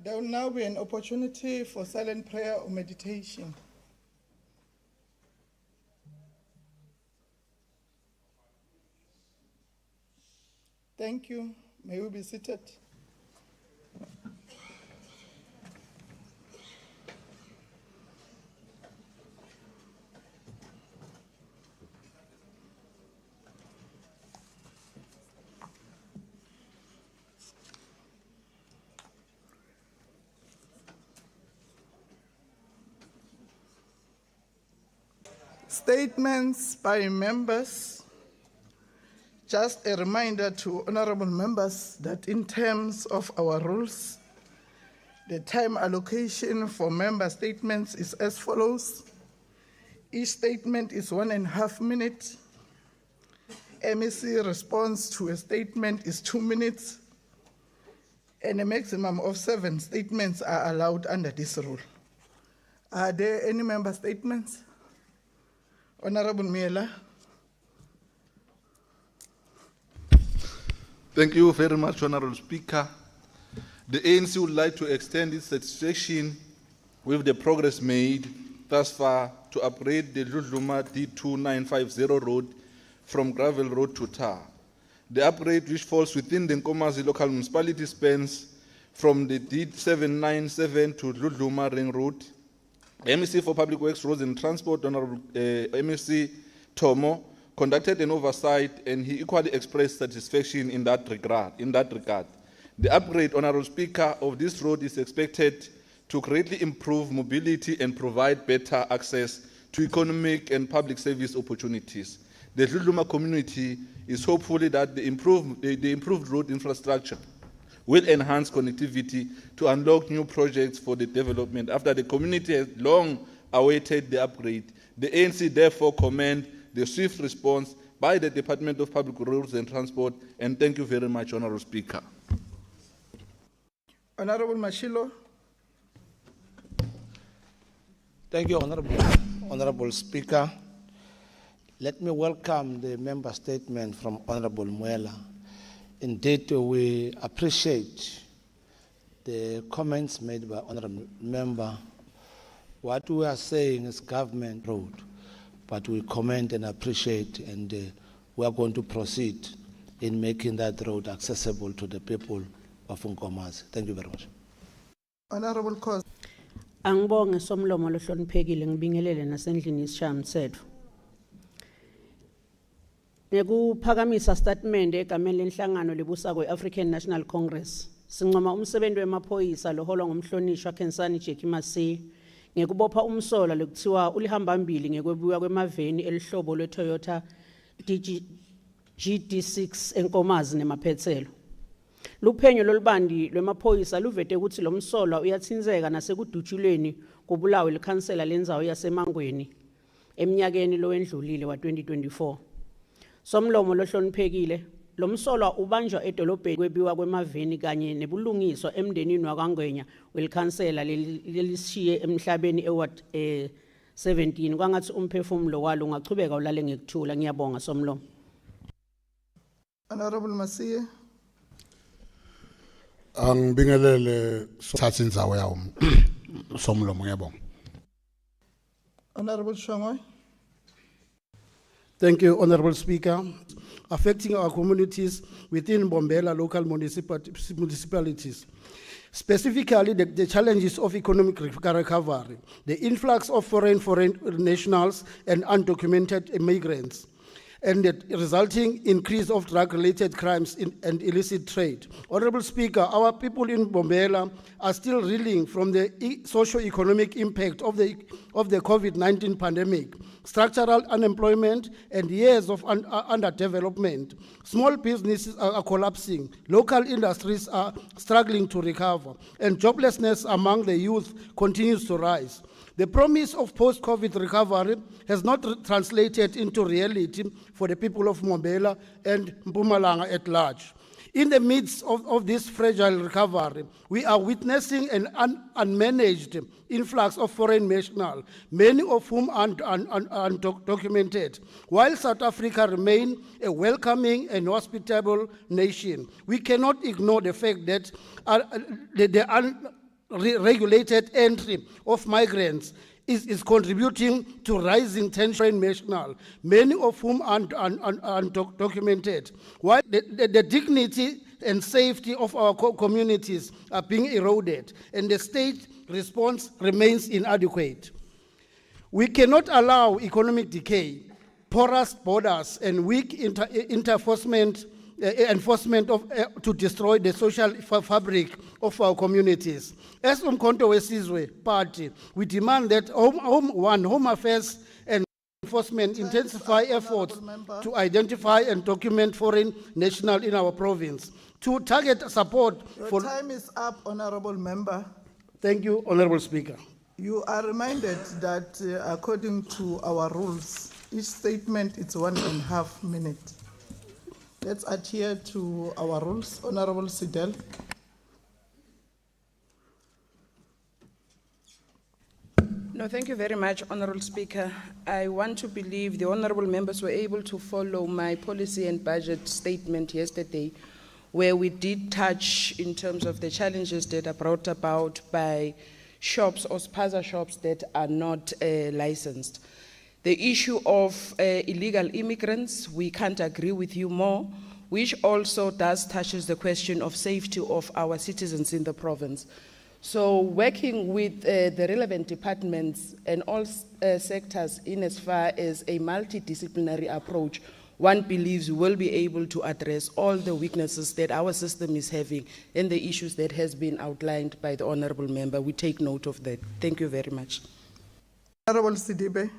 There will now be an opportunity for silent prayer or meditation. Thank you. May we be seated. Statements by members. Just a reminder to honorable members that in terms of our rules, the time allocation for member statements is as follows. Each statement is 1.5 minutes. MEC response to a statement is 2 minutes, and a maximum of 7 statements are allowed under this rule. Are there any member statements? Honorable Miela. Thank you very much, Honorable Speaker. The ANC would like to extend its satisfaction with the progress made thus far to upgrade the Dludluma D2950 road from gravel road to tar. The upgrade, which falls within the Nkomazi local municipality, spans from the D797 to Dludluma Ring Road. MEC for Public Works, Roads and Transport, Honorable MEC Tomo, conducted an oversight, and he equally expressed satisfaction in that regard. The upgrade, Honorable Speaker, of this road is expected to greatly improve mobility and provide better access to economic and public service opportunities. The Dludluma community is hopeful that the improved road infrastructure will enhance connectivity to unlock new projects for the development. After the community has long awaited the upgrade, the ANC therefore commend the swift response by the Department of Public Roads and Transport, and thank you very much, Honorable Speaker. Honorable Mashilo. Thank you, Honorable Speaker. Let me welcome the member statement from Honorable Muela. Indeed, we appreciate the comments made by Honorable Member. What we are saying is government road, but we commend and appreciate, and we are going to proceed in making that road accessible to the people of Nkomazi. Thank you very much. Honorable Cause. Angibonge somlomo lohloniphekile ngibingelele nasendlini isishayamthetho. Ngekuphakamisa statement egameni lenhlangano lebusa kwe-African National Congress. Sincoma umsebenzi wemaphoyisa loholwa ngumhlonishwa Khensani Jackie Massey ngekubopha umsola lekuthiwa ulihambambili ngekwebuya kwemaveni elihlobo lweToyota GD6 eNkomazi nemaphethelo. Luphenyo lolubandi lwemaphoyisa luvete ukuthi lo msolwa uyathinzeka nasekudutshulweni kubulawe likhansela lendzawo yaseMangweni eminyakeni lowendlulile wa-2024. Somlomo lohloniphekile, lo msolwa ubanjwa edolobheni kwebiwa kwemaveni kanye nebulungiswa emndenini wakwaNgwenya welikhansela lelishiye emhlabeni eward 17 kwangathi umphefumulo walo ungachubeka ulale ngekuthula. Ngiyabonga somlomo. Honorable Massey. Angibingelele thatha indzawo yawo somlomo. Ngiyabonga. Honorable Shongwe. Thank you, Honorable Speaker. Affecting our communities within Mbombela local municipalities, specifically the challenges of economic recovery, the influx of foreign nationals and undocumented immigrants, and the resulting increase of drug-related crimes and illicit trade. Honorable Speaker, our people in Mbombela are still reeling from the socio-economic impact of the COVID-19 pandemic, structural unemployment, and years of underdevelopment. Small businesses are collapsing, local industries are struggling to recover, and joblessness among the youth continues to rise. The promise of post-COVID recovery has not translated into reality for the people of Mbombela and Mpumalanga at large. In the midst of this fragile recovery, we are witnessing an unmanaged influx of foreign nationals, many of whom are undocumented. While South Africa remains a welcoming and hospitable nation, we cannot ignore the fact that the regulated entry of migrants is contributing to rising tension national, many of whom are undocumented, while the dignity and safety of our communities are being eroded, and the state response remains inadequate. We cannot allow economic decay, porous borders, and weak enforcement to destroy the social fabric of our communities. As Umkhonto weSizwe Party, we demand that Home Affairs and Enforcement intensify efforts to identify and document foreign nationals in our province. To target support Your time is up, Honorable Member. Thank you, Honorable Speaker. You are reminded that according to our rules, each statement is 1.5 minutes. Let's adhere to our rules. Honorable Sidel. No, thank you very much, Honorable Speaker. I want to believe the honorable members were able to follow my policy and budget statement yesterday, where we did touch in terms of the challenges that are brought about by shops or spaza shops that are not licensed. The issue of illegal immigrants, we can't agree with you more, which also touches the question of safety of our citizens in the province. So working with the relevant departments and all sectors in as far as a multidisciplinary approach, one believes we will be able to address all the weaknesses that our system is having and the issues that has been outlined by the honorable member. We take note of that. Thank you very much. Honorable Sidibe.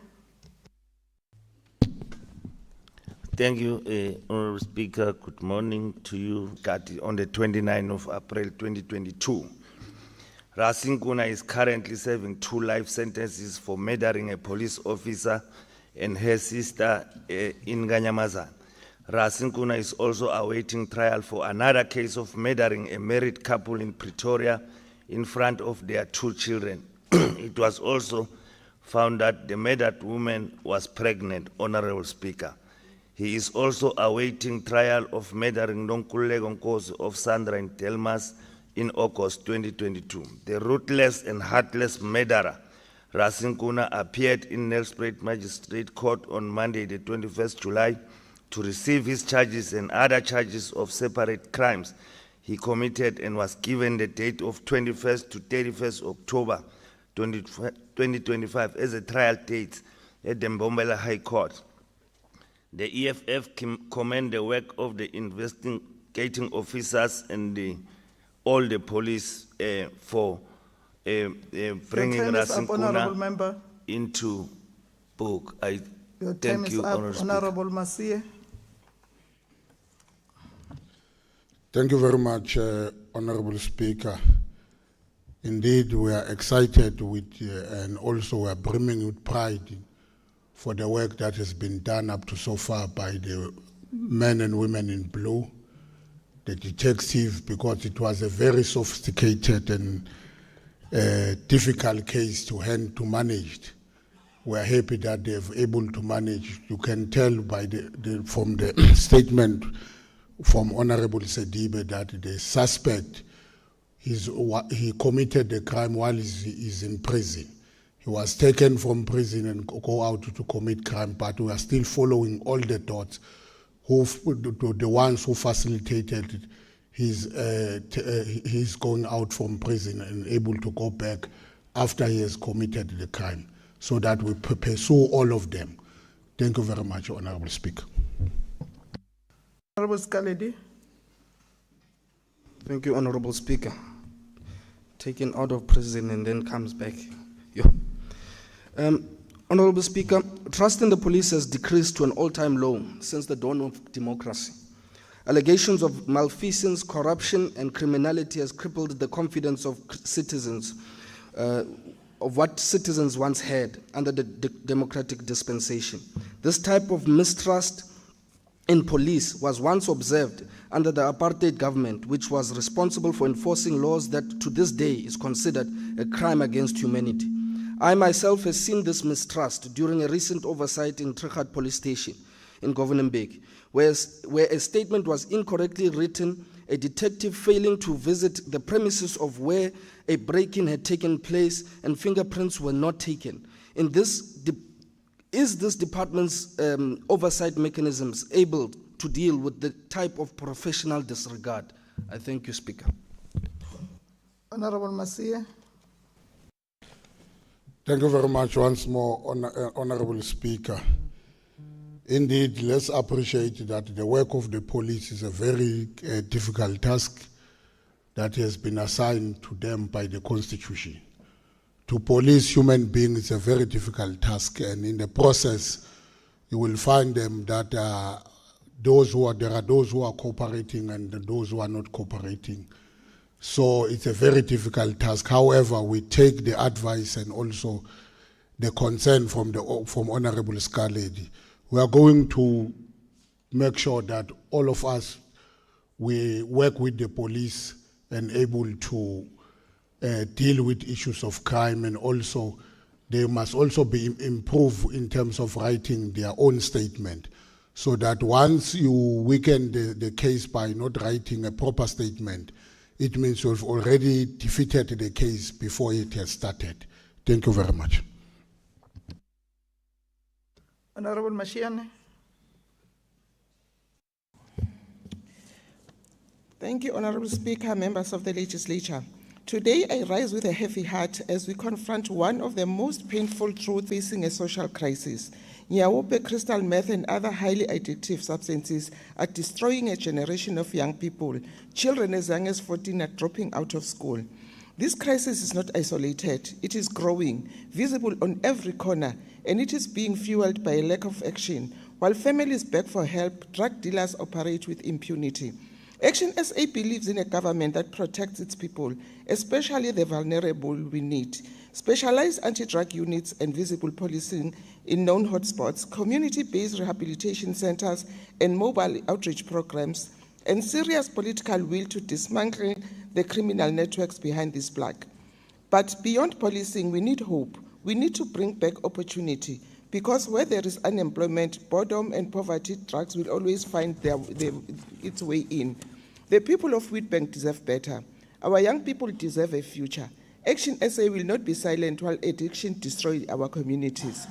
Thank you, Honorable Speaker. Good morning to you. On the 29th of April 2022, Rasinkuna is currently serving 2 life sentences for murdering a police officer and her sister in Ganyamazan. Rasinkuna is also awaiting trial for another case of murdering a married couple in Pretoria in front of their 2 children. It was also found that the murdered woman was pregnant, Honorable Speaker. He is also awaiting trial of murdering Nonkululeko Nkosi of Sandra in Delmas in August 2022. The ruthless and heartless murderer, Rasinkuna, appeared in Nelspruit Magistrate Court on Monday, the 21st July, to receive his charges and other charges of separate crimes he committed, and was given the date of 21st to 31st October 2025 as a trial date at the Mbombela High Court. The EFF commend the work of the investigating officers and all the police for bringing Rasinkuna into book. I thank you, Honorable Masie. Thank you very much, Honorable Speaker. Indeed, we are excited with and also we are brimming with pride for the work that has been done up to so far by the men and women in blue, the detective, because it was a very sophisticated and difficult case to manage. We are happy that they have able to manage. You can tell by from the statement from Honorable Sidibe that the suspect he committed the crime while he's in prison. He was taken from prison and go out to commit crime, but we are still following all the dots, the ones who facilitated his going out from prison and able to go back after he has committed the crime, so that we pursue all of them. Thank you very much, Honorable Speaker. Honorable Skaledi. Thank you, Honorable Speaker. Taken out of prison and then comes back. Honorable Speaker, trust in the police has decreased to an all-time low since the dawn of democracy. Allegations of malfeasance, corruption, and criminality has crippled the confidence of citizens, of what citizens once had under the democratic dispensation. This type of mistrust in police was once observed under the apartheid government, which was responsible for enforcing laws that to this day is considered a crime against humanity. I myself have seen this mistrust during a recent oversight in Trichard Police Station in Govanenberg, where a statement was incorrectly written a detective failing to visit the premises of where a break-in had taken place and fingerprints were not taken. Is this department's oversight mechanisms able to deal with the type of professional disregard? I thank you, Speaker. Honorable Masia. Thank you very much once more, Honorable Speaker. Indeed, let's appreciate that the work of the police is a very difficult task that has been assigned to them by the Constitution. To police human beings is a very difficult task, and in the process, you will find them that there are those who are cooperating and those who are not cooperating. So it's a very difficult task. However, we take the advice and also the concern from Honorable Scarlett. We are going to make sure that all of us, we work with the police and able to deal with issues of crime, and also they must also be improved in terms of writing their own statement, so that once you weaken the case by not writing a proper statement, it means you've already defeated the case before it has started. Thank you very much. Honorable Mashiane. Thank you, Honorable Speaker, members of the legislature. Today, I rise with a heavy heart as we confront one of the most painful truths facing a social crisis. Nyaope, crystal meth, and other highly addictive substances are destroying a generation of young people. Children as young as 14 are dropping out of school. This crisis is not isolated. It is growing, visible on every corner, and it is being fueled by a lack of action. While families beg for help, drug dealers operate with impunity. Action SA believes in a government that protects its people, especially the vulnerable we need. Specialized anti-drug units and visible policing in known hotspots, community-based rehabilitation centers and mobile outreach programs, and serious political will to dismantle the criminal networks behind this plague. But beyond policing, we need hope. We need to bring back opportunity, because where there is unemployment, boredom, and poverty, drugs will always find its way in. The people of Witbank deserve better. Our young people deserve a future. Action SA will not be silent while addiction destroys our communities.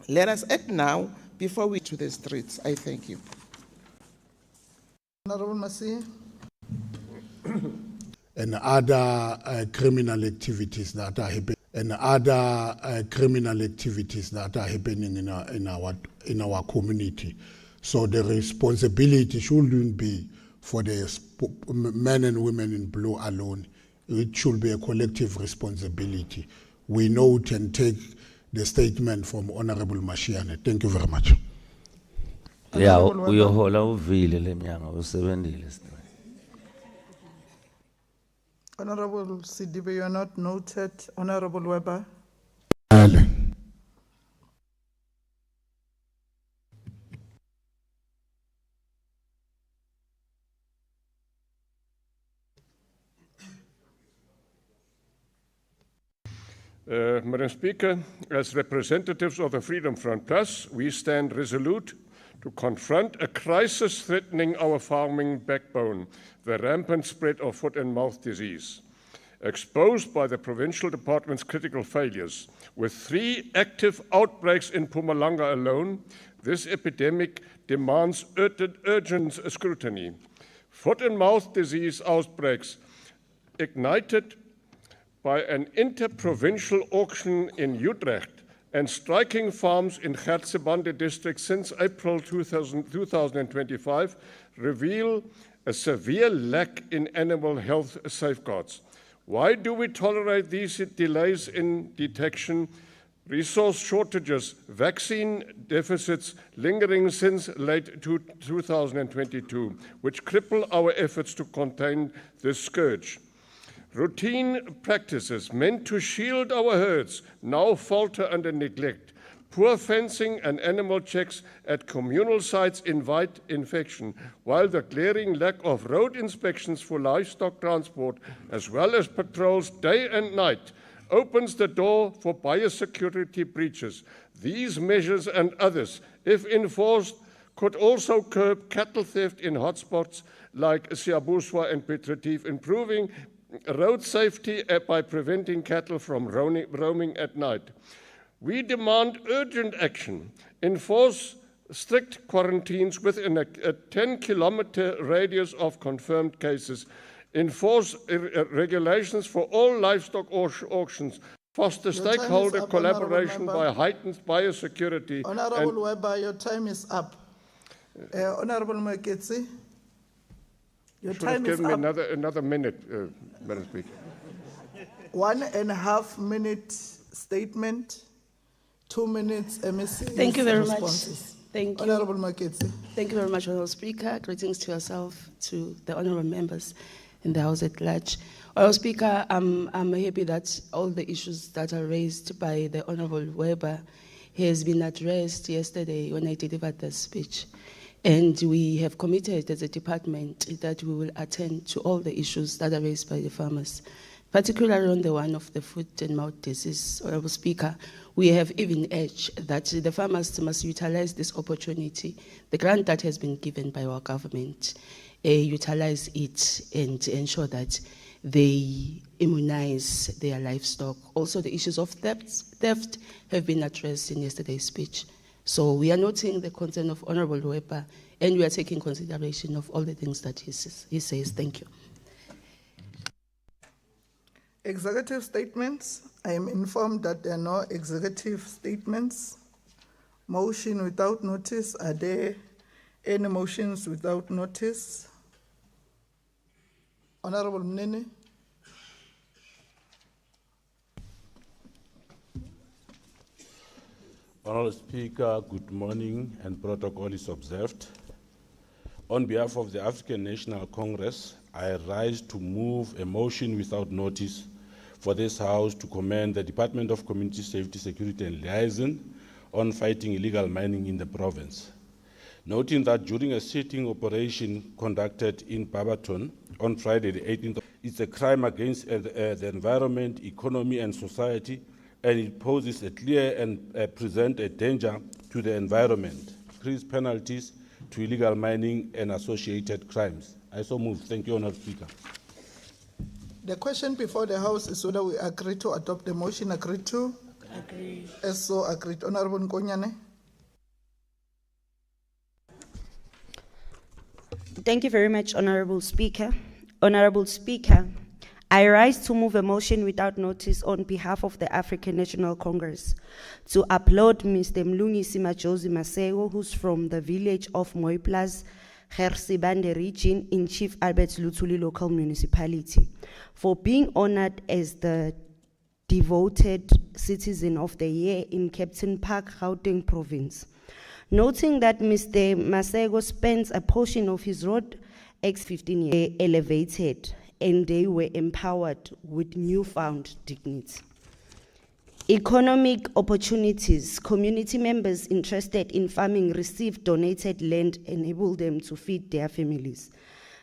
Let us act now before we to the streets. I thank you. Honorable Masia. And other criminal activities that are happening. In our community. So the responsibility shouldn't be for the men and women in blue alone. It should be a collective responsibility. We note and take the statement from Honorable Mashiane. Thank you very much. Yeah, uyohola uvile lemnyanga usebenzile. Honorable Sidibe, you are not noted. Honorable Weber. Madam Speaker, as representatives of the Freedom Front Plus, we stand resolute to confront a crisis threatening our farming backbone, the rampant spread of foot and mouth disease. Exposed by the provincial department's critical failures, with 3 active outbreaks in Mpumalanga alone, this epidemic demands urgent scrutiny. Foot and mouth disease outbreaks ignited by an interprovincial auction in Utrecht and striking farms in Gert-Sibande district since April 2025 reveal a severe lack in animal health safeguards. Why do we tolerate these delays in detection, resource shortages, vaccine deficits lingering since late 2022, which cripple our efforts to contain this scourge? Routine practices meant to shield our herds now falter under neglect. Poor fencing and animal checks at communal sites invite infection, while the glaring lack of road inspections for livestock transport, as well as patrols day and night, opens the door for biosecurity breaches. These measures and others, if enforced, could also curb cattle theft in hotspots like Siabuswa and Piet Retief, improving road safety by preventing cattle from roaming at night. We demand urgent action, enforce strict quarantines within a 10-kilometer radius of confirmed cases, enforce regulations for all livestock auctions, foster Your time is stakeholder up, collaboration Honourable by Member. heightened biosecurity. Honorable Weber, your time is up. Honorable Moketsi, your Should have time is given me up. another minute, Madam Speaker. 1.5 minute statement, 2 minutes MEC. Thank you very much. responses. Thank you. Honorable Moketsi. Thank you very much, Honourable Speaker. Greetings to yourself, to the honourable members in the House at large. Honourable Speaker, I'm happy that all the issues that are raised by the Honourable Weber has been addressed yesterday when I delivered the speech. And we have committed as a department that we will attend to all the issues that are raised by the farmers, particularly on the one of the foot and mouth disease. Honourable Speaker, we have even urged that the farmers must utilize this opportunity, the grant that has been given by our government, utilize it and ensure that they immunize their livestock. Also, the issues of theft have been addressed in yesterday's speech. So we are noting the concern of Honourable Weber, and we are taking consideration of all the things that he says. Thank you. Executive statements. I am informed that there are no executive statements. Motion without notice. Are there any motions without notice? Honorable Mnene. Honourable Speaker, good morning, and protocol is observed. On behalf of the African National Congress, I rise to move a motion without notice for this House to commend the Department of Community Safety, Security and Liaison on fighting illegal mining in the province. Noting that during a sitting operation conducted in Barberton on Friday the 18th, it's a crime against the environment, economy and society, and it poses a clear and present a danger to the environment. Increased penalties to illegal mining and associated crimes. I so move. Thank you, Honourable Speaker. The question before the House is whether we agree to adopt the motion. Agreed to? Agreed. As so agreed. Honorable Nkonyane. Thank you very much, Honourable Speaker. Honourable Speaker, I rise to move a motion without notice on behalf of the African National Congress to upload Mr. Mlungisi Majosi Masego, who's from the village of Moiplas, Gersibande region in Chief Albert Luthuli local municipality, for being honored as the devoted citizen of the year in Captain Park, Gauteng province. Noting that Mr. Masego spends a portion of his road X15 years elevated and they were empowered with newfound dignity. Economic opportunities. Community members interested in farming receive donated land, enable them to feed their families.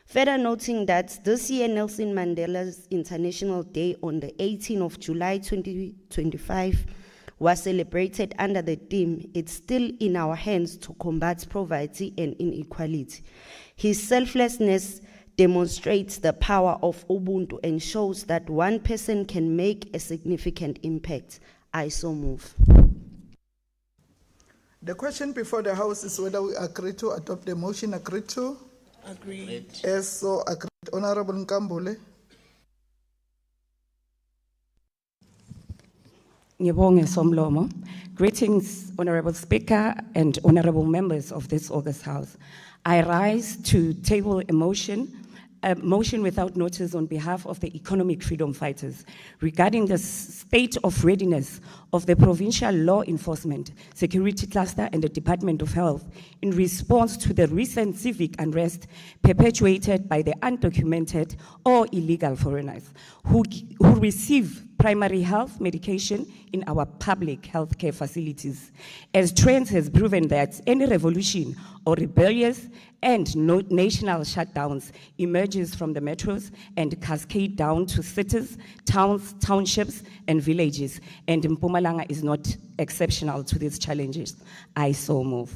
Further noting that this year Nelson Mandela's International Day on the 18th of July 2025 was celebrated under the theme, "It's still in our hands to combat poverty and inequality." His selflessness demonstrates the power of Ubuntu and shows that one person can make a significant impact. I so move. The question before the House is whether we agree to adopt the motion. Agreed to? Agreed. As so agreed. Honorable Nkambule. Ngibonge Somlomo. Greetings, Honorable Speaker and honorable members of this August House. I rise to table a motion without notice on behalf of the economic freedom fighters regarding the state of readiness of the provincial law enforcement, security cluster and the Department of Health in response to the recent civic unrest perpetuated by the undocumented or illegal foreigners who receive primary health medication in our public healthcare facilities. As trends has proven that any revolution or rebellious and national shutdowns emerges from the metros and cascade down to cities, towns, townships, and villages. And Mpumalanga is not exceptional to these challenges. I so move.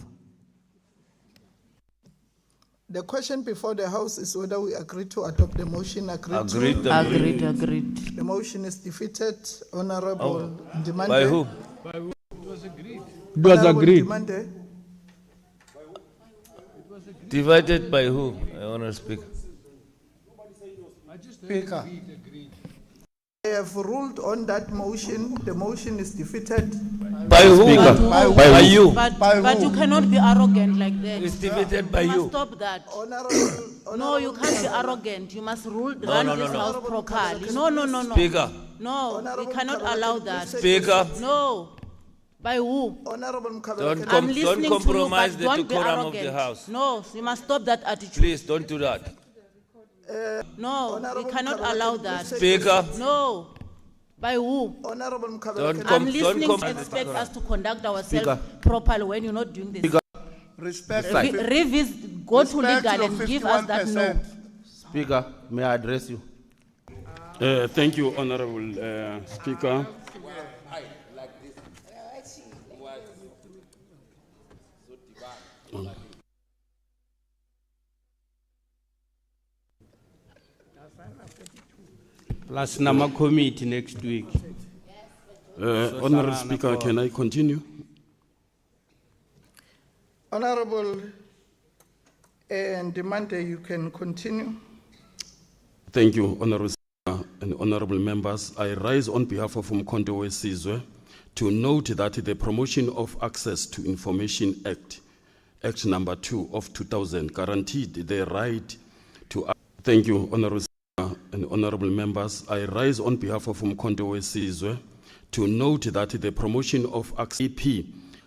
The question before the House is whether we agree to adopt the motion. Agreed. Agreed. The motion is defeated. Honorable Ndimande. By who? It was agreed. It was Honorable agreed. Ndimande. Divided by who, Honourable Speaker? Speaker. I have ruled on that motion. The motion is defeated. By who? By you. But you cannot be arrogant like that. It's defeated by You you. must stop that. Honorable, No, you can't be arrogant. You must run this house properly. No. Speaker. No, we cannot allow that. Speaker. No. By who? Honorable Don't Mkhabela. I'm don't listening compromise to you, but the don't be decorum of the arrogant. House. No, you must stop that attitude. Please don't do that. No, we cannot allow that. Speaker. No. By who? Honorable Don't Mkhabela. I'm don't listening to compromise the expect decorum. us to conduct ourselves Speaker. properly when you're not doing this. Respect. Revisit, go to legal and give us that no. Speaker, may I address you? Thank you, Honorable Speaker. Plus Nama committee next week. Honorable Speaker, can I continue? Honorable Ndimande, you can continue. Thank you, Honorable Speaker and honorable members. I rise on behalf of Umkhonto weSizwe to note that the Promotion of Access to Information Act, Act number 2 of 2000, guaranteed the right to. Thank you, Honorable Speaker and honorable members. I rise on behalf of Umkhonto weSizwe to note that the Promotion of Access EP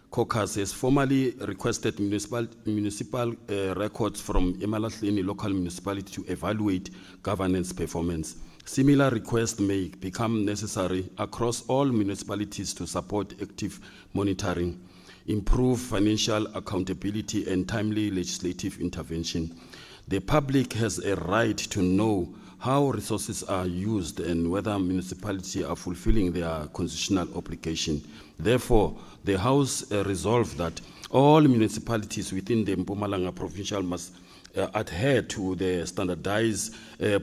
caucus has formally requested municipal records from eMalahleni local municipality to evaluate governance performance. Similar requests may become necessary across all municipalities to support active monitoring, improve financial accountability and timely legislative intervention. The public has a right to know how resources are used and whether municipalities are fulfilling their constitutional obligation. Therefore, the House resolved that all municipalities within the Mpumalanga provincial must adhere to the standardized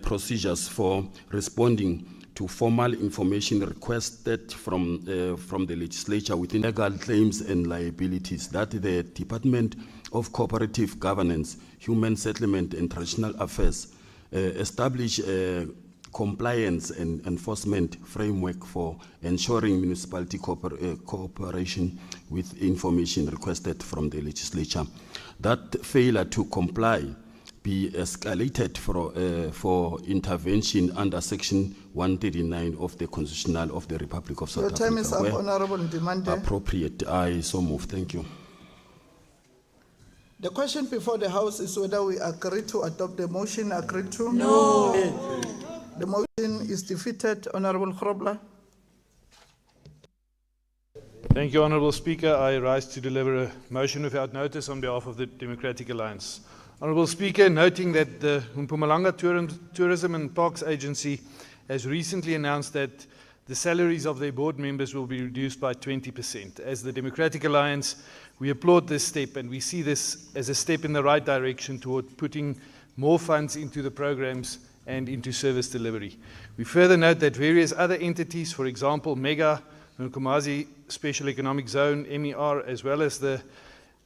procedures for responding to formal information requested from the legislature within legal claims and liabilities, that the Department of Cooperative Governance, Human Settlement and Traditional Affairs establish a compliance and enforcement framework for ensuring municipality cooperation with information requested from the legislature. That failure to comply be escalated for intervention under Section 139 of the Constitutional of the Republic of South Africa. Your time is up, Honorable Ndimande. Appropriate. I so move. Thank you. The question before the House is whether we agree to adopt the motion. Agreed to? No. The motion is defeated. Honorable Grobler. Thank you, Honourable Speaker. I rise to deliver a motion without notice on behalf of the Democratic Alliance. Honourable Speaker, noting that the Mpumalanga Tourism and Parks Agency has recently announced that the salaries of their board members will be reduced by 20%. As the Democratic Alliance, we applaud this step and we see this as a step in the right direction toward putting more funds into the programs and into service delivery. We further note that various other entities, for example, MEGA, Nkomazi Special Economic Zone, MER, as well as the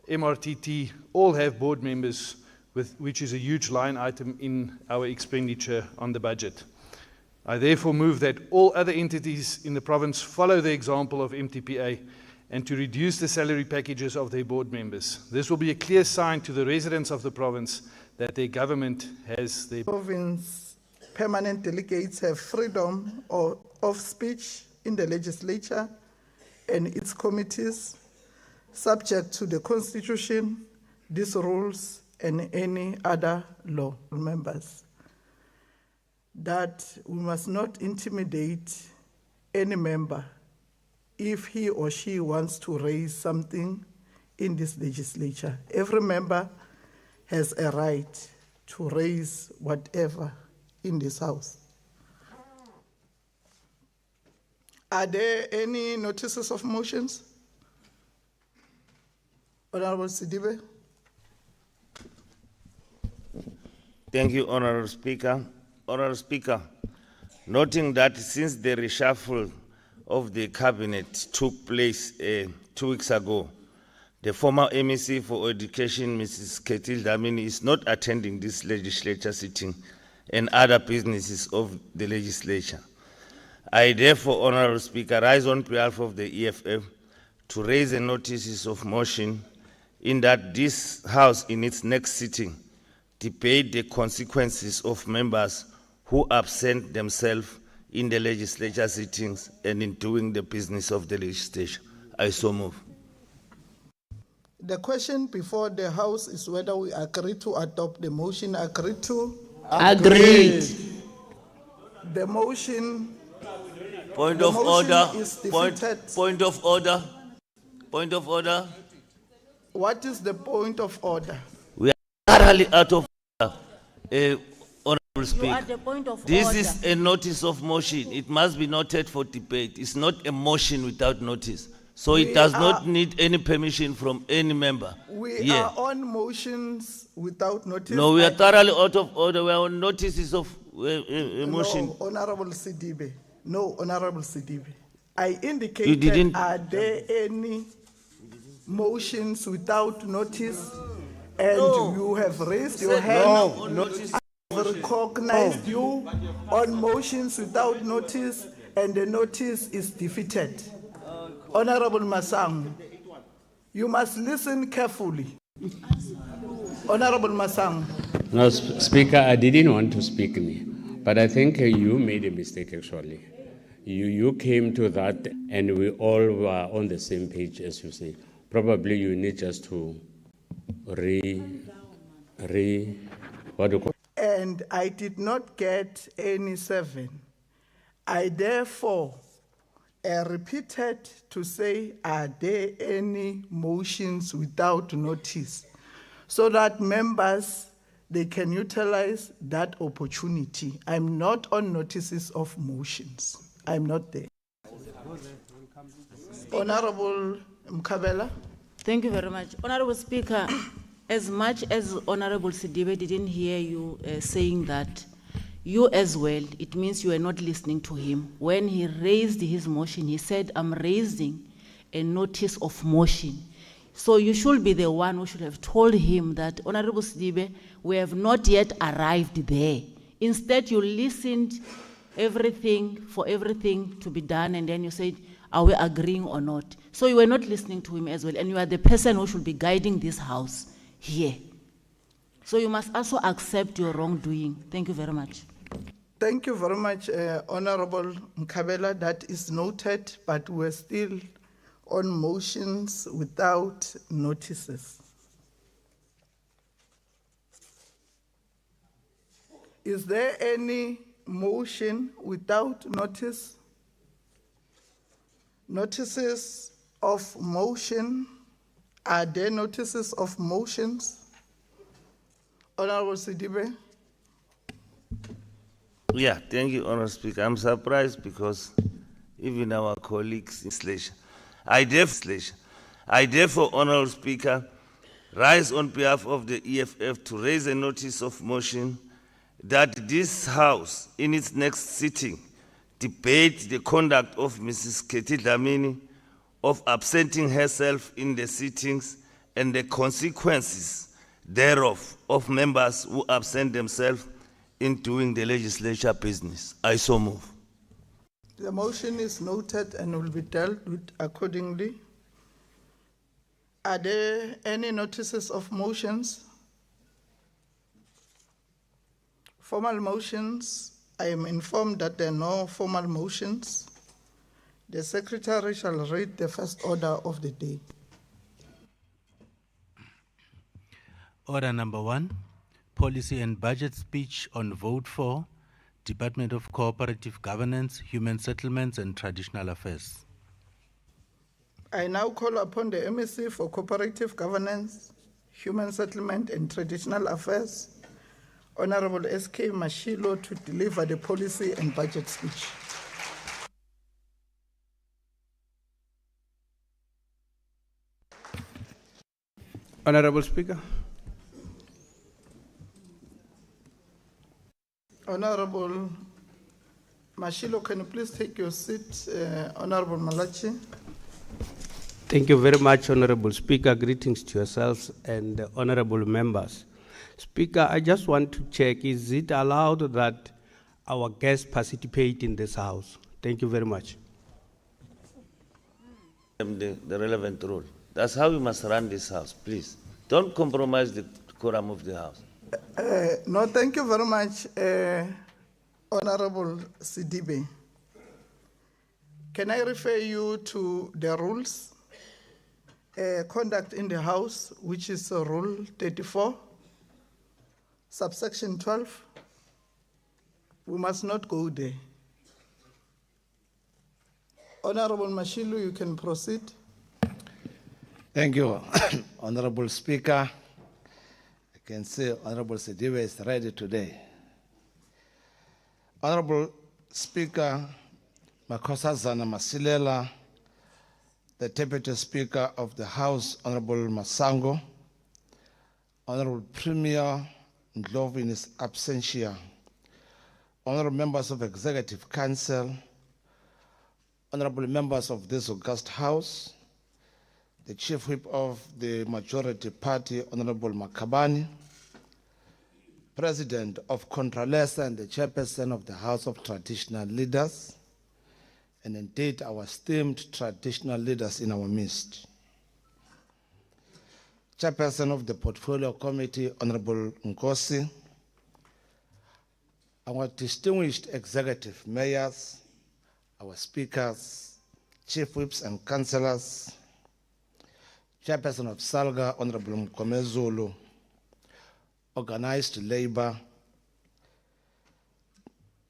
MRTT, all have board members, which is a huge line item in our expenditure on the budget. I therefore move that all other entities in the province follow the example of MTPA and to reduce the salary packages of their board members. This will be a clear sign to the residents of the province that their government has their... Province permanent delegates have freedom of speech in the legislature and its committees, subject to the Constitution, these rules, and any other law. Members, that we must not intimidate any member if he or she wants to raise something in this legislature. Every member has a right to raise whatever in this House. Are there any notices of motions? Honorable Sidibe. Thank you, Honorable Speaker. Honorable Speaker, noting that since the reshuffle of the cabinet took place 2 weeks ago, the former MEC for Education, Mrs. Ketil Dlamini, is not attending this legislature sitting and other businesses of the legislature. I therefore, Honorable Speaker, rise on behalf of the EFF to raise a notice of motion in that this House in its next sitting debate the consequences of members who absent themselves in the legislature sittings and in doing the business of the legislature. I so move. The question before the House is whether we agree to adopt the motion. Agreed to? Agreed. The motion. Point the of motion order. is defeated. Point of order. Point of order. What is the point of order? We are thoroughly out of order, Honorable Speaker. You are the point of This order. is a notice of motion. It must be noted for debate. It's not a motion without notice. So We it does are- not need any permission from any member. We Yeah. are on motions without notice. No, we are I- thoroughly out of order. We are on notices of motion. No, Honorable Sidibe. No, Honorable Sidibe. I You indicated, didn't- are there any motions without notice? And No. you have raised You your said hand. no, notice. I have recognized you on motions without notice, and the notice is defeated. Honorable Masang, you must listen carefully. Honorable Masang. No, Speaker, I didn't want to speak, but I think you made a mistake actually. You came to that and we all were on the same page, as you say. Probably you need just to what do you call And I did not get any 7. I therefore repeated to say, are there any motions without notice? So that members, they can utilize that opportunity. I'm not on notices of motions. I'm not there. Honorable Mkabela. Thank you very much. Honorable Speaker, as much as Honorable Sidibe didn't hear you saying that, you as well, it means you were not listening to him. When he raised his motion, he said, I'm raising a notice of motion. So you should be the one who should have told him that, Honorable Sidibe, we have not yet arrived there. Instead, you listened for everything to be done, and then you said, are we agreeing or not? So you were not listening to him as well, and you are the person who should be guiding this House here. So you must also accept your wrongdoing. Thank you very much. Thank you very much, Honorable Mkabela. That is noted, but we're still on motions without notices. Is there any motion without notice? Notices of motion? Are there notices of motions? Honorable Sidibe. Yeah, thank you, Honorable Speaker. I'm surprised because even our colleagues in legislation, I therefore, Honorable Speaker, rise on behalf of the EFF to raise a notice of motion that this House, in its next sitting, debate the conduct of Mrs. Ketil Dlamini of absenting herself in the sittings and the consequences thereof of members who absent themselves in doing the legislature business. I so move. The motion is noted and will be dealt with accordingly. Are there any notices of motions? Formal motions, I am informed that there are no formal motions. The Secretary shall read the first order of the day. Order number 1, Policy and Budget Speech on Vote for, Department of Cooperative Governance, Human Settlements and Traditional Affairs. I now call upon the MEC for Cooperative Governance, Human Settlement and Traditional Affairs, Honorable S.K. Mashilo, to deliver the policy and budget speech. Honorable Speaker. Honorable Mashilo, can you please take your seat? Honorable Malachi. Thank you very much, Honorable Speaker. Greetings to yourselves and the honorable members. Speaker, I just want to check, is it allowed that our guests participate in this house? Thank you very much. The relevant rule. That's how we must run this house, please. Don't compromise the quorum of the house. No, thank you very much, Honorable Sidibe. Can I refer you to the rules? Conduct in the House, which is Rule 34, subsection 12. We must not go there. Honorable Mashilu, you can proceed. Thank you, Honorable Speaker. I can say Honorable Sidibe is ready today. Honorable Speaker, Makhosazana Masilela, the Deputy Speaker of the House, Honorable Masango, Honorable Premier Ndlovu in his absentia, Honorable members of Executive Council, Honorable members of this august House, the Chief Whip of the Majority Party, Honorable Makabani, President of Contralesa and the Chairperson of the House of Traditional Leaders, and indeed our esteemed traditional leaders in our midst. Chairperson of the Portfolio Committee, Honorable Nkosi, our distinguished executive mayors, our speakers, chief whips and councillors, Chairperson of Salga, Honorable Mkomezulu, Organized Labor,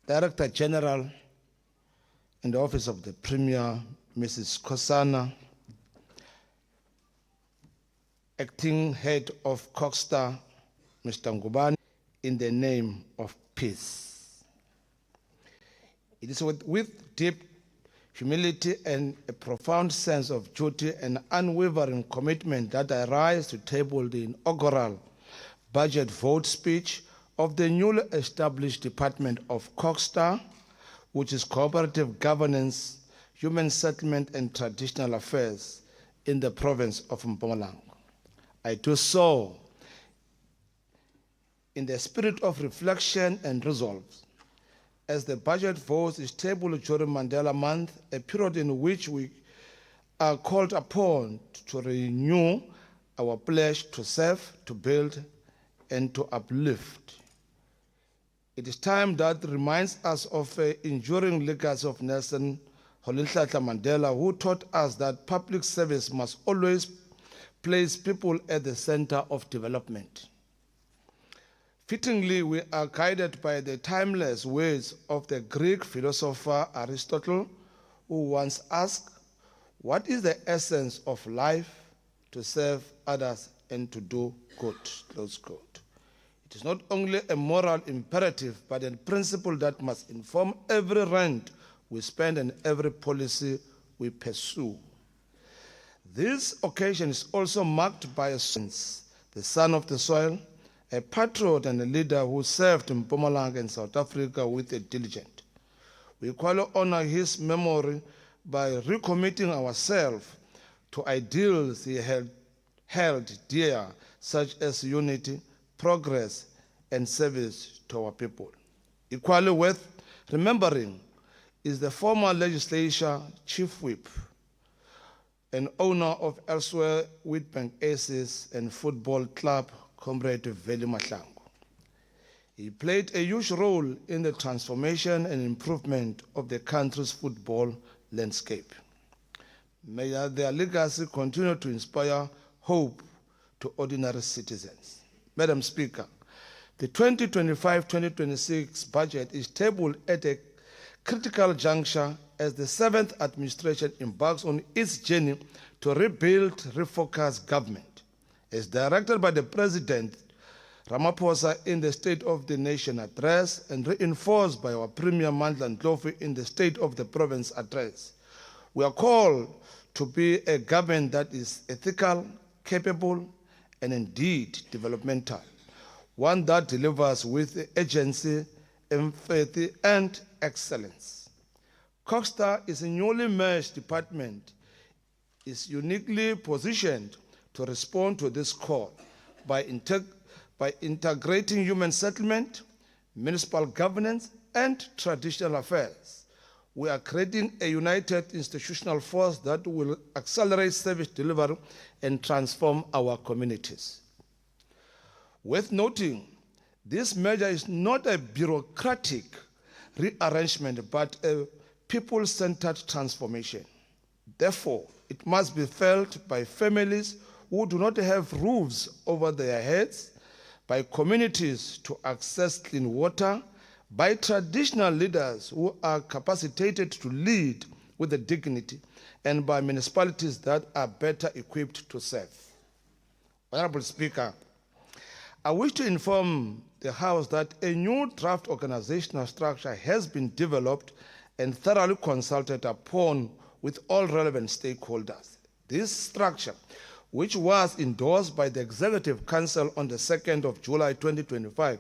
Director General in the Office of the Premier, Mrs. Kosana, Acting Head of Cogstar, Mr. Ngubani, in the name of peace. It is with deep humility and a profound sense of duty and unwavering commitment that I rise to table the inaugural budget vote speech of the newly established Department of Cogstar, which is Cooperative Governance, Human Settlement and Traditional Affairs in the province of Mpumalanga. I do so in the spirit of reflection and resolve, as the budget vote is tabled during Mandela Month, a period in which we are called upon to renew our pledge to serve, to build, and to uplift. It is time that reminds us of an enduring legacy of Nelson Rolihlahla Mandela, who taught us that public service must always place people at the center of development. Fittingly, we are guided by the timeless words of the Greek philosopher Aristotle, who once asked, "What is the essence of life? To serve others and to do good," close quote. It is not only a moral imperative, but a principle that must inform every rand we spend and every policy we pursue. This occasion is also marked by a son, the son of the soil, a patriot and a leader who served in Mpumalanga and South Africa with a diligence. We equally honor his memory by recommitting ourselves to ideals he held dear, such as unity, progress, and service to our people. Equally worth remembering is the former legislature chief whip and owner of Elsewhere Witbank Aces and Football Club, Comrade Veli Mahlangu. He played a huge role in the transformation and improvement of the country's football landscape. May their legacy continue to inspire hope to ordinary citizens. Madam Speaker, the 2025-2026 budget is tabled at a critical juncture as the 7th administration embarks on its journey to rebuild, refocus government. As directed by the President Ramaphosa in the State of the Nation address and reinforced by our Premier Mandla Ndlovu in the State of the Province address, we are called to be a government that is ethical, capable, and indeed developmental, one that delivers with agency empathy, and excellence. COGTA is a newly merged department, is uniquely positioned to respond to this call by integrating human settlement, municipal governance, and traditional affairs. We are creating a united institutional force that will accelerate service delivery and transform our communities. Worth noting, this measure is not a bureaucratic rearrangement, but a people-centered transformation. Therefore, it must be felt by families who do not have roofs over their heads, by communities to access clean water, by traditional leaders who are capacitated to lead with the dignity, and by municipalities that are better equipped to serve. Honorable Speaker, I wish to inform the House that a new draft organizational structure has been developed and thoroughly consulted upon with all relevant stakeholders. This structure, which was endorsed by the Executive Council on the 2nd of July 2025,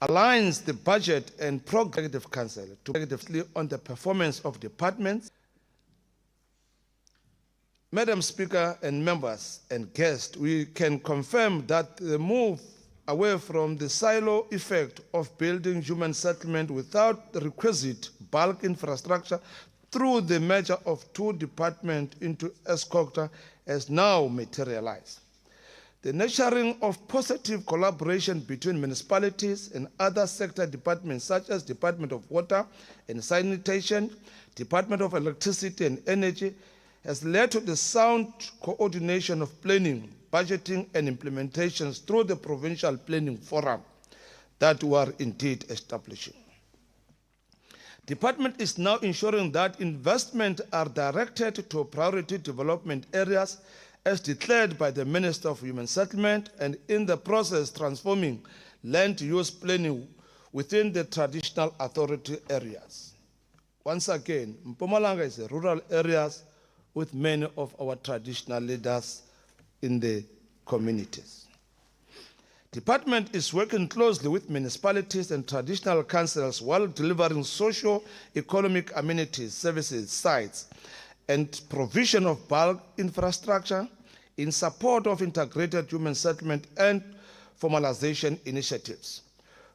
aligns the budget and Executive Council to effectively on the performance of departments. Madam Speaker and members and guests, we can confirm that the move away from the silo effect of building human settlement without the requisite bulk infrastructure through the merger of two departments into ESCOGTA has now materialized. The nurturing of positive collaboration between municipalities and other sector departments such as Department of Water and Sanitation, Department of Electricity and Energy has led to the sound coordination of planning, budgeting and implementations through the Provincial Planning Forum that were indeed establishing. Department is now ensuring that investments are directed to priority development areas as declared by the Minister of Human Settlement, and in the process transforming land use planning within the traditional authority areas. Once again, Mpumalanga is a rural areas with many of our traditional leaders in the communities. Department is working closely with municipalities and traditional councils while delivering socio-economic amenities, services, sites, and provision of bulk infrastructure in support of integrated human settlement and formalization initiatives.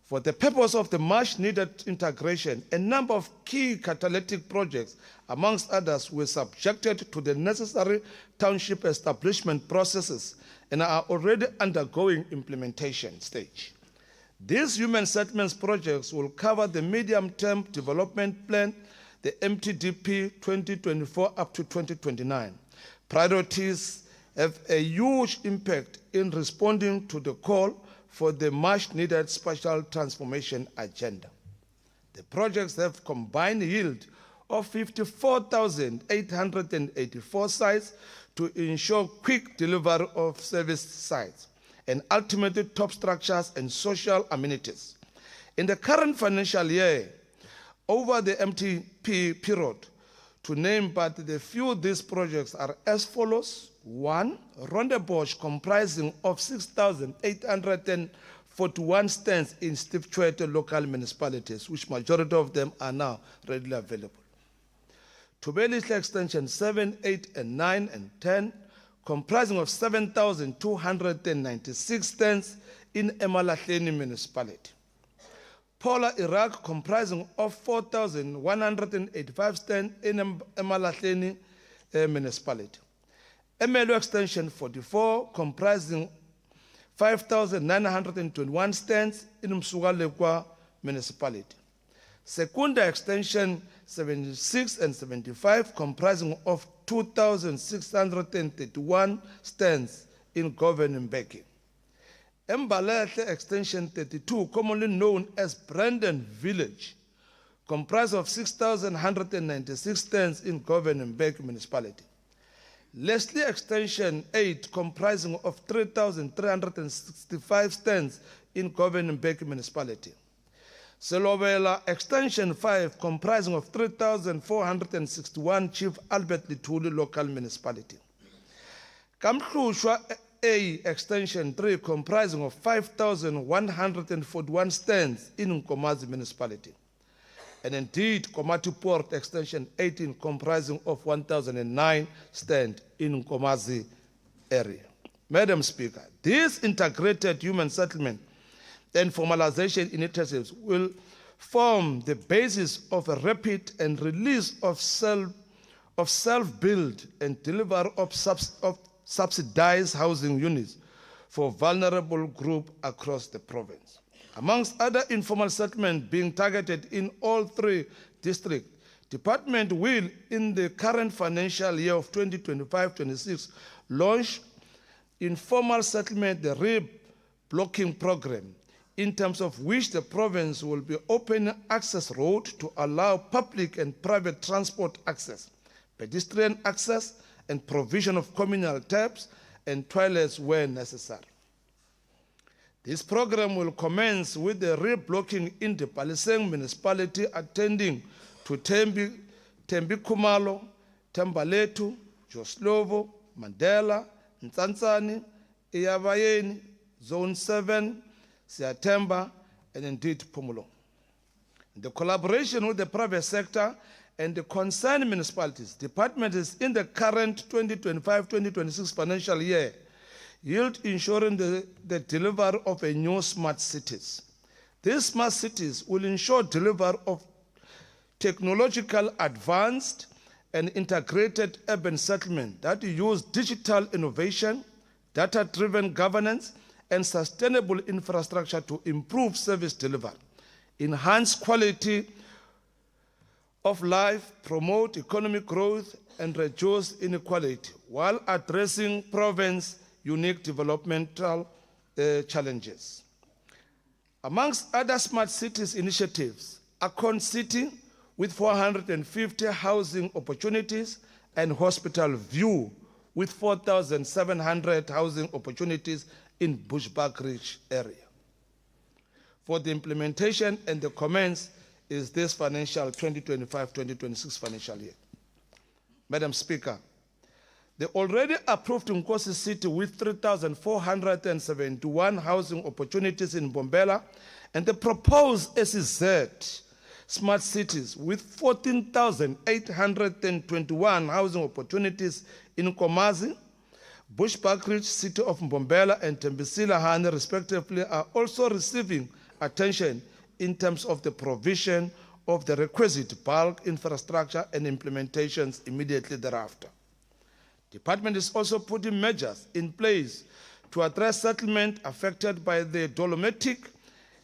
For the purpose of the much-needed integration, a number of key catalytic projects, amongst others, were subjected to the necessary township establishment processes and are already undergoing implementation stage. These human settlements projects will cover the medium-term development plan, the MTDP 2024 up to 2029. Priorities have a huge impact in responding to the call for the much-needed spatial transformation agenda. The projects have combined yield of 54,884 sites to ensure quick delivery of service sites and ultimately top structures and social amenities. In the current financial year, over the MTP period, to name but the few, these projects are as follows. 1, Rondebosch, comprising of 6,841 stands in Steve Tshwete local municipalities, which majority of them are now readily available. Tubelihle extension 7, 8, and 9, and 10, comprising of 7,296 stands in Emalahleni municipality. Paula, Iraq, comprising of 4,185 stands in Emalahleni municipality. Emelo extension 44, comprising 5,921 stands in Msugalekwa municipality. Secunda extension 76 and 75, comprising of 2,631 stands in Govan Mbeki. Mbalele extension 32, commonly known as Brandon Village, comprised of 6,196 stands in Govan Mbeki municipality. Leslie extension 8, comprising of 3,365 stands in Govan Mbeki municipality. Selovela extension 5, comprising of 3,461 Chief Albert Lituli local municipality. Kamhlushwa A Extension 3 comprising of 5,141 stands in Nkomazi municipality. And indeed, Komati Port Extension 18 comprising of 1,009 stands in Nkomazi area. Madam Speaker, these integrated human settlement and formalization initiatives will form the basis of a rapid and release of self-build and deliver of subsidized housing units for vulnerable groups across the province. Amongst other informal settlements being targeted in all three districts, Department will, in the current financial year of 2025-26, launch informal settlement, the re-blocking program, in terms of which the province will be opening access road to allow public and private transport access, pedestrian access, and provision of communal taps and toilets where necessary. This program will commence with the re-blocking in the Paliseng municipality, attending to Tembi Kumalo, Tembaletu, Joslovo, Mandela, Ntanzani, Iyavayeni, Zone 7, Siatemba, and indeed Pumulo. In the collaboration with the private sector and the concerned municipalities, the department is in the current 2025-2026 financial year, ensuring the delivery of a new smart cities. These smart cities will ensure delivery of technological advanced and integrated urban settlement that use digital innovation, data-driven governance, and sustainable infrastructure to improve service delivery, enhance quality of life, promote economic growth, and reduce inequality, while addressing province's unique developmental challenges. Amongst other smart cities initiatives, Akon City, with 450 housing opportunities, and Hospital View, with 4,700 housing opportunities in Bushbuck Ridge area. For the implementation and the commence is this financial 2025-2026 financial year. Madam Speaker, the already approved Nkosi City with 3,471 housing opportunities in Bombela, and the proposed SEZ smart cities with 14,821 housing opportunities in Nkomazi, Bushbuck Ridge, City of Mbombela, and Tembisila Hane, respectively, are also receiving attention in terms of the provision of the requisite bulk infrastructure and implementations immediately thereafter. The department is also putting measures in place to address settlement affected by the dolomitic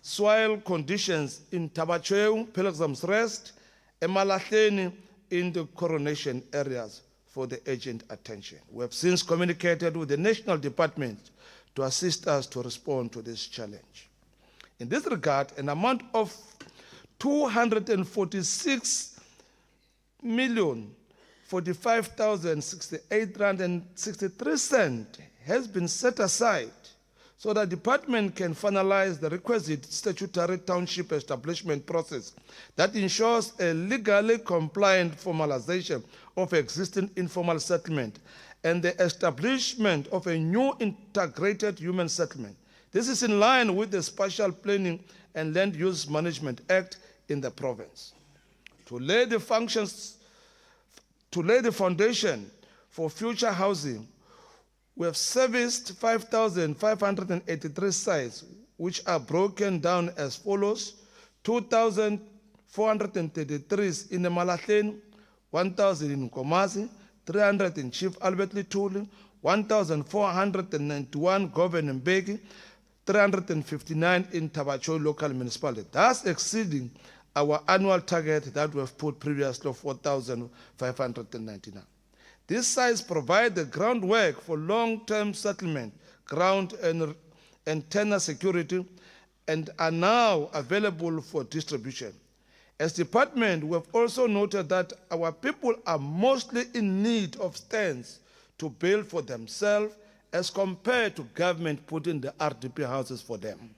soil conditions in Tabacheu, Pilgrim's Rest, and Malahleni in the coronation areas for the urgent attention. We have since communicated with the National Department to assist us to respond to this challenge. In this regard, an amount of 246,045,068.63 has been set aside so that the department can finalize the requisite statutory township establishment process that ensures a legally compliant formalization of existing informal settlement and the establishment of a new integrated human settlement. This is in line with the Spatial Planning and Land Use Management Act in the province. To lay the foundation for future housing, we have serviced 5,583 sites, which are broken down as follows: 2,433 in Malahleni, 1,000 in Nkomazi, 300 in Chief Albert Lithuli, 1,491 Govan Mbeki, 359 in Tabacheu local municipality, thus exceeding our annual target that we have put previously of 4,599. These sites provide the groundwork for long-term settlement, ground and tenure security, and are now available for distribution. As department, we have also noted that our people are mostly in need of stands to build for themselves as compared to government putting the RDP houses for them.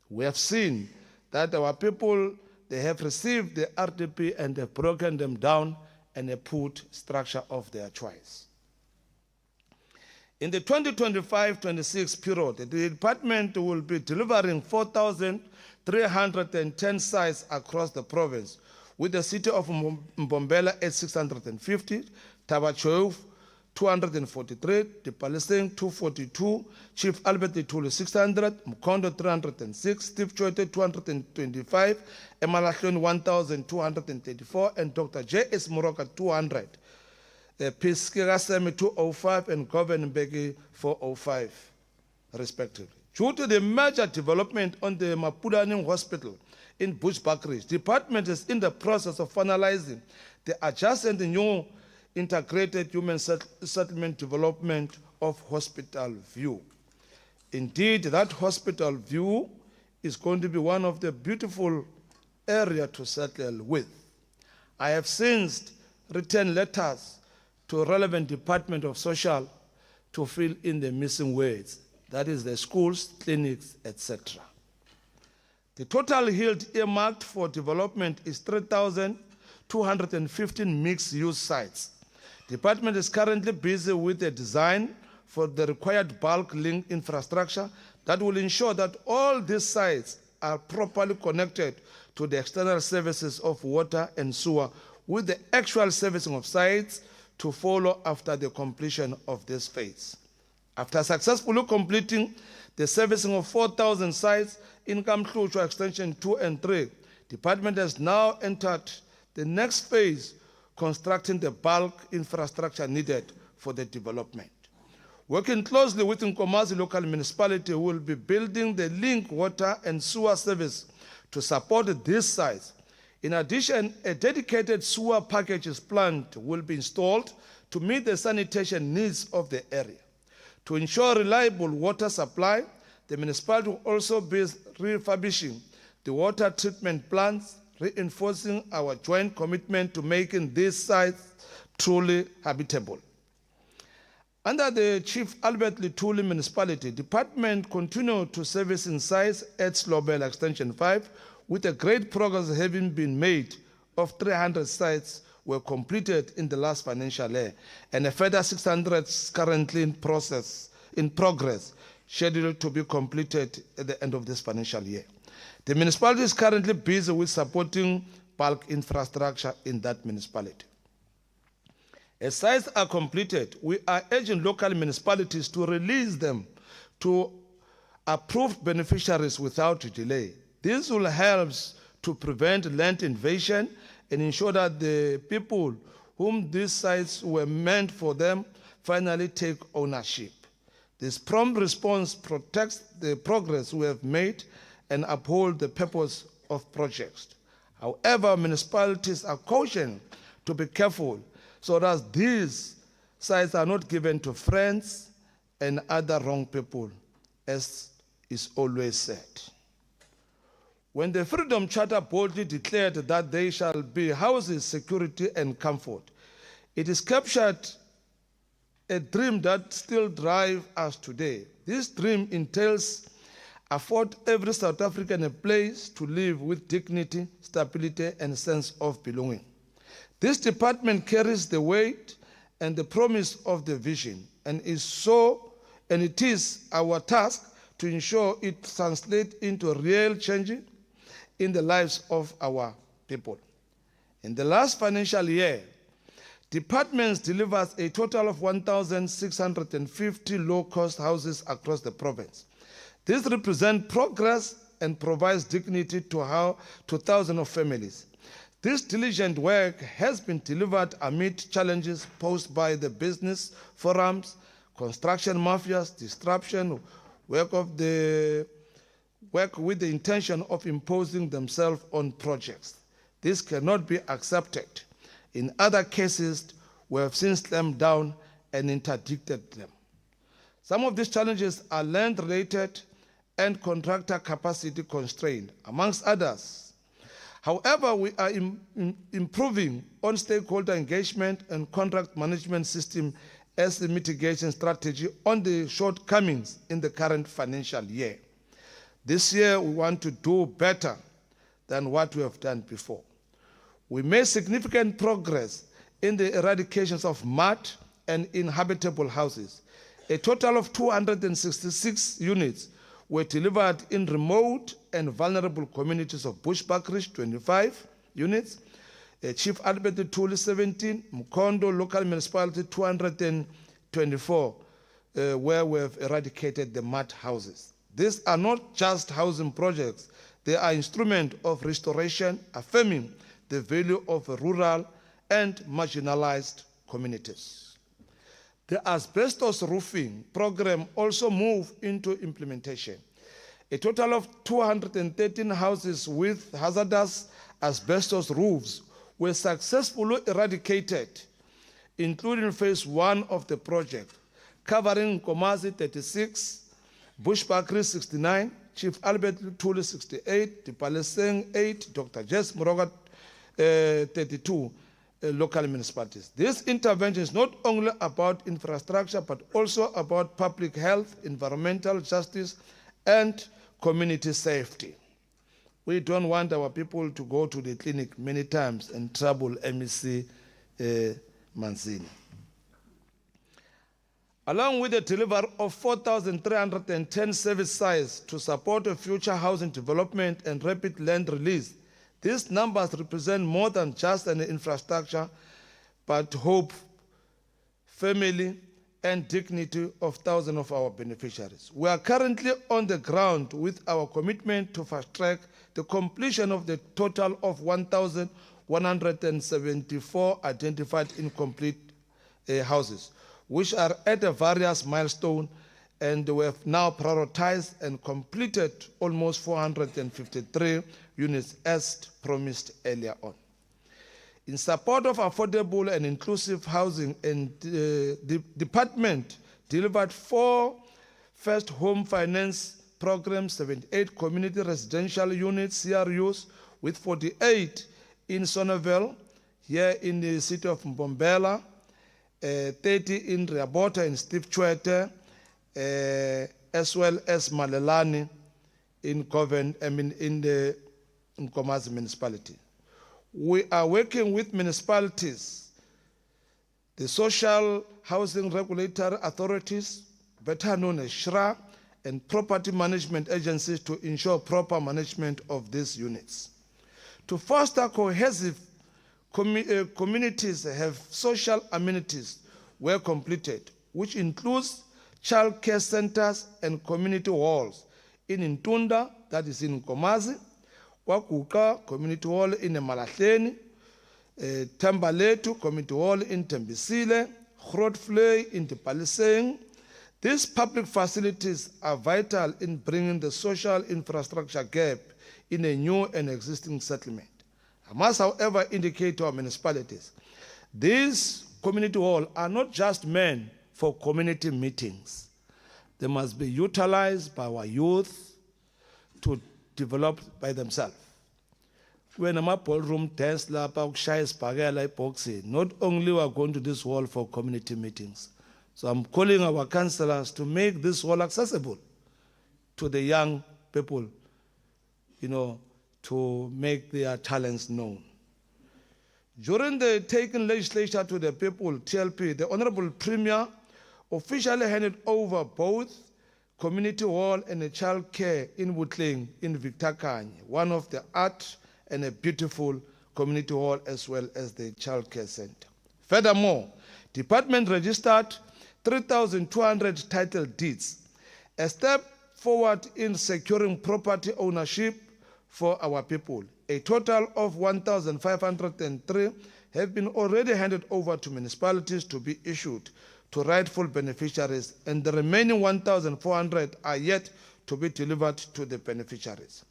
We have seen that our people, they have received the RDP and have broken them down and have put structure of their choice. In the 2025-26 period, the department will be delivering 4,310 sites across the province, with the city of Mbombela at 650, Tabachou 243, Dipaliseng 242, Chief Albert Itulu 600, Mkondo 306, Steve Chote 225, Emalahlon 1,234, and Dr. J.S. Moroka 200. Piskirasemi 205 and Govan Mbeki 405, respectively. Due to the major development on the Mapudaning Hospital in Bushbuckridge, the department is in the process of finalizing the adjacent new integrated human settlement development of Hospital View. Indeed, that Hospital View is going to be one of the beautiful areas to settle with. I have since written letters to relevant Department of Social to fill in the missing words, that is the schools, clinics, etc. The total yield earmarked for development is 3,215 mixed-use sites. The department is currently busy with the design for the required bulk link infrastructure that will ensure that all these sites are properly connected to the external services of water and sewer, with the actual servicing of sites to follow after the completion of this phase. After successfully completing the servicing of 4,000 sites in Kamhlushwa Extension 2 and 3, the department has now entered the next phase, constructing the bulk infrastructure needed for the development. Working closely with Nkomazi local municipality, we will be building the link water and sewer service to support these sites. In addition, a dedicated sewer packages plant will be installed to meet the sanitation needs of the area. To ensure reliable water supply, the municipality will also be refurbishing the water treatment plants, reinforcing our joint commitment to making these sites truly habitable. Under the Chief Albert Lituli municipality, department continued to service in sites at Slobela Extension 5, with a great progress having been made. Of 300 sites were completed in the last financial year, and a further 600 currently in progress, scheduled to be completed at the end of this financial year. The municipality is currently busy with supporting bulk infrastructure in that municipality. As sites are completed, we are urging local municipalities to release them to approved beneficiaries without delay. This will help to prevent land invasion and ensure that the people whom these sites were meant for them finally take ownership. This prompt response protects the progress we have made and uphold the purpose of projects. However, municipalities are cautioned to be careful so that these sites are not given to friends and other wrong people, as is always said. When the Freedom Charter boldly declared that there shall be houses, security, and comfort, it is captured a dream that still drives us today. This dream entails afford every South African a place to live with dignity, stability, and sense of belonging. This department carries the weight and the promise of the vision, and it is our task to ensure it translates into real change in the lives of our people. In the last financial year, departments delivered a total of 1,650 low-cost houses across the province. This represents progress and provides dignity to thousands of families. This diligent work has been delivered amid challenges posed by the business forums, construction mafias, disruption, work with the intention of imposing themselves on projects. This cannot be accepted. In other cases, we have since slammed down and interdicted them. Some of these challenges are land-related and contractor capacity constrained, amongst others. However, we are improving on stakeholder engagement and contract management system as a mitigation strategy on the shortcomings in the current financial year. This year, we want to do better than what we have done before. We made significant progress in the eradications of mud and inhabitable houses. A total of 266 units were delivered in remote and vulnerable communities of Bushbuckridge, 25 units, Chief Albert Tuli, 17, Mkondo local municipality, 224, where we have eradicated the mud houses. These are not just housing projects, they are instruments of restoration, affirming the value of rural and marginalized communities. The asbestos roofing program also moved into implementation. A total of 213 houses with hazardous asbestos roofs were successfully eradicated, including phase 1 of the project, covering Nkomazi 36, Bushbuckridge 69, Chief Albert Tuli 68, Dipaleseng 8, Dr. Jess Moroga 32 local municipalities. This intervention is not only about infrastructure, but also about public health, environmental justice, and community safety. We don't want our people to go to the clinic many times and trouble MEC Manzini. Along with the delivery of 4,310 service sites to support a future housing development and rapid land release, these numbers represent more than just an infrastructure, but hope, family, and dignity of thousands of our beneficiaries. We are currently on the ground with our commitment to fast-track the completion of the total of 1,174 identified incomplete houses, which are at a various milestone, and we have now prioritized and completed almost 453 units as promised earlier on. In support of affordable and inclusive housing, the department delivered 4 first home finance programs, 78 community residential units, CRUs, with 48 in Sonneville, here in the city of Mbombela, 30 in Riabota and Steve Chwete, as well as Malelani in the Nkomazi municipality. We are working with municipalities, the social housing regulatory authorities, better known as SHRA, and property management agencies to ensure proper management of these units. To foster cohesive communities have social amenities were completed, which includes child care centers and community halls in Ntunda, that is in Nkomazi, Wakuka Community Hall in Malahleni, Tambaletu Community Hall in Tembisile, Grootvlei in Dipaleseng. These public facilities are vital in bringing the social infrastructure gap in a new and existing settlement. I must, however, indicate to our municipalities, these community halls are not just meant for community meetings. They must be utilized by our youth to develop by themselves. When I'm up ballroom dance, not only we are going to this hall for community meetings. So I'm calling our councillors to make this hall accessible to the young people, to make their talents known. During the taking legislature to the people, TLP, the Honorable Premier officially handed over both community hall and a child care in Woodling in Victor Kanye, one of the art and a beautiful community hall as well as the child care center. Furthermore, department registered 3,200 title deeds, a step forward in securing property ownership for our people. A total of 1,503 have been already handed over to municipalities to be issued to rightful beneficiaries, and the remaining 1,400 are yet to be delivered to the beneficiaries.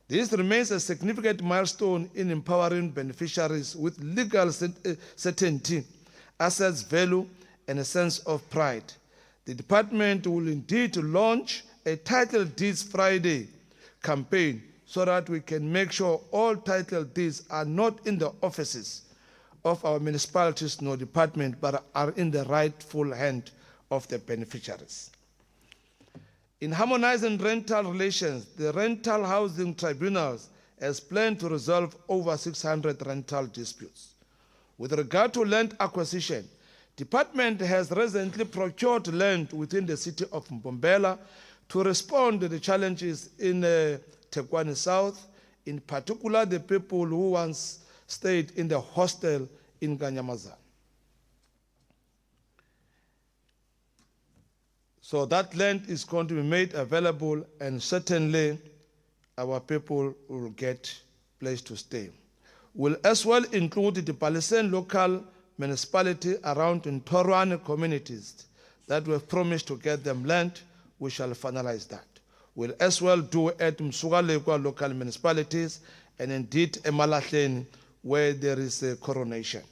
This remains a significant milestone in empowering beneficiaries with legal certainty, assets value, and a sense of pride. The department will indeed launch a Title Deeds Friday campaign so that we can make sure all title deeds are not in the offices of our municipalities nor department, but are in the rightful hand of the beneficiaries. In harmonizing rental relations, the rental housing tribunals has planned to resolve over 600 rental disputes. With regard to land acquisition, Department has recently procured land within the city of Mbombela to respond to the challenges in Tekwani South, in particular the people who once stayed in the hostel in Kanyamazan. So that land is going to be made available, and certainly our people will get a place to stay. We'll as well include the Palestinian local municipality around in Torwane communities that we have promised to get them land. We shall finalize that. We'll as well do at Msugalekwa local municipalities and indeed Emalahleni where there is a coronation.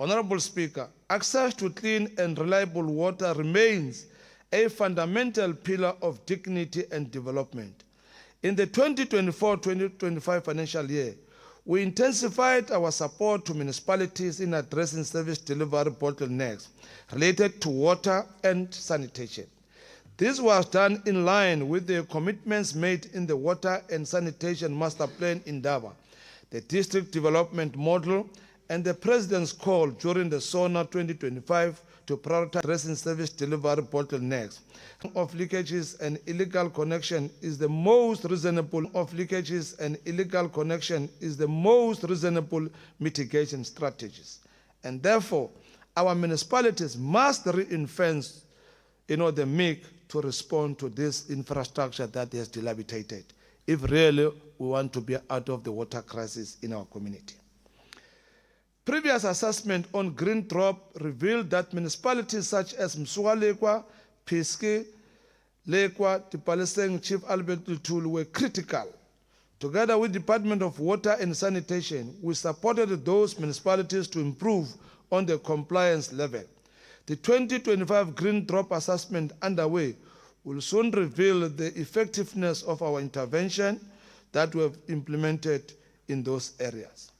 Honorable Speaker, access to clean and reliable water remains a fundamental pillar of dignity and development. In the 2024-2025 financial year, we intensified our support to municipalities in addressing service delivery bottlenecks related to water and sanitation. This was done in line with the commitments made in the Water and Sanitation Master Plan in Daba, the District Development Model, and the President's call during the SONA 2025 to prioritize addressing service delivery bottlenecks. Of leakages and illegal connection is the most reasonable mitigation strategies. And therefore, our municipalities must reinforce the MIC to respond to this infrastructure that has dilapidated, if really we want to be out of the water crisis in our community. Previous assessment on green drop revealed that municipalities such as Msugalekwa, Piski, Lekwa, Tipaleseng, Chief Albert Lutul were critical. Together with Department of Water and Sanitation, we supported those municipalities to improve on the compliance level. The 2025 green drop assessment underway will soon reveal the effectiveness of our intervention that we have implemented in those areas.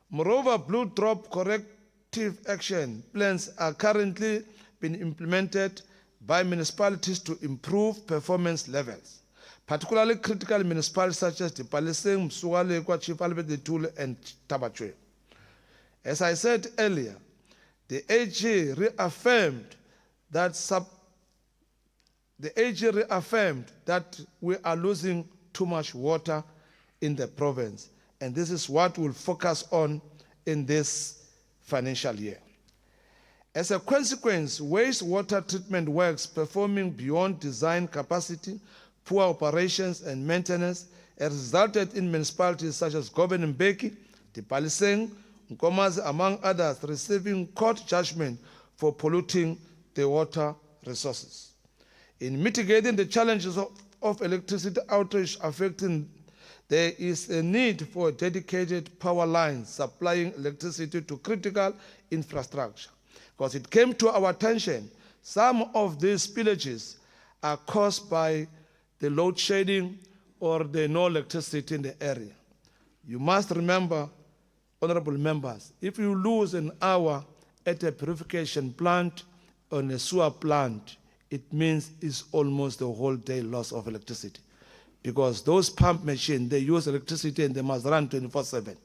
Moreover, blue drop corrective action plans are currently being implemented by municipalities to improve performance levels, particularly critical municipalities such as Tipaleseng, Msugalekwa, Chief Albert Lutul, and Tabachwe. As I said earlier, the AG reaffirmed that we are losing too much water in the province, and this is what we'll focus on in this financial year. As a consequence, wastewater treatment works performing beyond design capacity, poor operations and maintenance has resulted in municipalities such as Goben and Mbeki, Tipaleseng, Nkomazi, among others, receiving court judgment for polluting the water resources. In mitigating the challenges of electricity outage affecting, there is a need for dedicated power lines supplying electricity to critical infrastructure. Because it came to our attention, some of these spillages are caused by the load shedding or the no electricity in the area. You must remember, honorable members, if you lose an hour at a purification plant or a sewer plant, it means it's almost the whole day loss of electricity. Because those pump machines, they use electricity and they must run 24/7.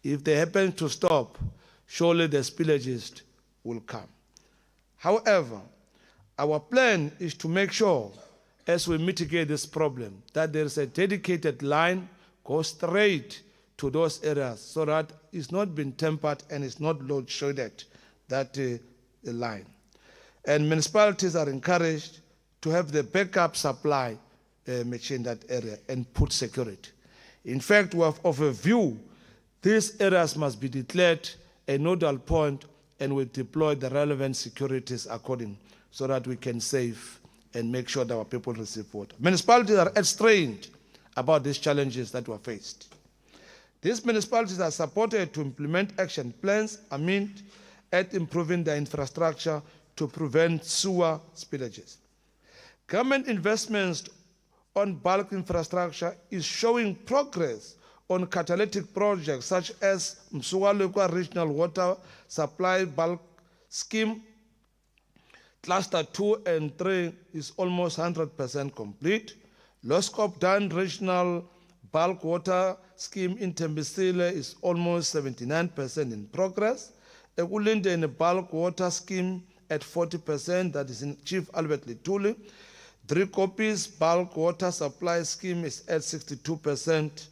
If they happen to stop, surely the spillages will come. However, our plan is to make sure, as we mitigate this problem, that there is a dedicated line goes straight to those areas so that it's not been tempered and it's not load shedded, that line. And municipalities are encouraged to have the backup supply machine in that area and put security. In fact, we have of a view, these areas must be declared a nodal point and we deploy the relevant securities according so that we can save and make sure that our people receive water. Municipalities are strained about these challenges that were faced. These municipalities are supported to implement action plans aimed at improving their infrastructure to prevent sewer spillages. Government investments on bulk infrastructure is showing progress on catalytic projects such as Msugalekwa Regional Water Supply Bulk Scheme. Cluster 2 and 3 is almost 100% complete. Loskop Dan Regional Bulk Water Scheme in Tembisile is almost 79% in progress. Ekulindeni bulk water scheme at 40%, that is in Chief Albert Lituli. 3 copies bulk water supply scheme is at 62%.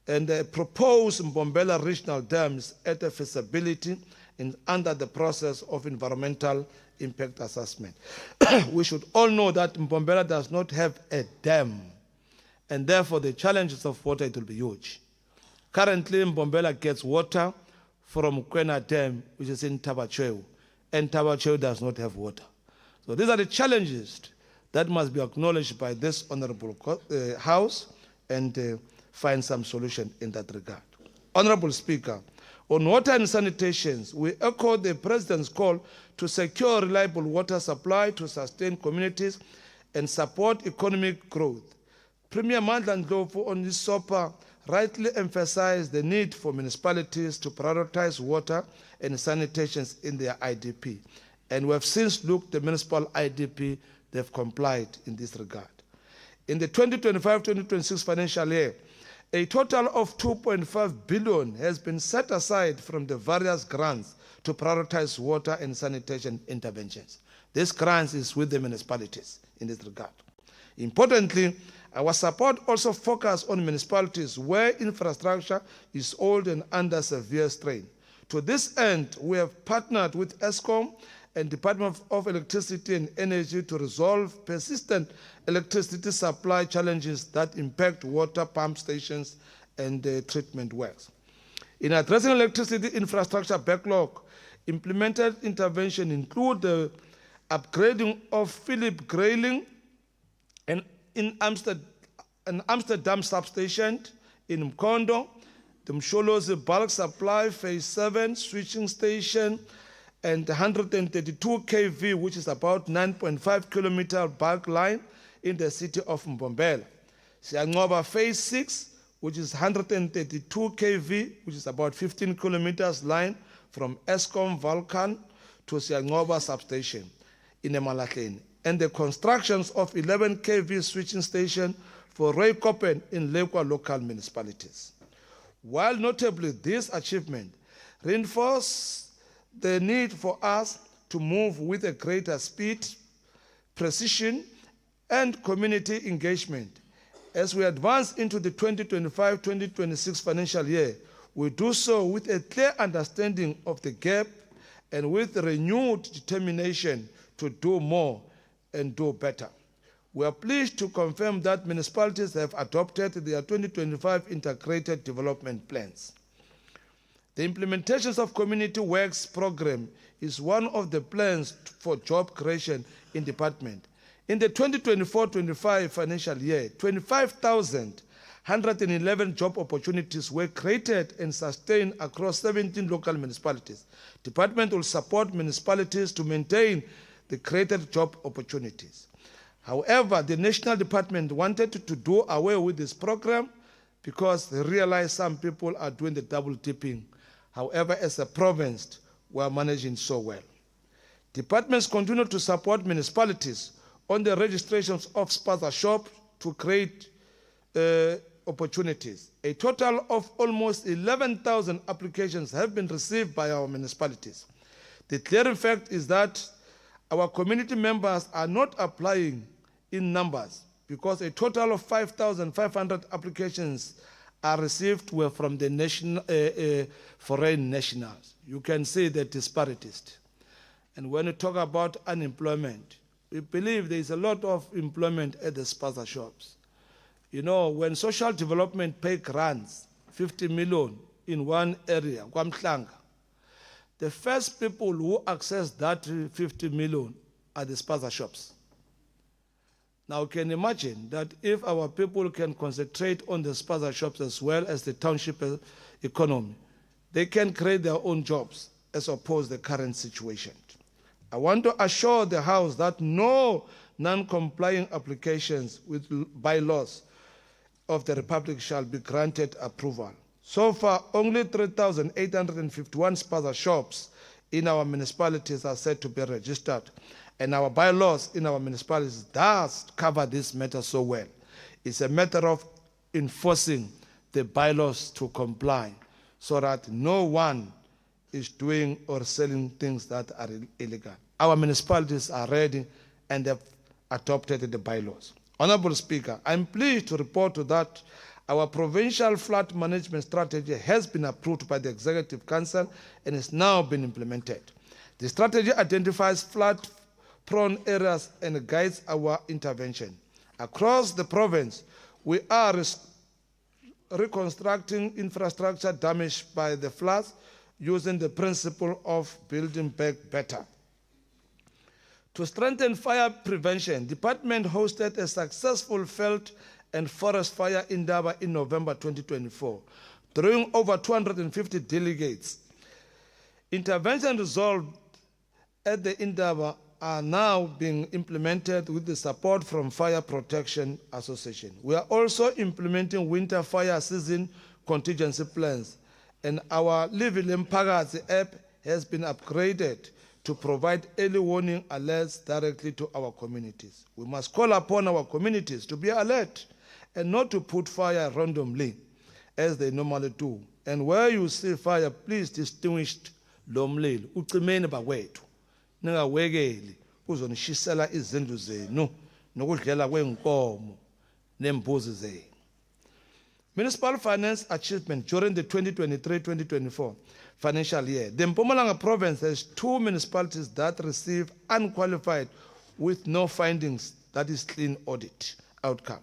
And the proposed Mbombela regional dams at a feasibility and under the process of environmental impact assessment. We should all know that Mbombela does not have a dam, and therefore the challenges of water, it will be huge. Currently, Mbombela gets water from Kwena Dam, which is in Tabacheu, and Tabacheu does not have water. So these are the challenges that must be acknowledged by this honorable House and find some solution in that regard. Honorable Speaker, on water and sanitation, we echo the President's call to secure reliable water supply to sustain communities and support economic growth. Premier Mandla Ndlovu on this SOPA rightly emphasized the need for municipalities to prioritize water and sanitation in their IDP. And we have since looked at the municipal IDP, they've complied in this regard. In the 2025-2026 financial year, a total of 2.5 billion has been set aside from the various grants to prioritize water and sanitation interventions. This grant is with the municipalities in this regard. Importantly, our support also focuses on municipalities where infrastructure is old and under severe strain. To this end, we have partnered with ESCOM and Department of Electricity and Energy to resolve persistent electricity supply challenges that impact water pump stations and treatment works. In addressing electricity infrastructure backlog, implemented intervention include the upgrading of Philip Grayling and in Amsterdam substation in Mkondo, the Msholozi bulk supply phase 7 switching station, and 132 kV, which is about 9.5 kilometer bulk line in the city of Mbombela. Siyanqoba phase 6, which is 132 kV, which is about 15 kilometers line from Eskom Vulcan to Siyanqoba substation in Emalahleni, and the constructions of 11 kV switching station for Rooikoppen in Lekwa local municipalities. While notably this achievement reinforces the need for us to move with a greater speed, precision, and community engagement. As we advance into the 2025-2026 financial year, we do so with a clear understanding of the gap and with renewed determination to do more and do better. We are pleased to confirm that municipalities have adopted their 2025 integrated development plans. The implementations of Community Works Program is one of the plans for job creation in department. In the 2024-25 financial year, 25,111 job opportunities were created and sustained across 17 local municipalities. Department will support municipalities to maintain the created job opportunities. However, the national department wanted to do away with this program because they realized some people are doing the double dipping. However, as a province, we are managing so well. Departments continue to support municipalities on the registrations of spaza shops to create opportunities. A total of almost 11,000 applications have been received by our municipalities. The clear fact is that our community members are not applying in numbers because a total of 5,500 applications are received were from the foreign nationals. You can see the disparities. And when you talk about unemployment, we believe there is a lot of employment at the spaza shops. You know, when social development pay grants, 50 million in one area, Kwamhlanga, the first people who access that 50 million are the spaza shops. Now, you can imagine that if our people can concentrate on the spaza shops as well as the township economy, they can create their own jobs as opposed to the current situation. I want to assure the House that no non-complying applications with bylaws of the Republic shall be granted approval. So far, only 3,851 spaza shops in our municipalities are said to be registered, and our bylaws in our municipalities does cover this matter so well. It's a matter of enforcing the bylaws to comply so that no one is doing or selling things that are illegal. Our municipalities are ready and have adopted the bylaws. Honorable Speaker, I'm pleased to report that our provincial flood management strategy has been approved by the Executive Council and is now being implemented. The strategy identifies flood-prone areas and guides our intervention. Across the province, we are reconstructing infrastructure damaged by the floods using the principle of building back better. To strengthen fire prevention, the department hosted a successful field and forest fire in Indaba in November 2024, drawing over 250 delegates. Intervention resolved at the Indaba are now being implemented with the support from Fire Protection Association. We are also implementing winter fire season contingency plans, and our Livile Mpagazi app has been upgraded to provide early warning alerts directly to our communities. We must call upon our communities to be alert and not to put fire randomly, as they normally do. And where you see fire, please distinguish lo mlilo ucimeni bakwethu, ningawekeli uzonishisela izindlu zenu nokudlela kwenkomo nembuzi zenu. Municipal finance achievement during the 2023-2024 financial year. The Mpumalanga province has 2 municipalities that receive unqualified with no findings, that is clean audit outcome.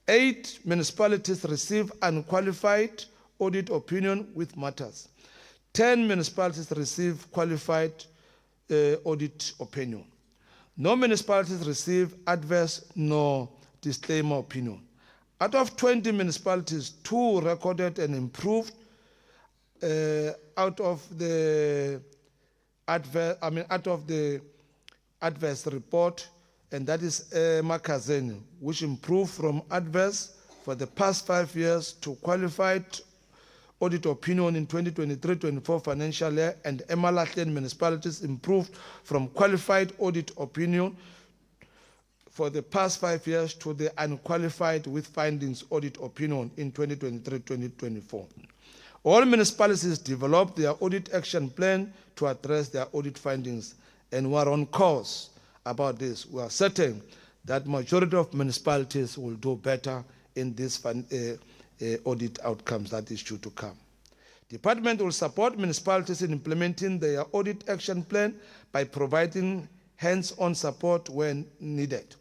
8 municipalities receive unqualified audit opinion with matters. 10 municipalities receive qualified audit opinion. No municipalities receive adverse nor disclaimer opinion. Out of 20 municipalities, 2 recorded and improved out of the adverse report, and that is Makazeni, which improved from adverse for the past 5 years to qualified audit opinion in 2023-24 financial year, and Emalahleni municipalities improved from qualified audit opinion for the past 5 years to the unqualified with findings audit opinion in 2023-2024. All municipalities developed their audit action plan to address their audit findings, and we are on course about this. We are certain that majority of municipalities will do better in these audit outcomes that is due to come. Department will support municipalities in implementing their audit action plan by providing hands-on support when needed.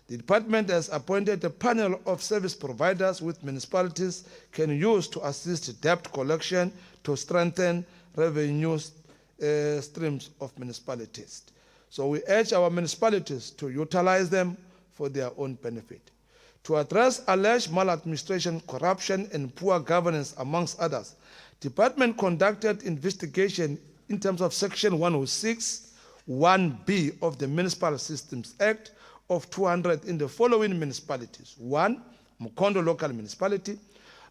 The department has appointed a panel of service providers which municipalities can use to assist debt collection to strengthen revenue streams of municipalities. So we urge our municipalities to utilize them for their own benefit. To address alleged maladministration, corruption, and poor governance, amongst others, the department conducted investigation in terms of Section 106, 1B of the Municipal Systems Act of 200 in the following municipalities. 1, Mukondo Local Municipality,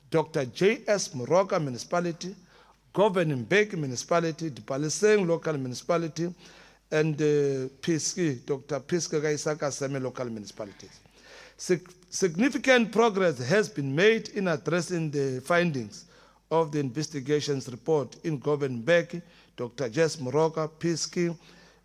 Dr. J.S. Moroka Municipality, Governing Mbeki Municipality, Dipaliseng Local Municipality, and Piski, Dr. Piski Gaisaka Seme Local Municipalities. Significant progress has been made in addressing the findings of the investigations report in Governing Mbeki, Dr. J.S. Moroka, Piski,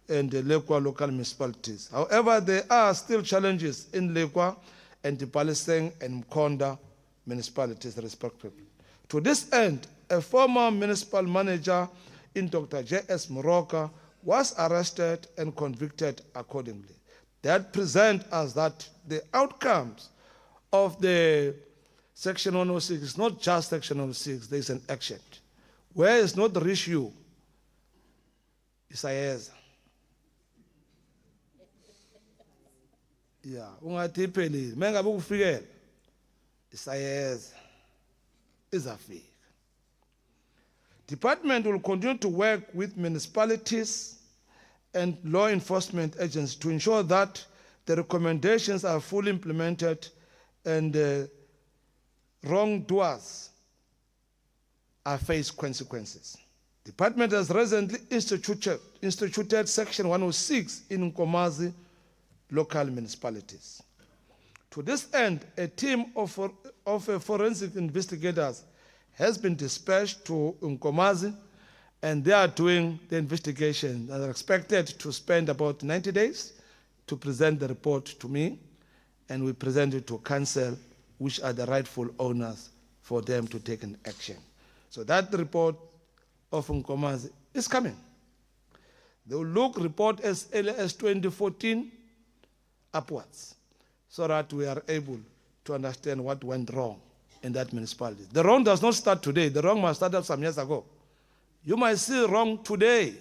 and the Lekwa local municipalities. However, there are still challenges in Lekwa and the Dipaliseng and Mkonda municipalities respectively. To this end, a former municipal manager in Dr. J.S. Moroka was arrested and convicted accordingly. That presents us that the outcomes of the Section 106 is not just Section 106, there is an action. Where is not reach you, Isaiah. Yeah, ungathi phelile mengabe kufikela isayeza izafika. Department will continue to work with municipalities and law enforcement agencies to ensure that the recommendations are fully implemented and wrongdoers are faced consequences. Department has recently instituted Section 106 in Nkomazi local municipalities. To this end, a team of forensic investigators has been dispatched to Nkomazi and they are doing the investigation. They are expected to spend about 90 days to present the report to me, and we present it to council, which are the rightful owners for them to take an action. So that report of Nkomazi is coming. They will report as early as 2014 upwards, so that we are able to understand what went wrong in that municipality. The wrong does not start today. The wrong must start up some years ago. You might see wrong today,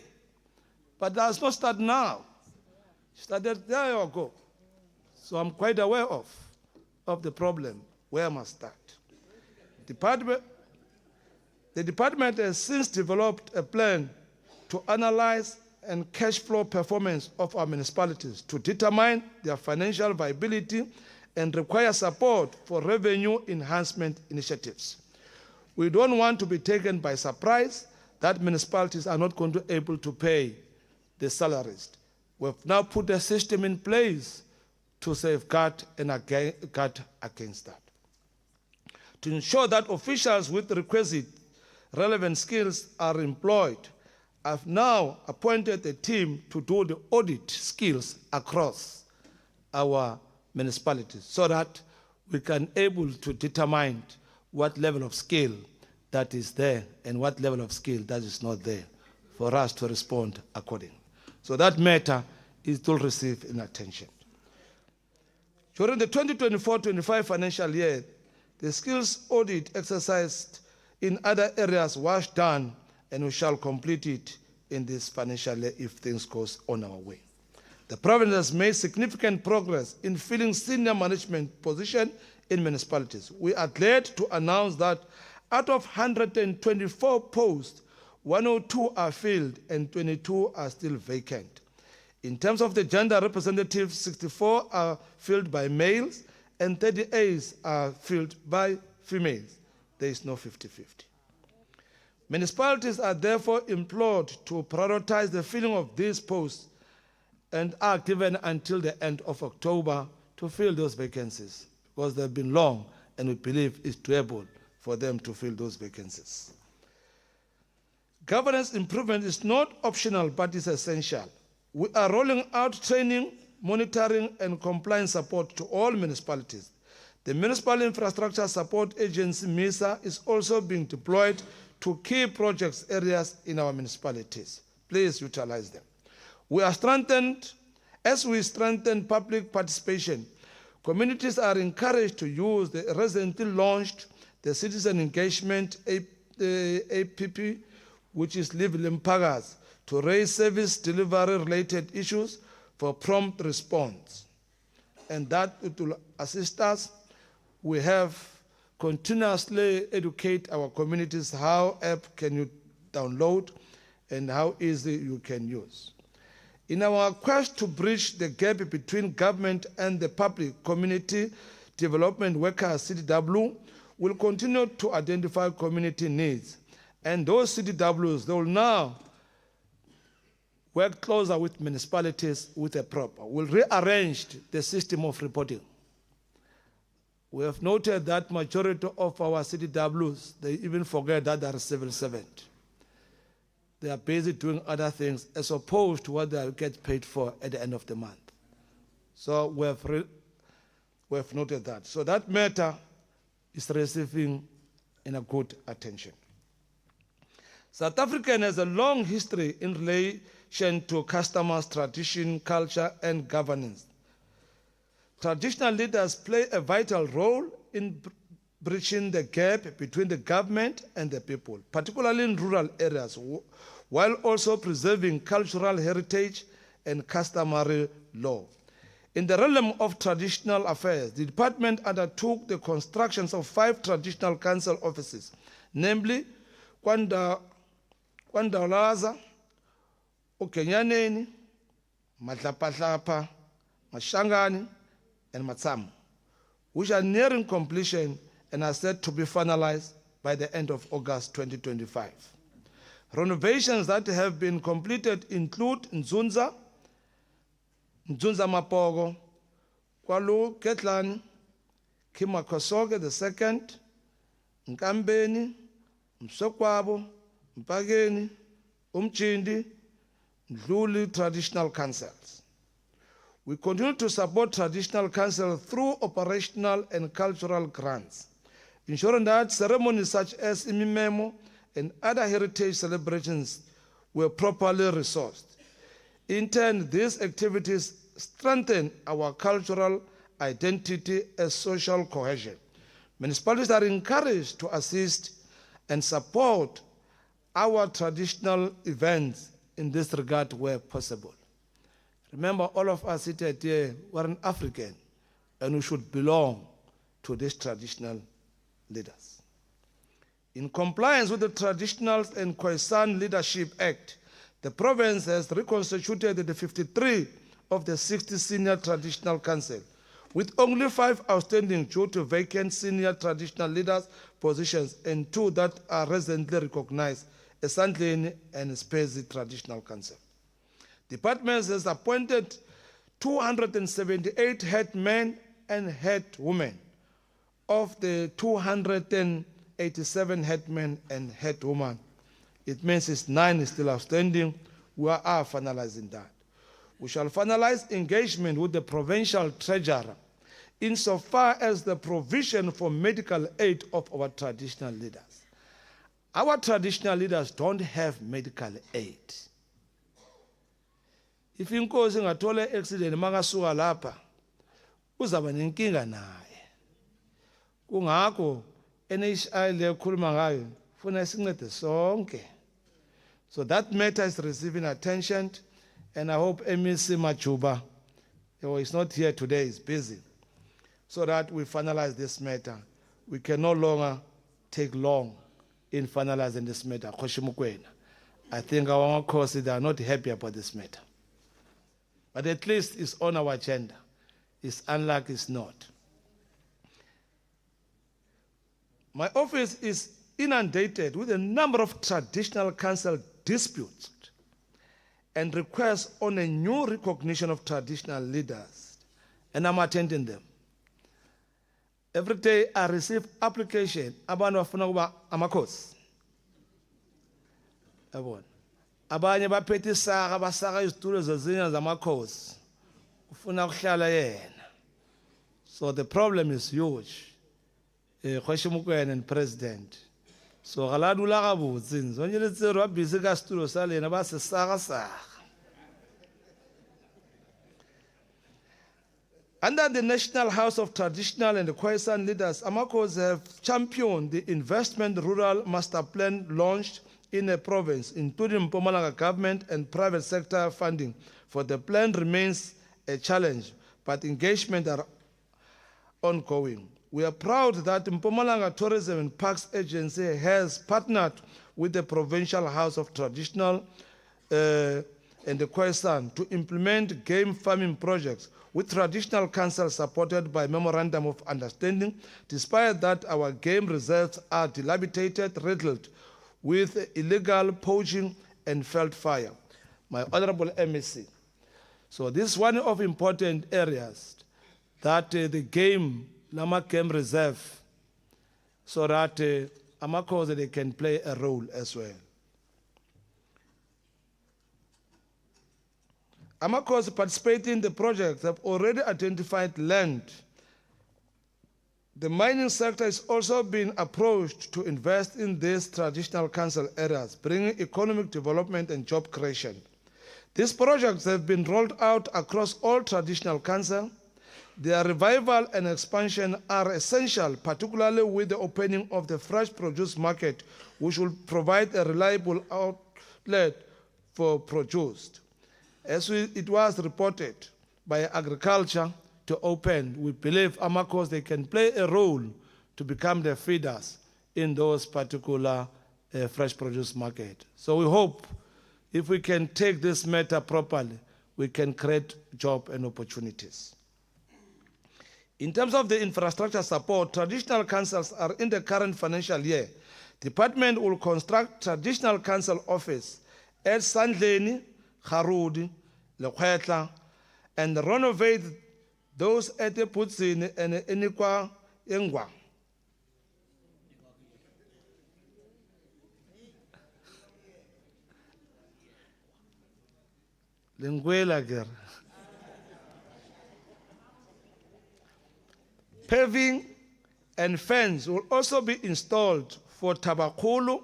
but it does not start now. It started there ago. So I'm quite aware of the problem, where I must start. The department has since developed a plan to analyze and cash flow performance of our municipalities to determine their financial viability and require support for revenue enhancement initiatives. We don't want to be taken by surprise that municipalities are not going to be able to pay the salaries. We've now put a system in place to safeguard and guard against that. To ensure that officials with requisite relevant skills are employed, I've now appointed a team to do the audit skills across our municipalities so that we can able to determine what level of skill that is there and what level of skill that is not there for us to respond accordingly. So that matter is to receive an attention. During the 2024-25 financial year, the skills audit exercised in other areas was done, and we shall complete it in this financial year if things go on our way. The province has made significant progress in filling senior management positions in municipalities. We are glad to announce that out of 124 posts, 102 are filled and 22 are still vacant. In terms of the gender representatives, 64 are filled by males and 38 are filled by females. There is no 50-50. Municipalities are therefore implored to prioritize the filling of these posts and are given until the end of October to fill those vacancies, because they've been long and we believe it's doable for them to fill those vacancies. Governance improvement is not optional but is essential. We are rolling out training, monitoring, and compliance support to all municipalities. The Municipal Infrastructure Support Agency, MISA, is also being deployed to key projects areas in our municipalities. Please utilize them. As we strengthen public participation, communities are encouraged to use the recently launched the Citizen Engagement APP, which is Live Limpagas, to raise service delivery related issues for prompt response. And that it will assist us. We have continuously educate our communities how app can you download and how easy you can use. In our quest to bridge the gap between government and the public, community development workers, CDW, will continue to identify community needs. And those CDWs, they will now work closer with municipalities with a proper. We'll rearrange the system of reporting. We have noted that majority of our CDWs, they even forget that they are civil servant. They are busy doing other things as opposed to what they get paid for at the end of the month. So we have noted that. So that matter is receiving in a good attention. South Africa has a long history in relation to customers, tradition, culture, and governance. Traditional leaders play a vital role in bridging the gap between the government and the people, particularly in rural areas, while also preserving cultural heritage and customary law. In the realm of traditional affairs, the department undertook the constructions of 5 traditional council offices, namely KwaNdwalaza, uGenyaneni, Matlapatlapa, Mashangani, and Matsamu, which are nearing completion and are set to be finalized by the end of August 2025. Renovations that have been completed include Nzunza Mapogo, Kwalu Ketlani, Kimakosoge II, Nkambeni, Msokwabo, Mpageni, Umchindi, Ndluli traditional councils. We continue to support traditional council through operational and cultural grants, ensuring that ceremonies such as Imimemo and other heritage celebrations were properly resourced. In turn, these activities strengthen our cultural identity and social cohesion. Municipalities are encouraged to assist and support our traditional events in this regard where possible. Remember, all of us seated here were an African, and we should belong to these traditional leaders. In compliance with the Traditionals and Khoisan Leadership Act, the province has reconstituted the 53 of the 60 senior traditional council, with only 5 outstanding due to vacant senior traditional leaders positions and 2 that are recently recognized as Sandleni and Spezi Traditional Council. Departments has appointed 278 head men and head women. Of the 287 head men and head women, it means it's 9 is still outstanding. We are finalizing that. We shall finalize engagement with the provincial treasurer insofar as the provision for medical aid of our traditional leaders. Our traditional leaders don't have medical aid. If inkosi ngathola accident makasuka lapha uzaba nenkinga naye. Kungakho NHI le khuluma ngayo funa isincede sonke. So that matter is receiving attention, and I hope MEC Majuba, who is not here today, is busy, so that we finalize this matter. We can no longer take long in finalizing this matter. I think our causes, they are not happy about this matter. But at least it's on our agenda. It's unlike it's not. My office is inundated with a number of traditional council disputes and requests on a new recognition of traditional leaders, and I'm attending them. Every day I receive application abantu bafuna kuba amakhosi. Yabona. Abanye baphethe isaka basaka izitulo zezinye zamakhosi. Ufuna ukuhlala yena. So the problem is huge. Khweshimukweni and president. So galadu la gabotse nzonye le tsero ba busy ka situlo sa lena ba se saka. Under the National House of Traditional and Khoisan Leaders, Amakos have championed the investment rural master plan launched in a province, including Mpumalanga government and private sector funding. For the plan remains a challenge, but engagement are ongoing. We are proud that Mpumalanga Tourism and Parks Agency has partnered with the Provincial House of Traditional and the Khoisan to implement game farming projects with traditional council supported by Memorandum of Understanding. Despite that, our game reserves are dilapidated, riddled with illegal poaching and felt fire. My Honorable MEC, so this is one of important areas that the game, Lama Game Reserve, so that Amakos they can play a role as well. Amakos participating in the project have already identified land. The mining sector is also being approached to invest in these traditional council areas, bringing economic development and job creation. These projects have been rolled out across all traditional councils. Their revival and expansion are essential, particularly with the opening of the fresh produce market, which will provide a reliable outlet for produce. As it was reported by agriculture to open, we believe Amakos they can play a role to become the feeders in those particular fresh produce market. So we hope if we can take this matter properly, we can create job and opportunities. In terms of the infrastructure support, traditional councils are in the current financial year. Department will construct traditional council office at Sandleni, Harudi, Lekwetla, and renovate those at the Putsini and Enikwa Engwa. Linguela ger. Paving and fence will also be installed for Tabakulu,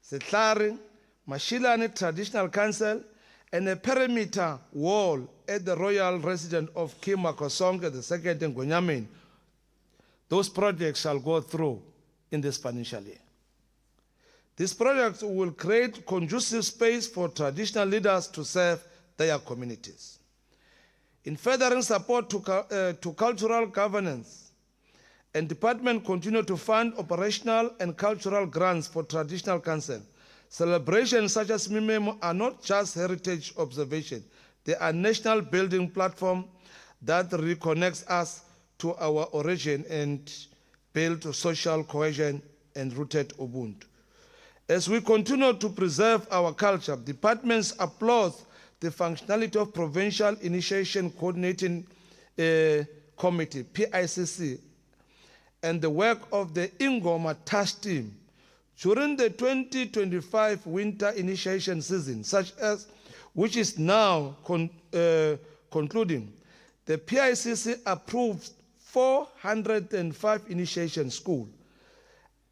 Setlari, Mashilani Traditional Council, and a perimeter wall at the royal residence of King Makosonga II in Gonyamin. Those projects shall go through in this financial year. These projects will create conducive space for traditional leaders to serve their communities. In furthering support to cultural governance, and department continue to fund operational and cultural grants for traditional council. Celebrations such as Mimemo are not just heritage observation. They are national building platform that reconnects us to our origin and build social cohesion and rooted Ubuntu. As we continue to preserve our culture, departments applaud the functionality of Provincial Initiation Coordinating Committee, PICC, and the work of the Ingoma Task Team during the 2025 winter initiation season, which is now concluding. The PICC approved 405 initiation schools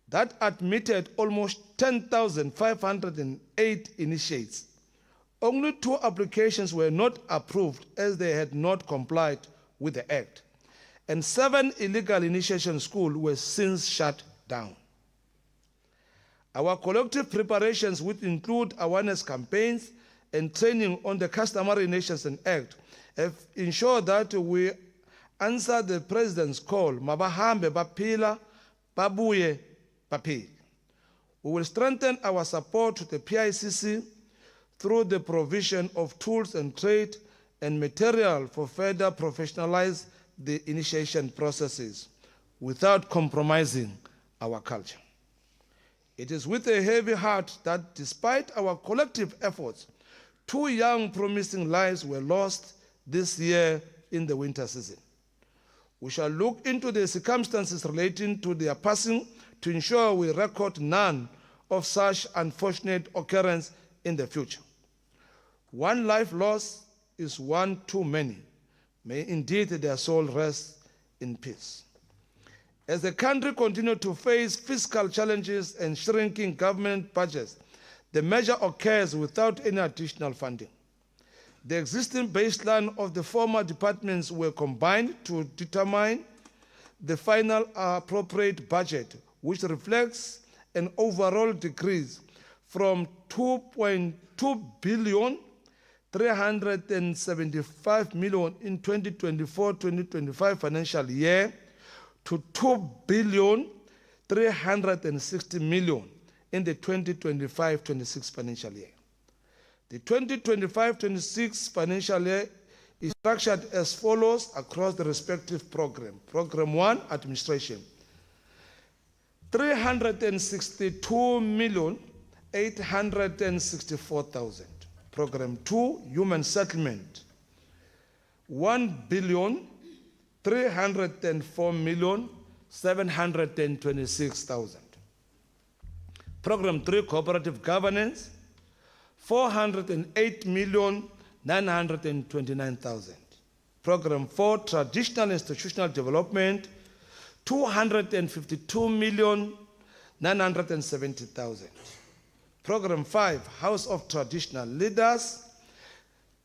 that admitted almost 10,508 initiates. Only 2 applications were not approved as they had not complied with the Act, and 7 illegal initiation schools were since shut down. Our collective preparations, which include awareness campaigns and training on the Customary Initiation Act, have ensured that we answer the President's call, mabahambe bapila, babuye bapi. We will strengthen our support to the PICC through the provision of tools and trade and material for further professionalize the initiation processes without compromising our culture. It is with a heavy heart that despite our collective efforts, 2 young promising lives were lost this year in the winter season. We shall look into the circumstances relating to their passing to ensure we record none of such unfortunate occurrence in the future. 1 life lost is one too many. May indeed their soul rest in peace. As the country continues to face fiscal challenges and shrinking government budgets, the measure occurs without any additional funding. The existing baseline of the former departments were combined to determine the final appropriate budget, which reflects an overall decrease from 2.2 billion 375 million in 2024-2025 financial year to 2 billion 360 million in the 2025-26 financial year. The 2025-26 financial year is structured as follows across the respective program. Program 1, Administration, 362,864,000. Program 2, Human Settlement, 1,304,726,000. Program 3, Cooperative Governance, 408,929,000. Program 4, Traditional Institutional Development, 252,970,000. Program 5, House of Traditional Leaders,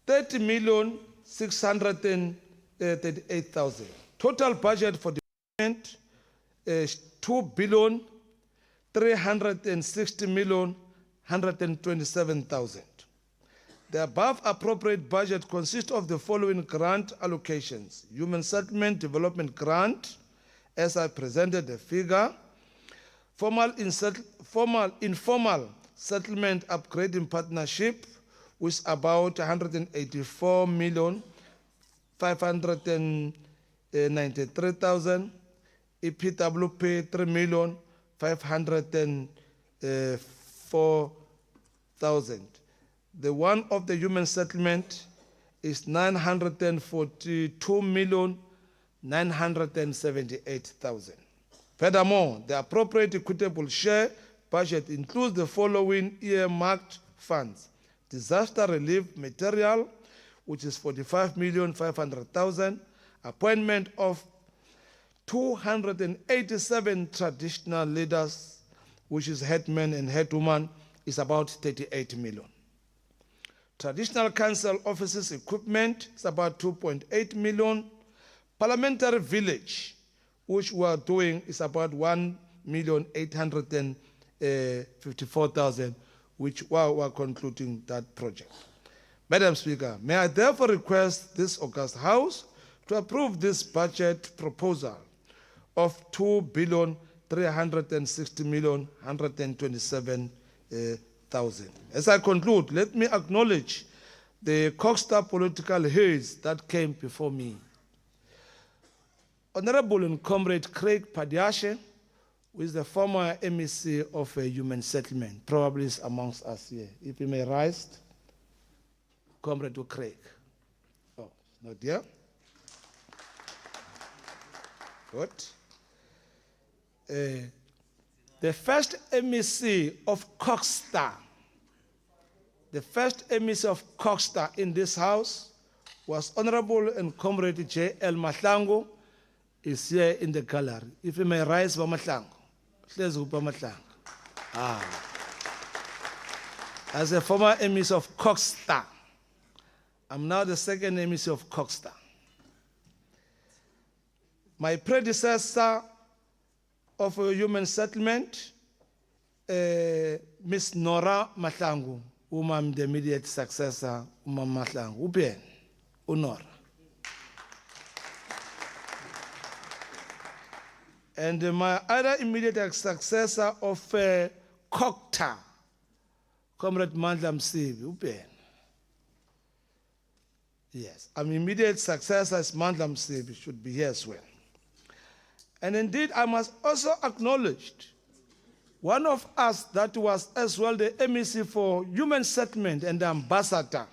30,638,000. Total budget for development is 2,360,127,000. The above appropriate budget consists of the following grant allocations: Human Settlement Development Grant, as I presented the figure, informal settlement upgrading partnership with about 184,593,000, EPWP 3,504,000. The one of the human settlement is 942,978,000. Furthermore, the appropriate equitable share budget includes the following earmarked funds: disaster relief material which is 45,500,000, appointment of 287 traditional leaders, which is headmen and headwoman, is about 38 million. Traditional council offices equipment is about 2.8 million. Parliamentary village, which we are doing, is about 1,854,000, which we are concluding that project. Madam Speaker, may I therefore request this August House to approve this budget proposal of 2,360,127,000. As I conclude, let me acknowledge the Coxstar political heads that came before me. Honorable and Comrade Craig Padiashe, who is the former MEC of a human settlement, probably is amongst us here. If he may rise, Comrade Craig. Oh, not here. Good. The first MEC of Coxstar, in this house was Honorable and Comrade J.L. Mahlangu, is here in the gallery. If you may rise, Mahlangu. As a former MEC of Coxstar, I'm now the second MEC of Coxstar. My predecessor of a human settlement, Miss Nora Mahlangu, whom I'm the immediate successor, Mahlangu. Uben, Unora. And my other immediate successor of Cocta, Comrade Mandla Msibi, Uben. Yes, I'm immediate successor as Mandla Msibi, should be here as well. And indeed, I must also acknowledge one of us that was as well the MEC for Human Settlement and the ambassador,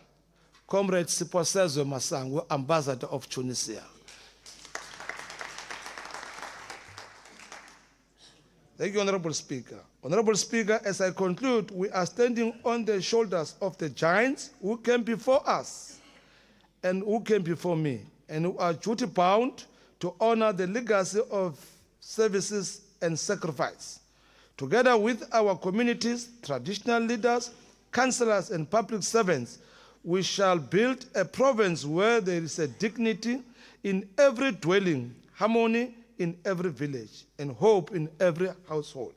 Comrade Siposezo Masango, ambassador of Tunisia. Thank you, Honorable Speaker. Honorable Speaker, as I conclude, we are standing on the shoulders of the giants who came before us and who came before me, and who are duty-bound to honor the legacy of services and sacrifice. Together with our communities, traditional leaders, councillors, and public servants, we shall build a province where there is a dignity in every dwelling, harmony in every village, and hope in every household.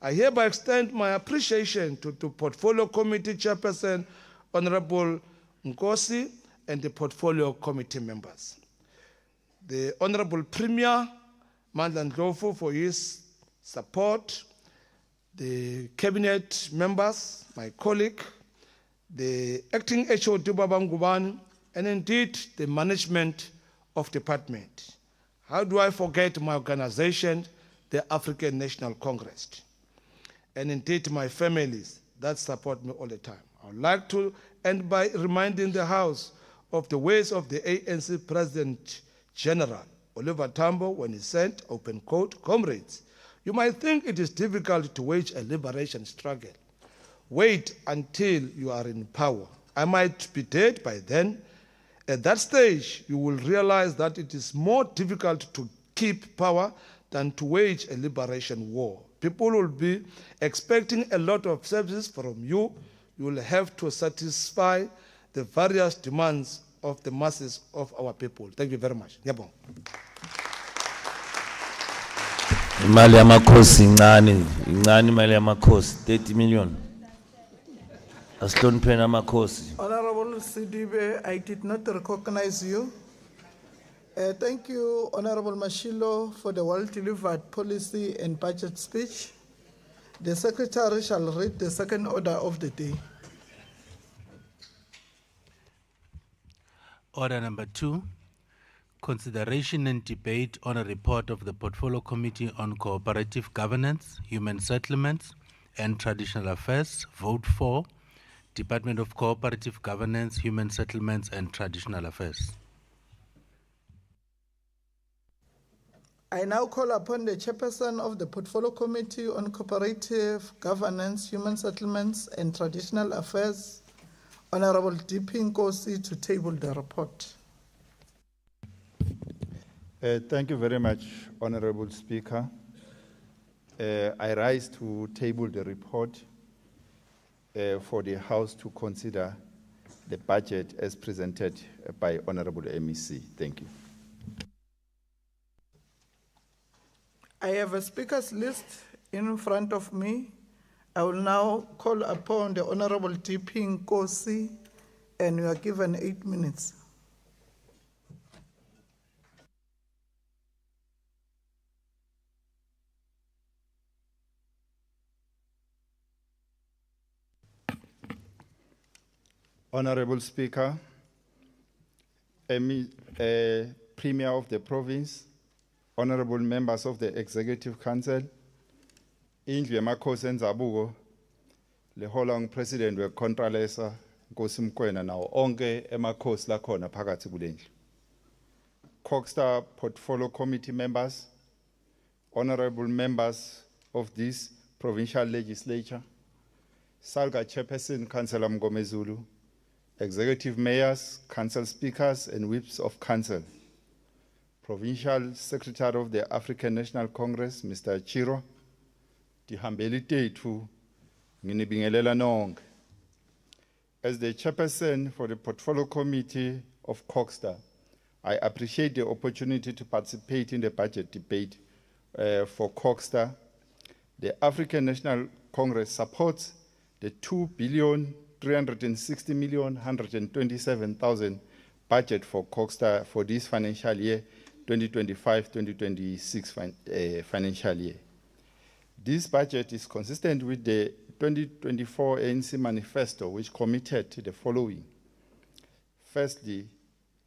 I hereby extend my appreciation to the Portfolio Committee Chairperson, Honorable Nkosi, and the Portfolio Committee members. The Honorable Premier, Mandla Ndlovu, for his support, the Cabinet members, my colleague, the Acting HOD Baba Ngubane, and indeed the management of department. How do I forget my organization, the African National Congress, and indeed my families that support me all the time. I would like to end by reminding the House of the ways of the ANC President General Oliver Tambo when he said, open quote, "Comrades, you might think it is difficult to wage a liberation struggle. Wait until you are in power. I might be dead by then. At that stage, you will realize that it is more difficult to keep power than to wage a liberation war. People will be expecting a lot of services from you. You will have to satisfy the various demands of the masses of our people." Thank you very much. Yabong. Imali yamakhosi incane imali yamakhosi 30 million. Asihlonipheni amakhosi. Honorable Sidibe, I did not recognize you. Thank you, Honorable Mashilo, for the well-delivered policy and budget speech. The Secretary shall read the second order of the day. Order number 2, consideration and debate on a report of the Portfolio Committee on Cooperative Governance, Human Settlements, and Traditional Affairs, Vote 4, Department of Cooperative Governance, Human Settlements, and Traditional Affairs. I now call upon the Chairperson of the Portfolio Committee on Cooperative Governance, Human Settlements, and Traditional Affairs, Honorable D.P. Nkosi to table the report. Thank you very much, Honorable Speaker. I rise to table the report for the House to consider the budget as presented by Honorable MEC. Thank you. I have a speaker's list in front of me. I will now call upon the Honorable D.P. Nkosi, and you are given 8 minutes. Honorable Speaker, Premier of the Province, Honorable Members of the Executive Council, Indlu yamakhosi enzabuko, lehola President we-Contralesa, Nkosi Mkwena, nawo onke emakhosi lakhona phakathi kule ndlu. Coxstar Portfolio Committee members, honorable members of this provincial legislature, Salga Chairperson, Councillor Mgomezulu, executive mayors, council speakers, and whips of council, Provincial Secretary of the African National Congress, Mr. Chiro, Dihambeli Tethu, nginibingelela nonke. As the chairperson for the Portfolio Committee of Coxstar, I appreciate the opportunity to participate in the budget debate for Coxstar. The African National Congress supports the 2,360,127,000 budget for Coxstar for this financial year, 2025-2026 financial year. This budget is consistent with the 2024 ANC manifesto, which committed to the following. Firstly,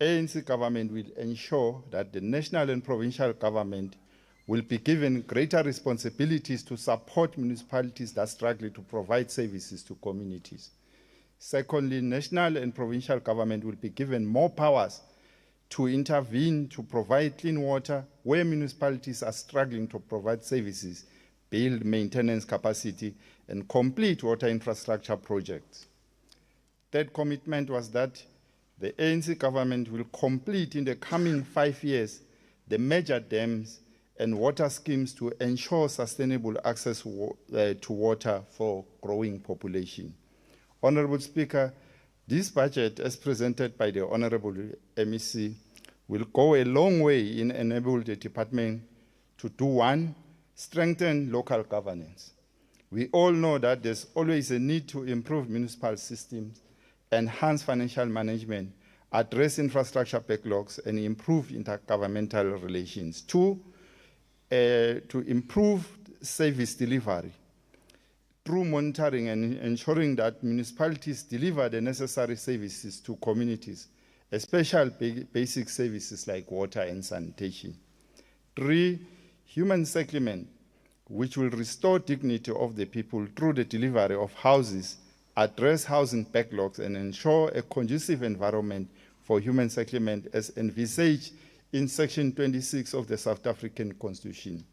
ANC government will ensure that the national and provincial government will be given greater responsibilities to support municipalities that struggle to provide services to communities. Secondly, national and provincial government will be given more powers to intervene to provide clean water where municipalities are struggling to provide services, build maintenance capacity, and complete water infrastructure projects. Third commitment was that the ANC government will complete in the coming 5 years the major dams and water schemes to ensure sustainable access to water for growing population. Honorable Speaker, this budget, as presented by the Honorable MEC, will go a long way in enabling the department to do one, strengthen local governance. We all know that there's always a need to improve municipal systems, enhance financial management, address infrastructure backlogs, and improve intergovernmental relations. Two, to improve service delivery through monitoring and ensuring that municipalities deliver the necessary services to communities, especially basic services like water and sanitation. Three, human settlement, which will restore dignity of the people through the delivery of houses, address housing backlogs, and ensure a conducive environment for human settlement as envisaged in Section 26 of the South African Constitution,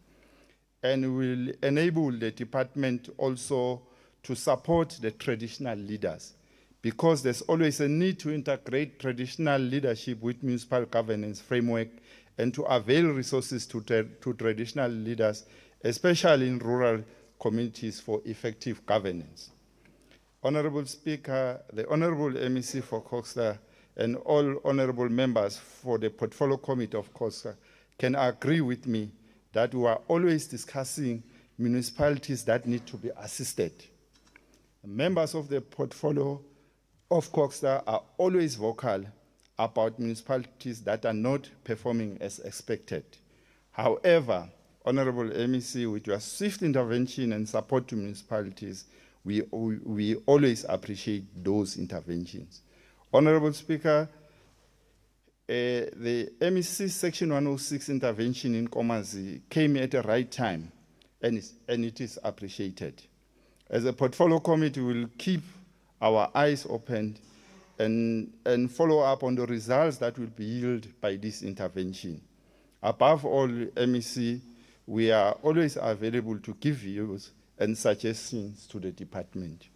and will enable the department also to support the traditional leaders, because there's always a need to integrate traditional leadership with municipal governance framework and to avail resources to traditional leaders, especially in rural communities, for effective governance. Honorable Speaker, the Honorable MEC for Coxstar and all honorable members for the Portfolio Committee of Coxstar can agree with me that we are always discussing municipalities that need to be assisted. Members of the Portfolio of Coxstar are always vocal about municipalities that are not performing as expected. However, Honorable MEC, with your swift intervention and support to municipalities, we always appreciate those interventions. Honorable Speaker, the MEC Section 106 intervention in Komazi came at the right time, and it is appreciated. As a Portfolio Committee, we will keep our eyes open and follow up on the results that will be yielded by this intervention. Above all, MEC, we are always available to give views and suggestions to the department.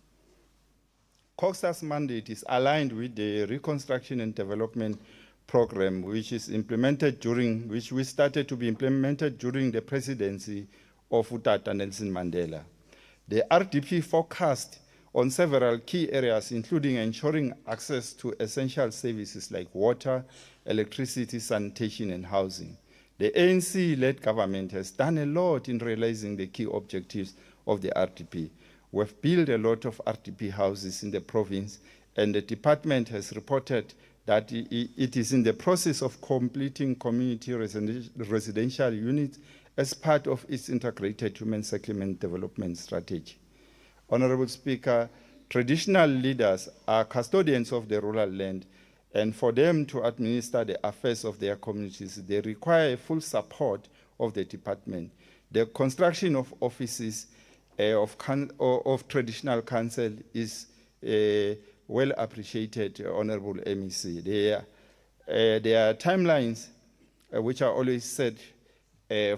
COGSA's mandate is aligned with the Reconstruction and Development Program, which we started to be implemented during the presidency of Utata Nelson Mandela. The RDP focused on several key areas, including ensuring access to essential services like water, electricity, sanitation, and housing. The ANC-led government has done a lot in realizing the key objectives of the RDP. We've built a lot of RDP houses in the province, and the department has reported that it is in the process of completing community residential units as part of its integrated human settlement development strategy. Honorable Speaker, traditional leaders are custodians of the rural land, and for them to administer the affairs of their communities, they require full support of the department. The construction of offices of traditional council is well appreciated, Honorable MEC. There are timelines which are always set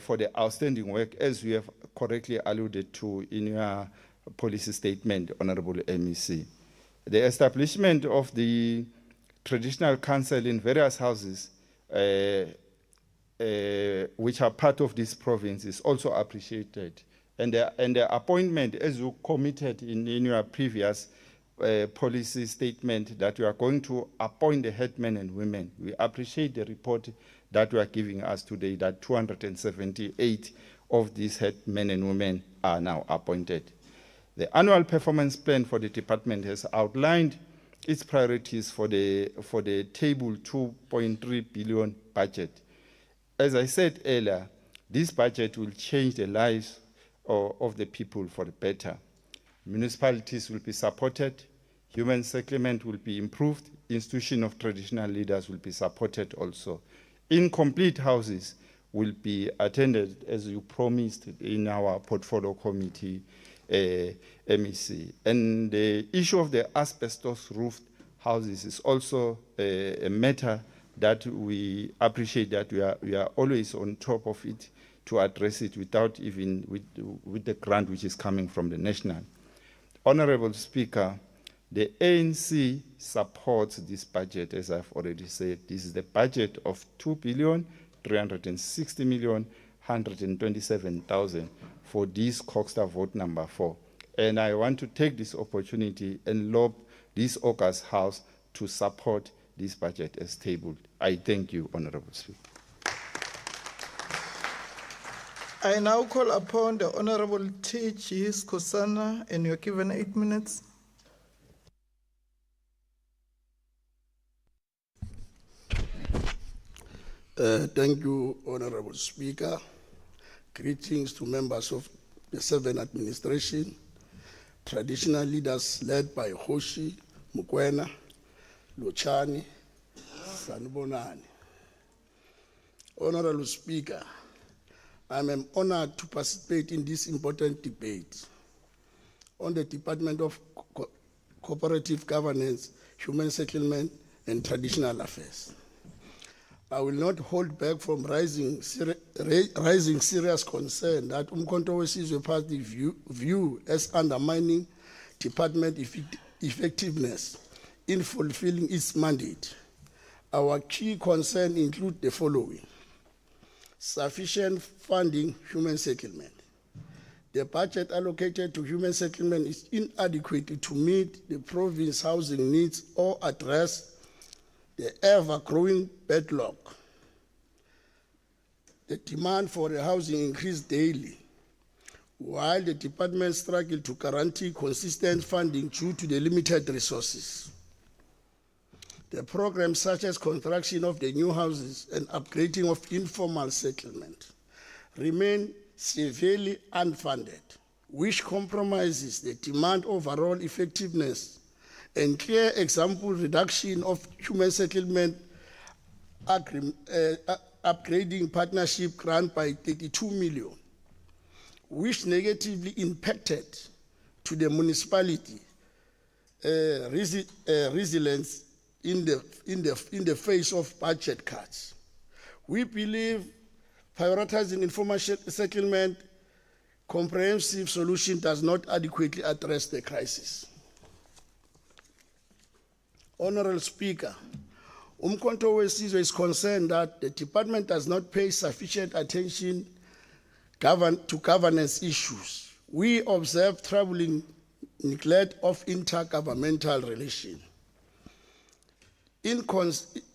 for the outstanding work, as we have correctly alluded to in your policy statement, Honorable MEC. The establishment of the traditional council in various houses which are part of this province is also appreciated. And the appointment, as you committed in your previous policy statement, that you are going to appoint the headmen and women. We appreciate the report that you are giving us today, that 278 of these headmen and women are now appointed. The annual performance plan for the department has outlined its priorities for the table 2.3 billion budget. As I said earlier, this budget will change the lives of the people for the better. Municipalities will be supported, human settlement will be improved, institution of traditional leaders will be supported also. Incomplete houses will be attended as you promised in our portfolio committee, MEC. And the issue of the asbestos-roofed houses is also a matter that we appreciate, that we are always on top of it to address it without even with the grant which is coming from the national. Honorable Speaker, the ANC supports this budget, as I've already said. This is the budget of 2,360,127,000 for this COGSTA vote number 4. And I want to take this opportunity and lob this August House to support this budget as tabled. I thank you, Honorable Speaker. I now call upon the Honorable T.G. Skosana, and you're given 8 minutes. Thank you, Honorable Speaker. Greetings to members of the 7th administration, traditional leaders led by Hoshi, Mukwena, Luchani, Sanubonani. Honorable Speaker, I am honored to participate in this important debate on the Department of Cooperative Governance, Human Settlement, and Traditional Affairs. I will not hold back from raising serious concern that Umkhonto weSizwe Party view as undermining department effectiveness in fulfilling its mandate. Our key concern include the following: sufficient funding, human settlement. The budget allocated to human settlement is inadequate to meet the province housing needs or address the ever-growing backlog. The demand for the housing increased daily, while the department struggled to guarantee consistent funding due to the limited resources. The programs such as construction of the new houses and upgrading of informal settlement remain severely unfunded, which compromises the demand overall effectiveness and clear example reduction of human settlement upgrading partnership grant by 32 million, which negatively impacted to the municipality resilience in the face of budget cuts. We believe prioritizing informal settlement comprehensive solution does not adequately address the crisis. Honorable Speaker, Umkhonto weSizwe is concerned that the department does not pay sufficient attention to governance issues. We observe troubling neglect of intergovernmental relations.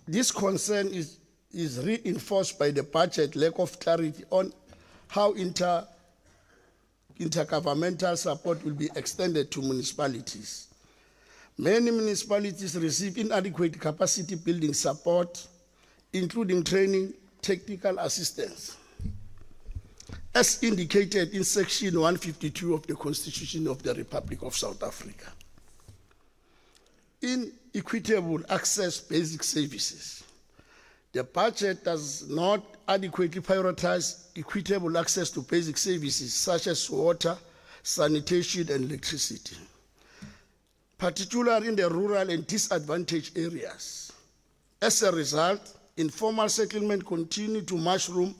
This concern is reinforced by the budget lack of clarity on how intergovernmental support will be extended to municipalities. Many municipalities receive inadequate capacity building support, including training, technical assistance, as indicated in Section 152 of the Constitution of the Republic of South Africa. In equitable access basic services, the budget does not adequately prioritize equitable access to basic services such as water, sanitation, and electricity, particularly in the rural and disadvantaged areas. As a result, informal settlement continue to mushroom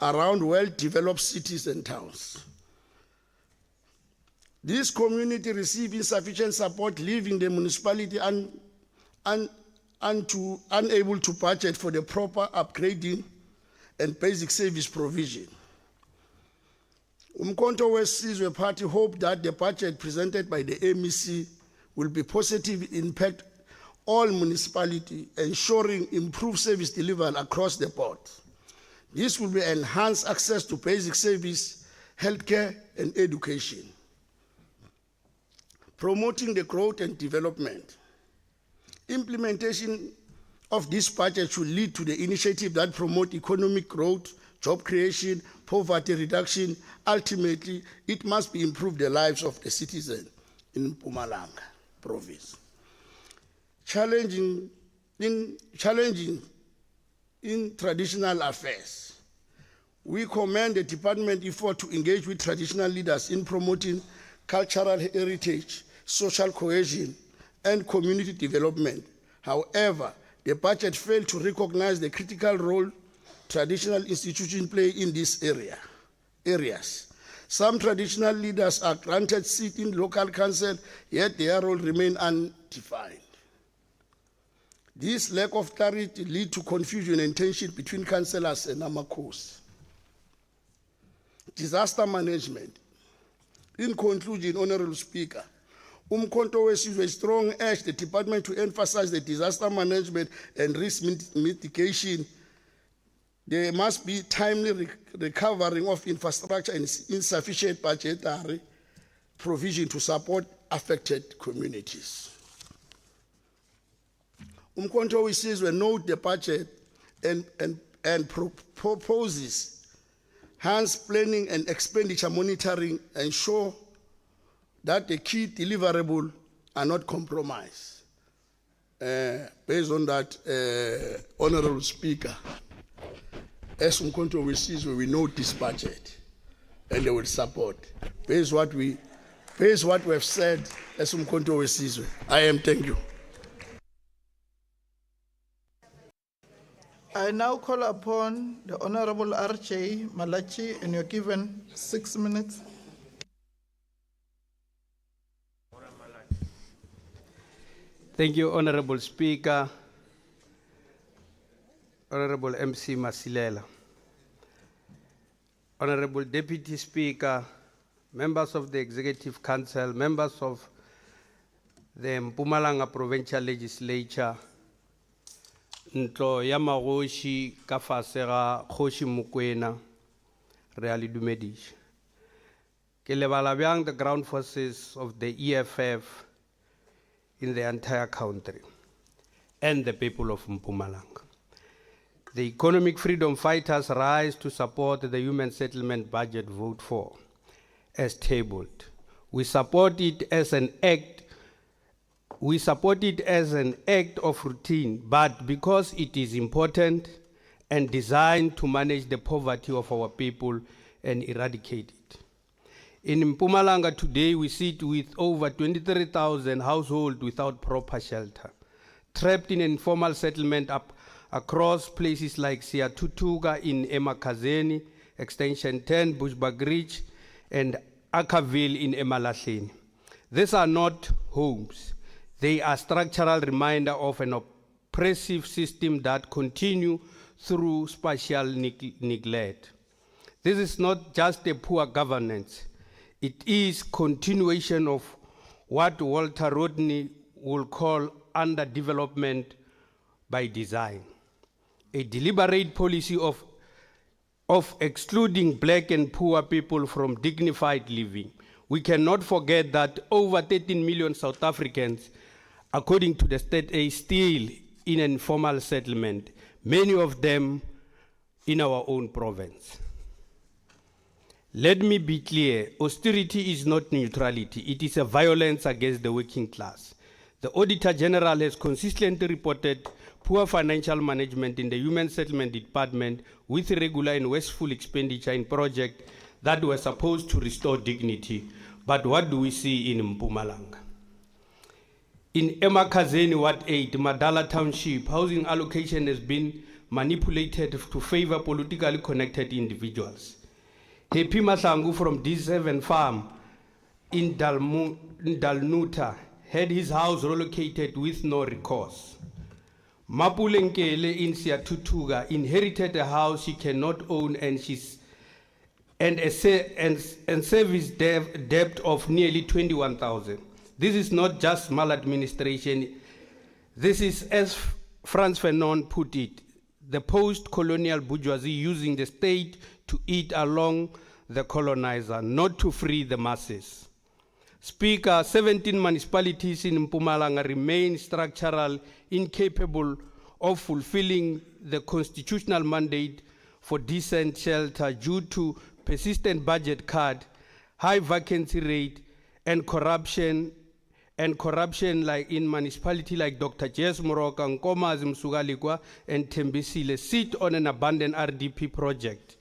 around well-developed cities and towns. This community receive insufficient support, leaving the municipality unable to budget for the proper upgrading and basic service provision. Umkhonto weSizwe Party hope that the budget presented by the MEC will be positive impact all municipalities, ensuring improved service delivery across the board. This will be enhanced access to basic service, healthcare, and education. Promoting the growth and development. Implementation of this budget should lead to the initiative that promote economic growth, job creation, poverty reduction. Ultimately, it must be improve the lives of the citizens in Mpumalanga province. Challenging in traditional affairs. We commend the department effort to engage with traditional leaders in promoting cultural heritage, social cohesion, and community development. However, the budget failed to recognize the critical role traditional institutions play in these areas. Some traditional leaders are granted seats in local council, yet their role remains undefined. This lack of clarity leads to confusion and tension between councillors and amakhosi. Disaster management. In conclusion, Honorable Speaker, Umkhonto weSizwe strong urge the department to emphasize the disaster management and risk mitigation. There must be timely recovering of infrastructure and insufficient budgetary provision to support affected communities. Umkhonto weSizwe note the budget and proposes hence planning and expenditure monitoring, ensure that the key deliverables are not compromised. Based on that, Honorable Speaker, as Umkhonto weSizwe, we know this budget and they will support. Based what we have said as Umkhonto weSizwe. I am, thank you. I now call upon the Honorable R.J. Malachi, and you're given 6 minutes. Thank you, Honorable Speaker, Honorable MC Masilela, Honorable Deputy Speaker, members of the Executive Council, members of the Mpumalanga Provincial Legislature, Ntlo ya Magoshi ka fase ga Kgoshi Mokoena, re a le dumediša. Ke lebala bjang the ground forces of the EFF in the entire country and the people of Mpumalanga. The economic freedom fighters rise to support the human settlement budget vote for as tabled. We support it as an act of routine, but because it is important and designed to manage the poverty of our people and eradicate it. In Mpumalanga today, we sit with over 23,000 households without proper shelter, trapped in informal settlement across places like Siatutuga in Emakazeni, Extension 10, Bushbuck Ridge, and Akaville in Emalahleni. These are not homes. They are structural reminder of an oppressive system that continue through spatial neglect. This is not just a poor governance. It is continuation of what Walter Rodney will call underdevelopment by design. A deliberate policy of excluding black and poor people from dignified living. We cannot forget that over 13 million South Africans, according to the state, are still in an informal settlement, many of them in our own province. Let me be clear, austerity is not neutrality, it is a violence against the working class. The Auditor General has consistently reported poor financial management in the Human Settlement Department with irregular and wasteful expenditure in projects that were supposed to restore dignity. But what do we see in Mpumalanga? In Emakazeni Ward 8, Madala Township, housing allocation has been manipulated to favor politically connected individuals. Happy Masangu from D7 Farm in Dalnuta had his house relocated with no recourse. Mapulenkele in Siatutuga inherited a house she cannot own and service debt of nearly 21,000. This is not just maladministration. This is, as Frantz Fanon put it, the post-colonial bourgeoisie using the state to eat along the colonizer, not to free the masses. Speaker, 17 municipalities in Mpumalanga remain structural, incapable of fulfilling the constitutional mandate for decent shelter due to persistent budget cut, high vacancy rate, and corruption like in municipality like Dr. J.S. Moroka, Nkomazi Msugalikwa, and Tembisile sit on an abandoned RDP project.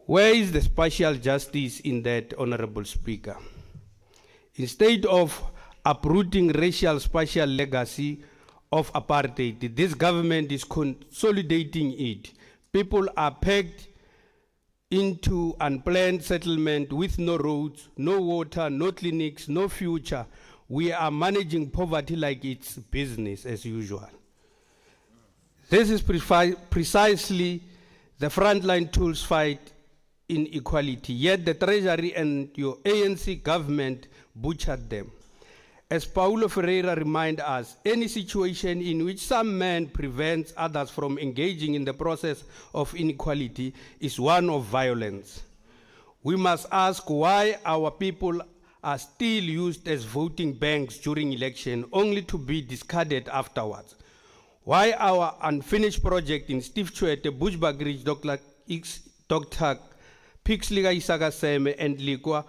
Where is the spatial justice in that, Honorable Speaker? Instead of uprooting racial spatial legacy of apartheid, this government is consolidating it. People are pegged into unplanned settlement with no roads, no water, no clinics, no future. We are managing poverty like it's business as usual. This is precisely the frontline tools fight inequality, yet the Treasury and your ANC government butchered them. As Paulo Ferreira reminds us, any situation in which some man prevents others from engaging in the process of inequality is one of violence. We must ask why our people are still used as voting banks during election only to be discarded afterwards. Why our unfinished project in Steve Tshwete, Bushbuck Ridge, Dr. Pixley Isaga Seme and Likwa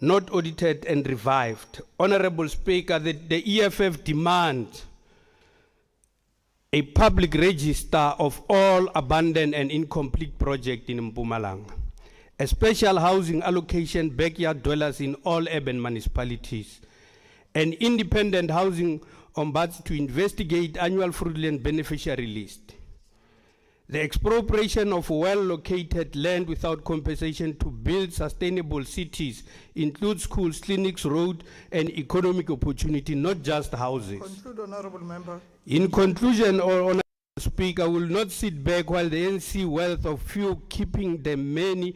not audited and revived. Honorable Speaker, the EFF demands a public register of all abandoned and incomplete projects in Mpumalanga, a special housing allocation backyard dwellers in all urban municipalities, an independent housing ombudsman to investigate annual fraudulent beneficiary list, the expropriation of well-located land without compensation to build sustainable cities includes schools, clinics, roads, and economic opportunity, not just houses. Conclude, Honorable Member. In conclusion, Honorable Speaker, I will not sit back while the ANC wealth of few keeping the many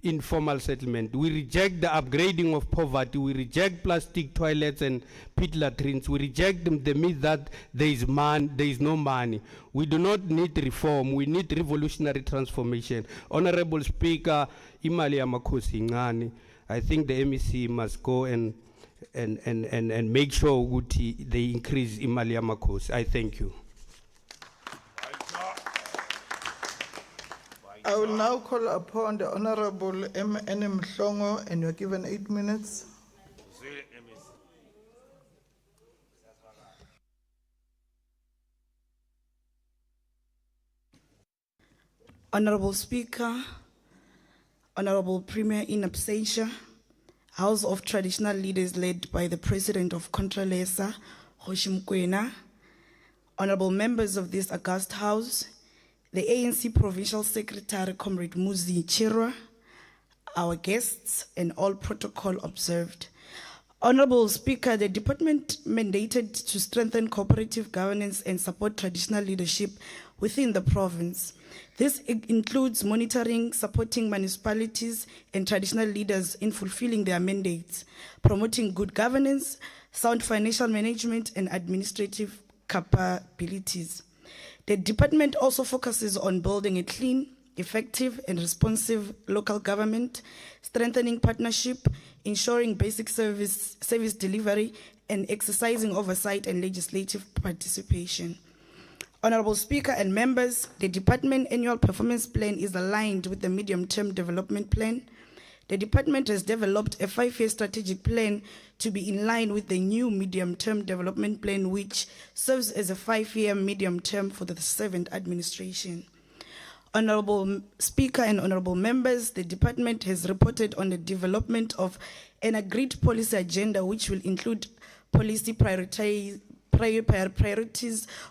informal settlement. We reject the upgrading of poverty. We reject plastic toilets and pit latrines. We reject the myth that there is no money. We do not need reform. We need revolutionary transformation. Honorable Speaker, imali yamakhosi incane. I think the MEC must go and make sure ukuthi they increase imali yamakhosi. I thank you. I will now call upon the Honorable M.N. Mhlongo, and you're given 8 minutes. Honorable Speaker, Honorable Premier in absentia, House of Traditional Leaders led by the President of Contralesa, Kgoshi Mokoena, Honorable members of this august House, the ANC Provincial Secretary, Comrade Muzi Chirwa, our guests, and all protocol observed. Honorable Speaker, the department mandated to strengthen cooperative governance and support traditional leadership within the province. This includes monitoring, supporting municipalities and traditional leaders in fulfilling their mandates, promoting good governance, sound financial management, and administrative capabilities. The department also focuses on building a clean, effective, and responsive local government, strengthening partnership, ensuring basic service delivery, and exercising oversight and legislative participation. Honorable Speaker and members, the department annual performance plan is aligned with the medium-term development plan. The department has developed a 5-year strategic plan to be in line with the new medium-term development plan, which serves as a 5-year medium term for the 7th administration. Honorable Speaker and honorable members, the department has reported on the development of an agreed policy agenda which will include policy priorities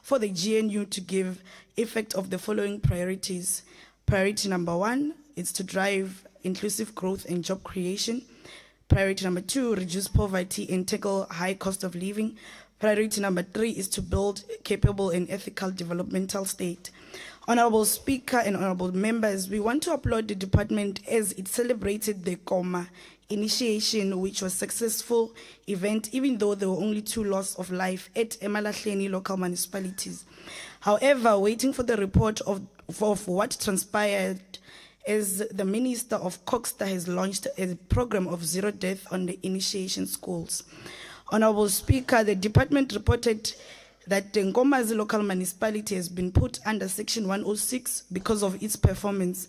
for the GNU to give effect of the following priorities. Priority number 1 is to drive inclusive growth and job creation. Priority number 2, reduce poverty and tackle high cost of living. Priority number 3 is to build capable and ethical developmental state. Honorable Speaker and honorable members, we want to applaud the department as it celebrated the Koma initiation, which was a successful event, even though there were only 2 loss of life at Emalahleni local municipalities. However, waiting for the report of what transpired, as the Minister of Coxta has launched a program of zero death on the initiation schools. Honorable Speaker, the department reported that the Nkomazi local municipality has been put under Section 106 because of its performance.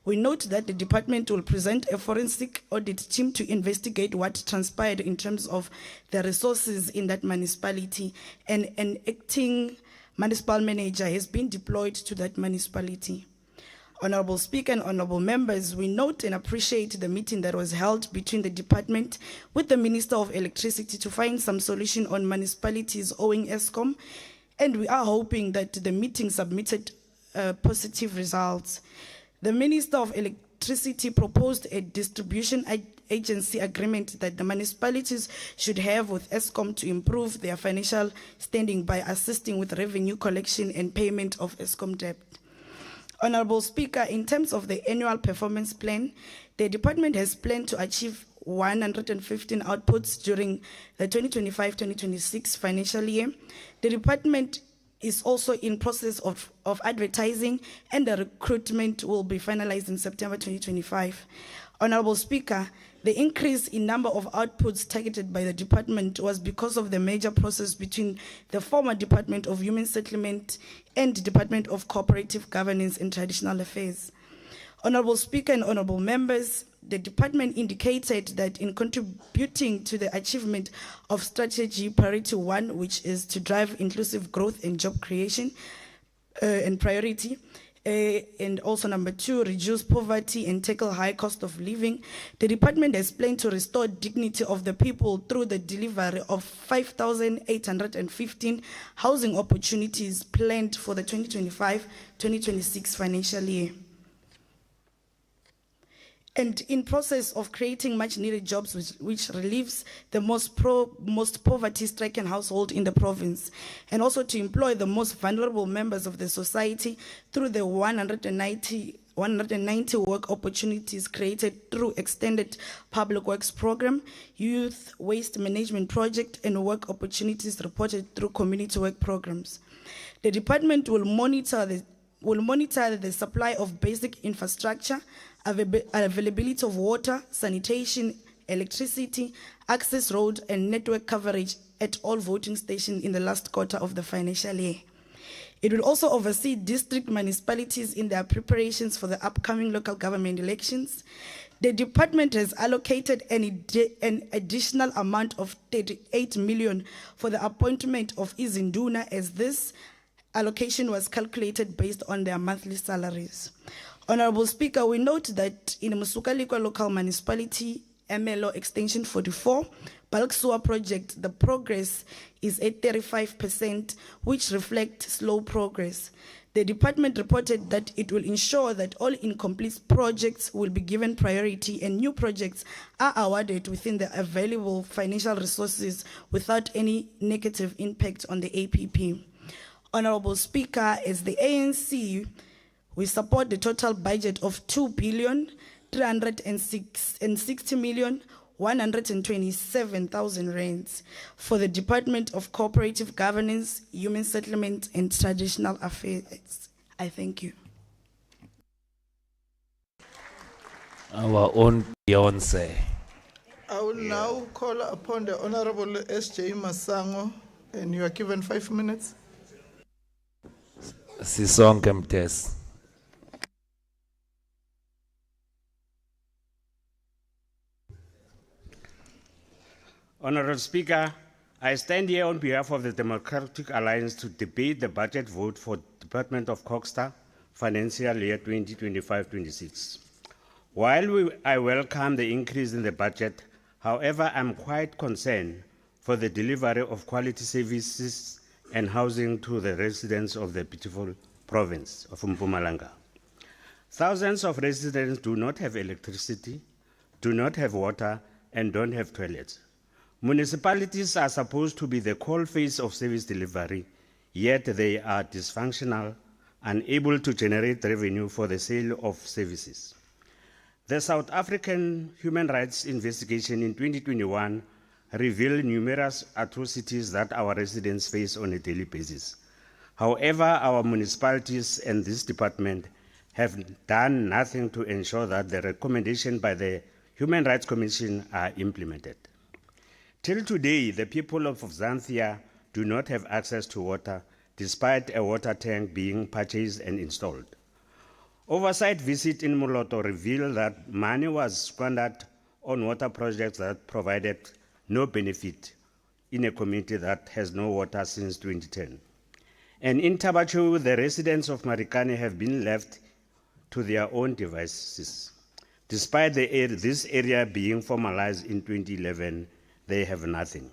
We note that the department will present a forensic audit team to investigate what transpired in terms of the resources in that municipality, and an acting municipal manager has been deployed to that municipality. Honorable Speaker and honorable members, we note and appreciate the meeting that was held between the department with the Minister of Electricity to find some solution on municipalities owing ESCOM, and we are hoping that the meeting submitted positive results. The Minister of Electricity proposed a distribution agency agreement that the municipalities should have with ESCOM to improve their financial standing by assisting with revenue collection and payment of ESCOM debt. Honorable Speaker, in terms of the annual performance plan, the department has planned to achieve 115 outputs during the 2025-2026 financial year. The department is also in process of advertising, and the recruitment will be finalized in September 2025. Honorable Speaker, the increase in number of outputs targeted by the department was because of the major process between the former Department of Human Settlement and Department of Cooperative Governance and Traditional Affairs. Honorable Speaker and honorable members, the department indicated that in contributing to the achievement of strategy priority 1, which is to drive inclusive growth and job creation, and priority, and also number 2, reduce poverty and tackle high cost of living, the department has planned to restore dignity of the people through the delivery of 5,815 housing opportunities planned for the 2025-2026 financial year. And in process of creating much needed jobs which relieves the most poverty-stricken household in the province, and also to employ the most vulnerable members of the society through the 190 work opportunities created through extended public works program, youth waste management project, and work opportunities reported through community work programs. The department will monitor the supply of basic infrastructure, availability of water, sanitation, electricity, access road, and network coverage at all voting stations in the last quarter of the financial year. It will also oversee district municipalities in their preparations for the upcoming local government elections. The department has allocated an additional amount of 38 million for the appointment of Izinduna, as this allocation was calculated based on their monthly salaries. Honorable Speaker, we note that in Musukalikwa local municipality, MLO extension 44, bulk sewer project, the progress is at 35%, which reflects slow progress. The department reported that it will ensure that all incomplete projects will be given priority and new projects are awarded within the available financial resources without any negative impact on the APP. Honorable Speaker, as the ANC, we support the total budget of 2,360,127,000 rands for the Department of Cooperative Governance, Human Settlement and Traditional Affairs. I thank you. Our own Beyonce. I will now call upon the Honorable S.J. Masango, and you are given 5 minutes. Sisonke Mtes. Honorable Speaker, I stand here on behalf of the Democratic Alliance to debate the budget vote for Department of COGSTA financial year 2025-26. While I welcome the increase in the budget, however, I'm quite concerned for the delivery of quality services and housing to the residents of the beautiful province of Mpumalanga. Thousands of residents do not have electricity, do not have water, and don't have toilets. Municipalities are supposed to be the coalface of service delivery, yet they are dysfunctional, unable to generate revenue for the sale of services. The South African Human Rights Investigation in 2021 revealed numerous atrocities that our residents face on a daily basis. However, our municipalities and this department have done nothing to ensure that the recommendations by the Human Rights Commission are implemented. Till today, the people of Xanthia do not have access to water, despite a water tank being purchased and installed. Oversight visit in Moloto revealed that money was squandered on water projects that provided no benefit in a community that has no water since 2010. And in Tabachu, the residents of Marikani have been left to their own devices. Despite this area being formalized in 2011, they have nothing.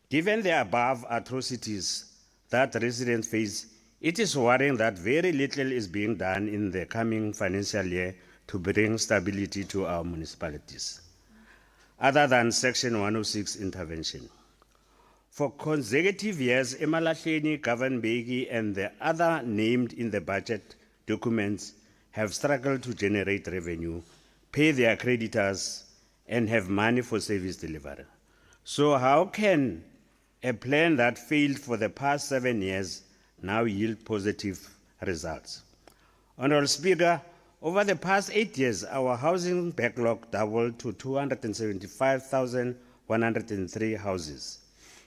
Given the above atrocities that residents face, it is worrying that very little is being done in the coming financial year to bring stability to our municipalities, other than Section 106 intervention. For consecutive years, Emalahleni, Govan-Beki, and the other named in the budget documents have struggled to generate revenue, pay their creditors, and have money for service delivery. So how can a plan that failed for the past 7 years now yield positive results? Honorable Speaker, over the past 8 years, our housing backlog doubled to 275,103 houses.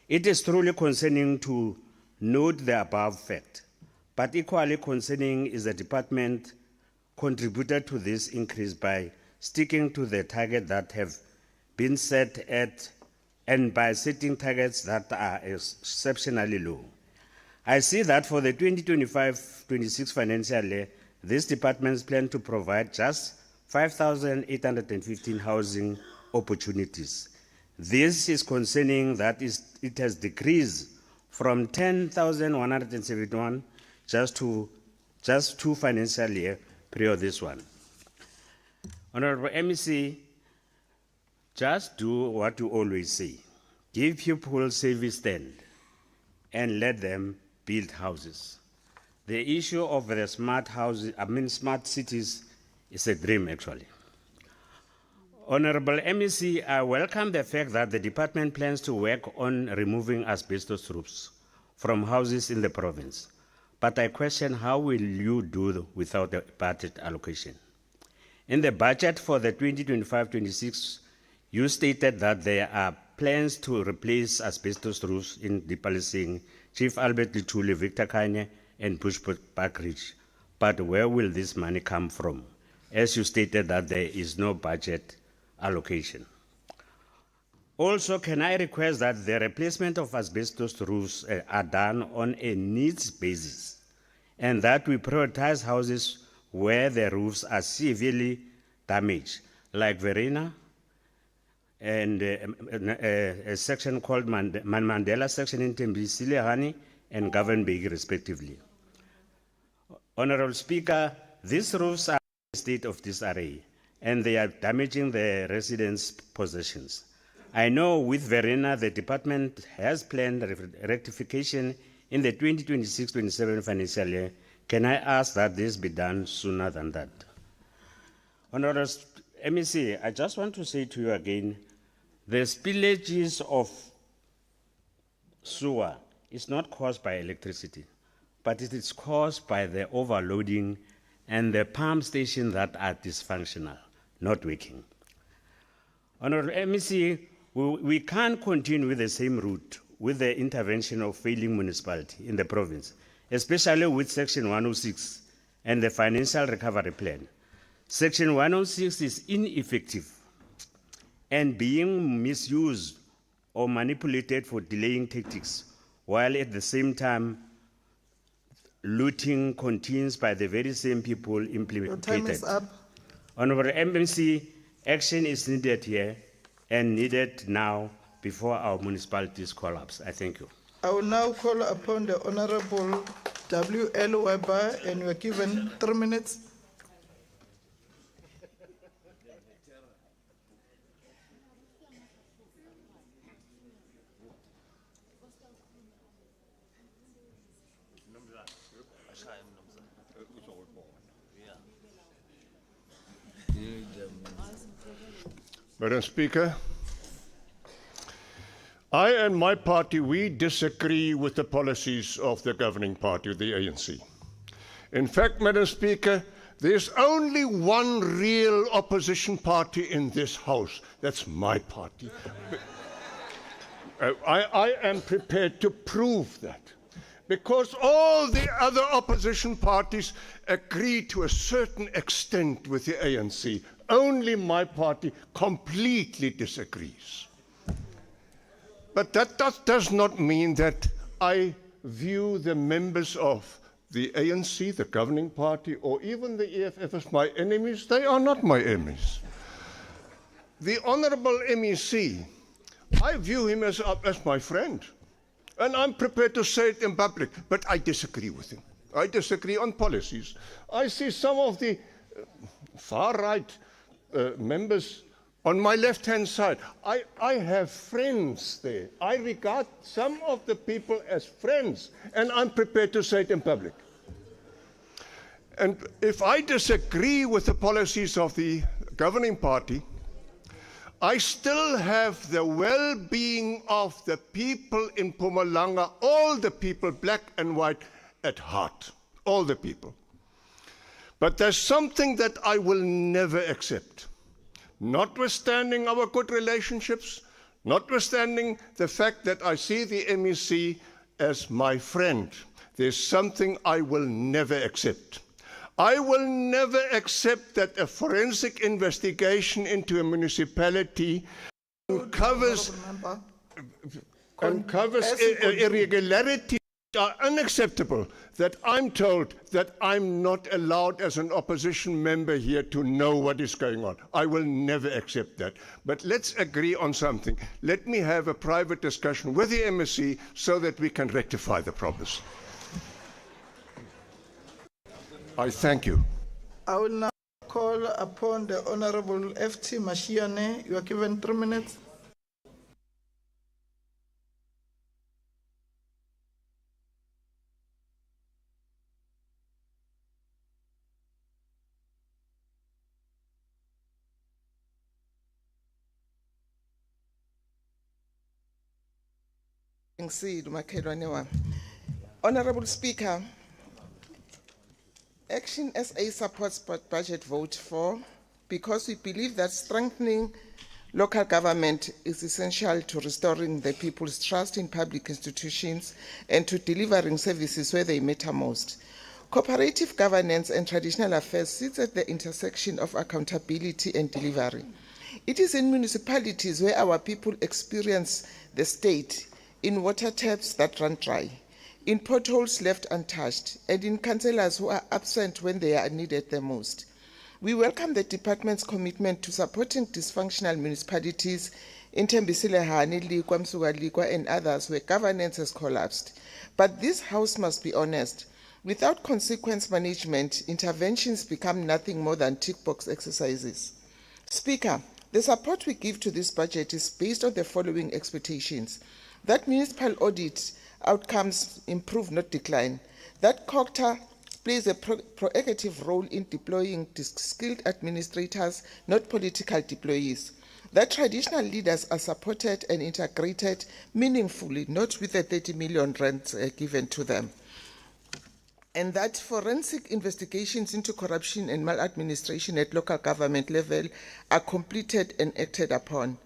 It is truly concerning to note the above fact, but equally concerning is the department contributed to this increase by sticking to the target that have been set at, and by setting targets that are exceptionally low. I see that for the 2025-26 financial year, this department's plan to provide just 5,815 housing opportunities. This is concerning that it has decreased from 10,171 just two financial year prior this one. Honorable MEC, just do what you always say. Give people service stand and let them build houses. The issue of the smart houses, smart cities is a dream actually. Honorable MEC, I welcome the fact that the department plans to work on removing asbestos roofs from houses in the province. But I question how will you do without a budget allocation? In the budget for the 2025-26, you stated that there are plans to replace asbestos roofs in Dipalising, Chief Albert Luthuli, Victor Kanye, and Bushbuck Ridge. But where will this money come from? As you stated that there is no budget allocation. Also, can I request that the replacement of asbestos roofs are done on a needs basis, and that we prioritize houses where the roofs are severely damaged, like Verena, and a section called Mandela section in Tembisile, and Govan-Beki, respectively. Honorable Speaker, these roofs are in a state of disarray and they are damaging the residents' possessions. I know with Verena, the department has planned rectification in the 2026-27 financial year. Can I ask that this be done sooner than that? Honorable MEC, I just want to say to you again, the spillages of sewer is not caused by electricity, but it is caused by the overloading and the pump stations that are dysfunctional, not working. Honorable MEC, we can't continue with the same route with the intervention of failing municipality in the province, especially with Section 106 and the Financial Recovery Plan. Section 106 is ineffective and being misused or manipulated for delaying tactics, while at the same time looting continues by the very same people implemented. Your time is up. Honorable MEC, action is needed here and needed now before our municipalities collapse. I thank you. I will now call upon the Honorable W.L. Weber, and you are given 3 minutes. Madam Speaker, I and my party, we disagree with the policies of the governing party, the ANC. In fact, Madam Speaker, there's only one real opposition party in this House. That's my party. I am prepared to prove that, because all the other opposition parties agree to a certain extent with the ANC. Only my party completely disagrees. But that does not mean that I view the members of the ANC, the governing party, or even the EFF as my enemies. They are not my enemies. The Honorable MEC, I view him as my friend. And I'm prepared to say it in public, but I disagree with him. I disagree on policies. I see some of the far-right members on my left-hand side. I have friends there. I regard some of the people as friends, and I'm prepared to say it in public. And if I disagree with the policies of the governing party, I still have the well-being of the people in Mpumalanga, all the people, black and white, at heart, all the people. But there's something that I will never accept. Notwithstanding our good relationships, notwithstanding the fact that I see the MEC as my friend, there's something I will never accept. I will never accept that a forensic investigation into a municipality uncovers irregularities are unacceptable, that I'm told that I'm not allowed as an opposition member here to know what is going on. I will never accept that. But let's agree on something. Let me have a private discussion with the MSC so that we can rectify the problems. I thank you. I will now call upon the Honorable F.T. Mashiane. You are given 3 minutes. Honorable Speaker, Action SA supports budget vote 4 because we believe that strengthening local government is essential to restoring the people's trust in public institutions and to delivering services where they matter most. Cooperative governance and traditional affairs sits at the intersection of accountability and delivery. It is in municipalities where our people experience the state, in water taps that run dry, in potholes left untouched, and in councillors who are absent when they are needed the most. We welcome the department's commitment to supporting dysfunctional municipalities in Tembisile-Hani, Likwa, Msuga, Likwa, and others where governance has collapsed. But this House must be honest. Without consequence management, interventions become nothing more than tick box exercises. Speaker, the support we give to this budget is based on the following expectations: that municipal audit outcomes improve, not decline; that COGTA plays a proactive role in deploying skilled administrators, not political deployees; that traditional leaders are supported and integrated meaningfully, not with the 30 million rand given to them; and that forensic investigations into corruption and maladministration at local government level are completed and acted upon.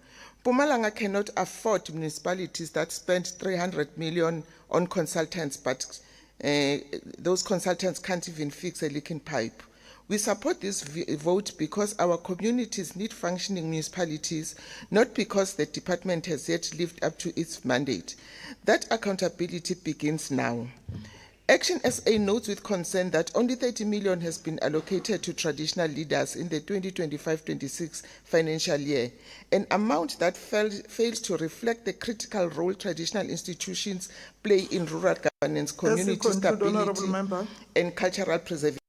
Mpumalanga cannot afford municipalities that spend 300 million on consultants, but those consultants can't even fix a leaking pipe. We support this vote because our communities need functioning municipalities, not because the department has yet lived up to its mandate. That accountability begins now. Action SA notes with concern that only 30 million has been allocated to traditional leaders in the 2025-26 financial year, an amount that fails to reflect the critical role traditional institutions play in rural governance, community stability, and cultural preservation.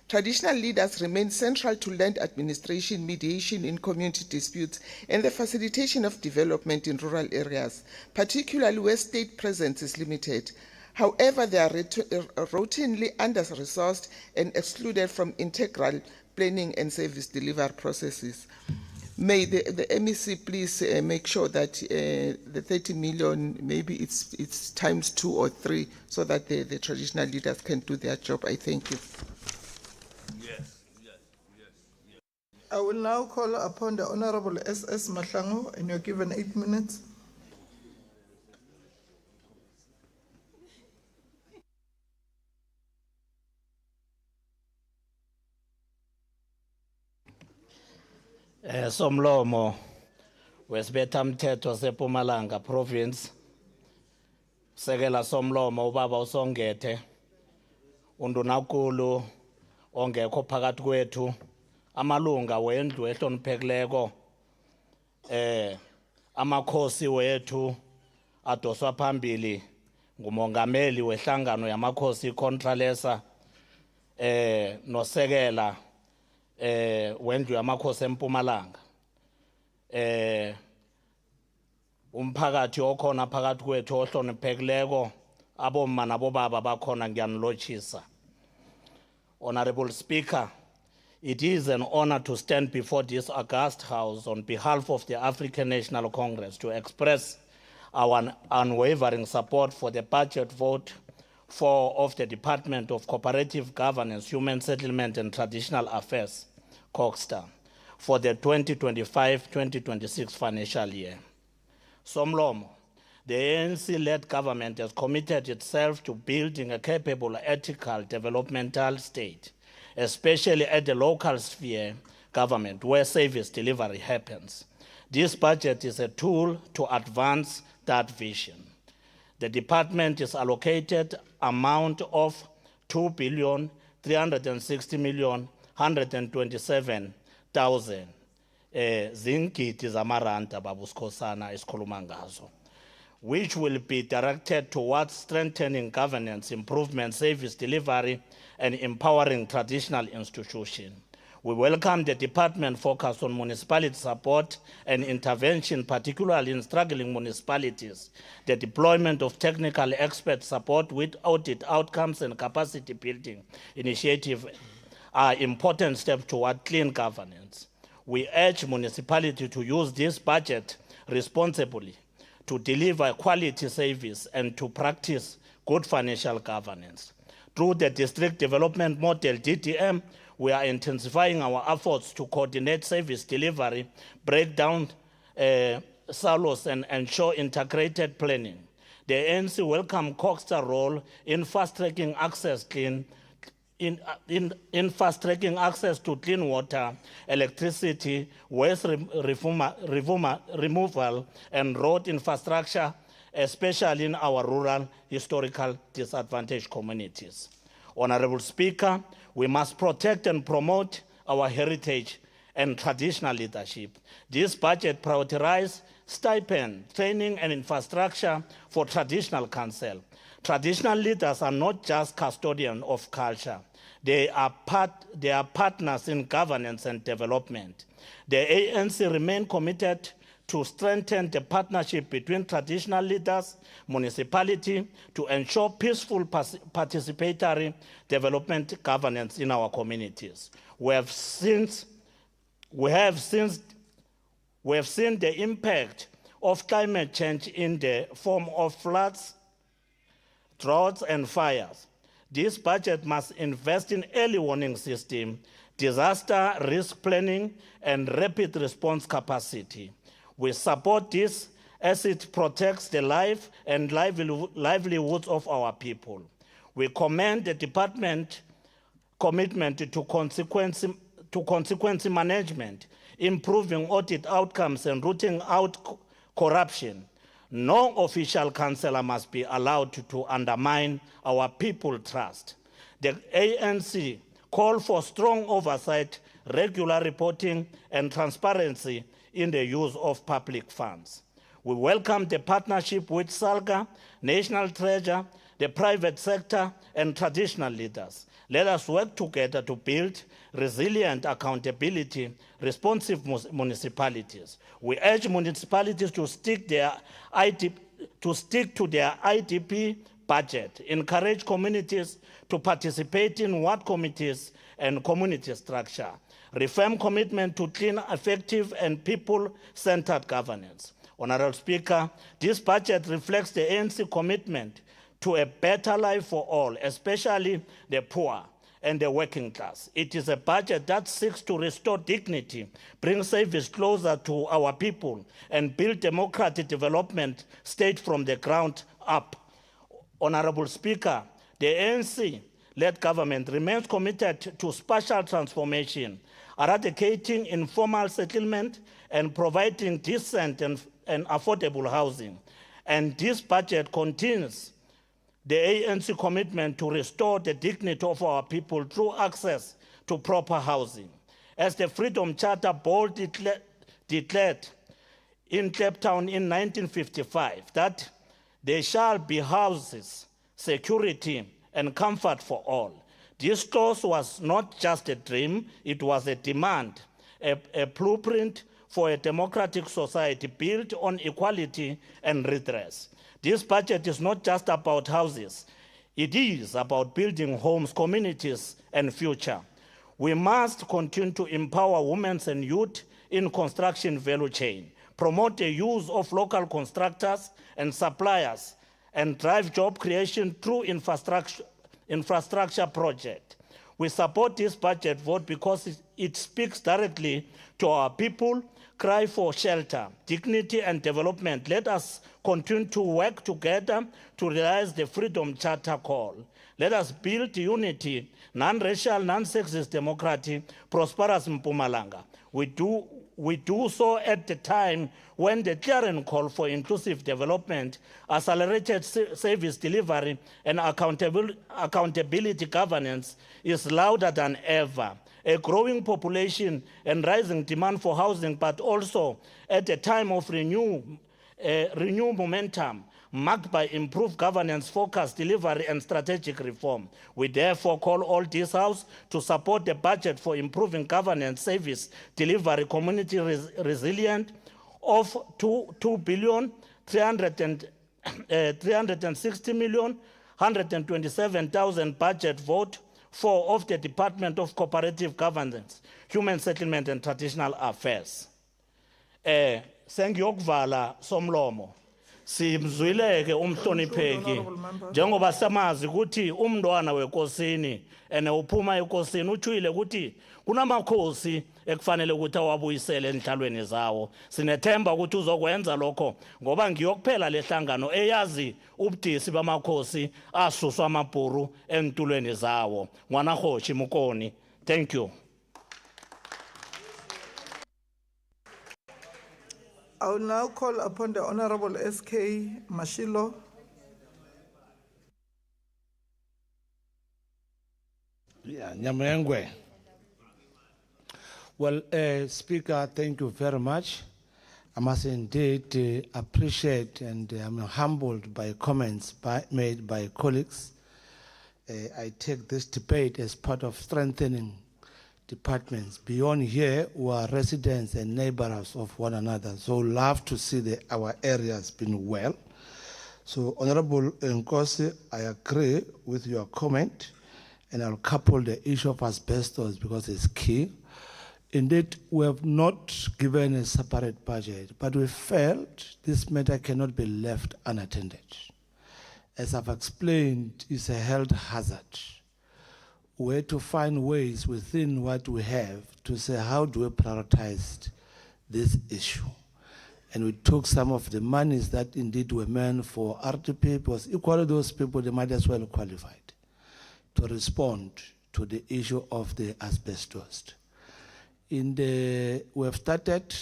Traditional leaders remain central to land administration, mediation in community disputes, and the facilitation of development in rural areas, particularly where state presence is limited. However, they are routinely under-resourced and excluded from integral planning and service delivery processes. May the MEC please make sure that the 30 million, maybe it's times 2 or 3, so that the traditional leaders can do their job. I thank you. I will now call upon the Honorable S.S. Mahlangu, and you're given 8 minutes. Somlomo wesibethamthetho sePumalanga province, sekela Somlomo ubaba uSongethe, undunankulu ongekho phakathi kwethu, amalunga wendlu ehloniphekileko, amakhosi wethu adoswa phambili ngumongameli wehlangano yamakhosi iContralesa, nosekela wendlu yamakhosi eMpumalanga, umphakathi okhona phakathi kwethu ohloniphekileko, abomma nabobaba bakhona ngiyanilotshisa. Honorable Speaker, it is an honor to stand before this august house on behalf of the African National Congress to express our unwavering support for the budget vote of the Department of Cooperative Governance, Human Settlement and Traditional Affairs, COGSTA, for the 2025-2026 financial year. Somlomo, the ANC-led government has committed itself to building a capable, ethical, developmental state, especially at the local sphere government where service delivery happens. This budget is a tool to advance that vision. The department is allocated amount of 2,360,127,000 zingidi zamaranda babuskosana esikhuluma ngazo, which will be directed towards strengthening governance, improvement, service delivery, and empowering traditional institutions. We welcome the department focus on municipality support and intervention, particularly in struggling municipalities. The deployment of technical expert support with audit outcomes and capacity building initiative are important steps toward clean governance. We urge municipalities to use this budget responsibly to deliver quality service and to practice good financial governance. Through the District Development Model, DDM, we are intensifying our efforts to coordinate service delivery, break down silos, and ensure integrated planning. The ANC welcome COGSTA role in fast-tracking access fast-tracking access to clean water, electricity, waste removal, and road infrastructure, especially in our rural, historical disadvantaged communities. Honorable Speaker, we must protect and promote our heritage and traditional leadership. This budget prioritizes stipend, training, and infrastructure for traditional council, Traditional leaders are not just custodians of culture. They are partners in governance and development. The ANC remain committed to strengthen the partnership between traditional leaders, municipality, to ensure peaceful participatory development governance in our communities. We have seen the impact of climate change in the form of floods, droughts, and fires. This budget must invest in early warning system, disaster risk planning, and rapid response capacity. We support this as it protects the life and livelihoods of our people. We commend the department's commitment to consequence management, improving audit outcomes, and rooting out corruption. No official councillor must be allowed to undermine our people's trust. The ANC call for strong oversight, regular reporting, and transparency in the use of public funds. We welcome the partnership with SALGA, National Treasure, the private sector, and traditional leaders. Let us work together to build resilient, accountability, responsive municipalities. We urge municipalities to stick to their IDP budget, encourage communities to participate in ward committees and community structure, reaffirm commitment to clean, effective, and people-centered governance. Honorable Speaker, this budget reflects the ANC commitment to a better life for all, especially the poor and the working class. It is a budget that seeks to restore dignity, bring service closer to our people, and build democratic development state from the ground up. Honorable Speaker, the ANC-led government remains committed to spatial transformation, eradicating informal settlement, and providing decent and affordable housing. And this budget contains the ANC commitment to restore the dignity of our people through access to proper housing. As the Freedom Charter boldly declared in Cape Town in 1955, that there shall be houses, security, and comfort for all. This clause was not just a dream, it was a demand, a blueprint for a democratic society built on equality and redress. This budget is not just about houses. It is about building homes, communities, and future. We must continue to empower women and youth in construction value chain, promote the use of local constructors and suppliers, and drive job creation through infrastructure projects. We support this budget vote because it speaks directly to our people, cry for shelter, dignity, and development. Let us continue to work together to realize the Freedom Charter call. Let us build unity, non-racial, non-sexist democracy, prosperous Mpumalanga. We do so at the time when the clarion call for inclusive development, accelerated service delivery, and accountability governance is louder than ever. A growing population and rising demand for housing, but also at a time of renewed momentum, marked by improved governance, focused delivery, and strategic reform. We therefore call all this House to support the budget for improving governance, service delivery, community resilient of 2,360,127,000 budget vote for of the Department of Cooperative Governance, Human Settlement and Traditional Affairs. Sengiyokuvala somlomo. Simzwileke umhlonipheki njengoba samazi ukuthi umntwana wenkosini ene uphuma enkosini utshwile ukuthi kunamakhosi ekufanele ukuthi awabuyisele enhlalweni zawo. Sinethemba ukuthi uzokwenza lokho ngoba ngiyokuphela lehlangano eyazi ubudisi bamakhosi asuswa amabhuru entulweni zawo. Ngwana Hoshi Mukoni. Thank you. I will now call upon the Honorable S.K. Mashilo. Yeah, Nyamengwe. Well, Speaker, thank you very much. I must indeed appreciate and I'm humbled by comments made by colleagues. I take this debate as part of strengthening departments. Beyond here, we are residents and neighbors of one another, so love to see our areas being well. So, Honorable Nkosi, I agree with your comment, and I'll couple the issue of asbestos because it's key. Indeed, we have not given a separate budget, but we felt this matter cannot be left unattended. As I've explained, it's a health hazard. We have to find ways within what we have to say, how do we prioritize this issue? And we took some of the monies that indeed were meant for RTP, because equally those people, they might as well qualified to respond to the issue of the asbestos. We have started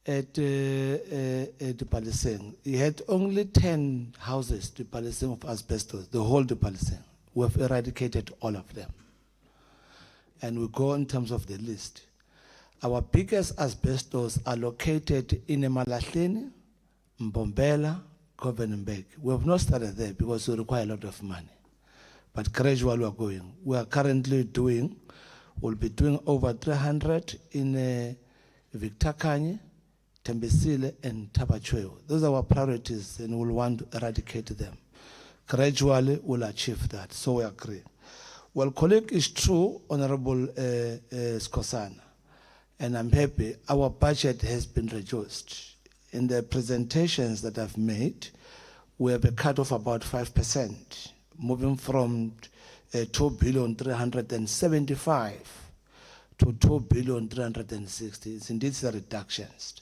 at the Palisang. We had only 10 houses, the Palisang of asbestos, the whole the Palisang. We have eradicated all of them. And we go in terms of the list. Our biggest asbestos are located in Emalahleni, Mbombela, Govanenberg. We have not started there because we require a lot of money. But gradually we are going. We are currently doing, we'll be doing over 300 in Victor Kanye, Tembisile, and Tabachweo. Those are our priorities, and we'll want to eradicate them. Gradually, we'll achieve that, so we agree. Well, colleague, it's true, Honorable Skosana, and I'm happy our budget has been reduced. In the presentations that I've made, we have a cut of about 5%, moving from 2,375 to 2,360. It's indeed the reductions,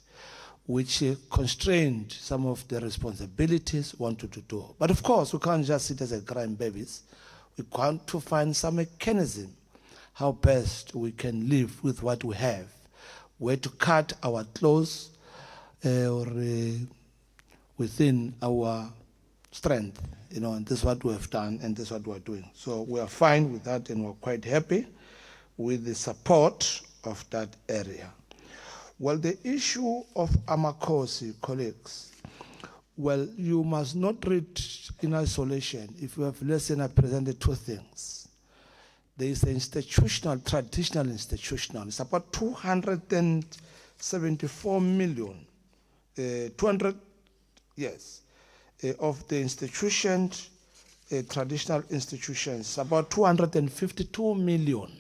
which constrained some of the responsibilities wanted to do. But of course, we can't just sit as a crying babies. We want to find some mechanism how best we can live with what we have, where to cut our clothes within our strength, and this is what we have done and this is what we're doing. So we are fine with that and we're quite happy with the support of that area. Well, the issue of Amakosi, colleagues, well, you must not read in isolation. If you have listened, I presented two things. There is the institutional, traditional institutional. It's about 274 million, 200, yes, of the institutions, traditional institutions, about 252 million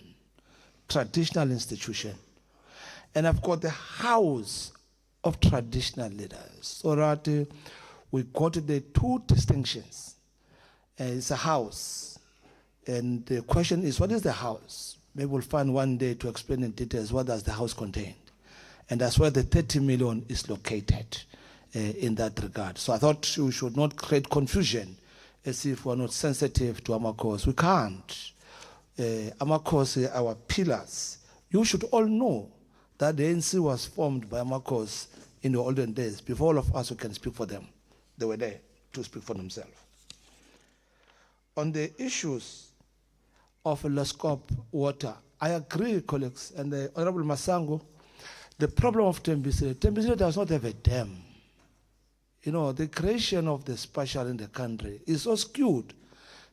traditional institutions. And I've got the House of Traditional Leaders, so that we got the two distinctions. It's a house, and the question is, what is the house? Maybe we'll find one day to explain in details what does the house contain. And that's where the 30 million is located in that regard. So I thought we should not create confusion as if we're not sensitive to Amakosi. We can't. Amakosi, our pillars. You should all know that the ANC was formed by Amakosi in the olden days, before all of us who can speak for them. They were there to speak for themselves. On the issues of Loskop water, I agree, colleagues, and the Honorable Masango, the problem of Tembisile does not have a dam. The creation of the special in the country is so skewed.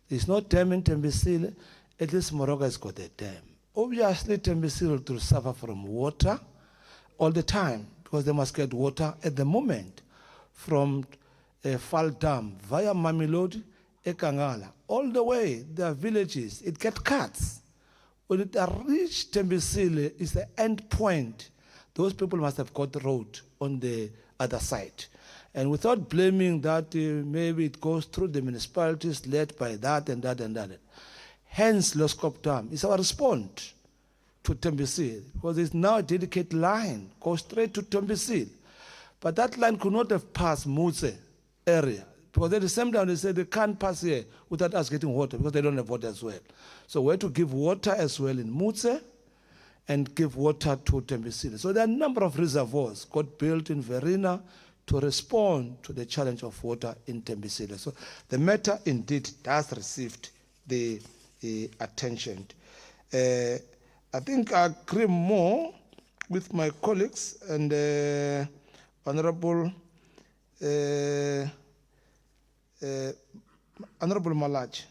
There's no dam in Tembisile, at least Moroka has got a dam. Obviously, Tembisile will suffer from water all the time because they must get water at the moment from Fall Dam via Mamelodi, Ekangala, all the way, their villages, it gets cuts. When it reaches Tembisile, is the end point. Those people must have got the road on the other side. And without blaming that, maybe it goes through the municipalities led by that and that and that. Hence, Loskop Dam is our response to Tembisile, because it's now a dedicated line, goes straight to Tembisile. But that line could not have passed Mutse area, because at the same time they said they can't pass here without us getting water, because they don't have water as well. So we have to give water as well in Mutse and give water to Tembisile. So there are a number of reservoirs got built in Verina to respond to the challenge of water in Tembisile. So the matter indeed does receive the attention. I think I agree more with my colleagues and Honorable Malach.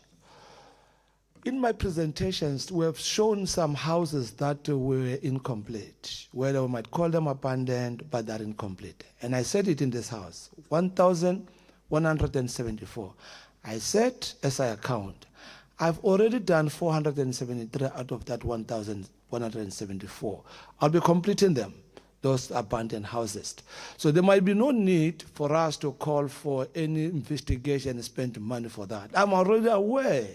In my presentations, we have shown some houses that were incomplete, whether we might call them abandoned, but they're incomplete. And I said it in this house, 1,174. I said, as I account, I've already done 473 out of that 1,174. I'll be completing them, those abandoned houses. So there might be no need for us to call for any investigation and spend money for that. I'm already aware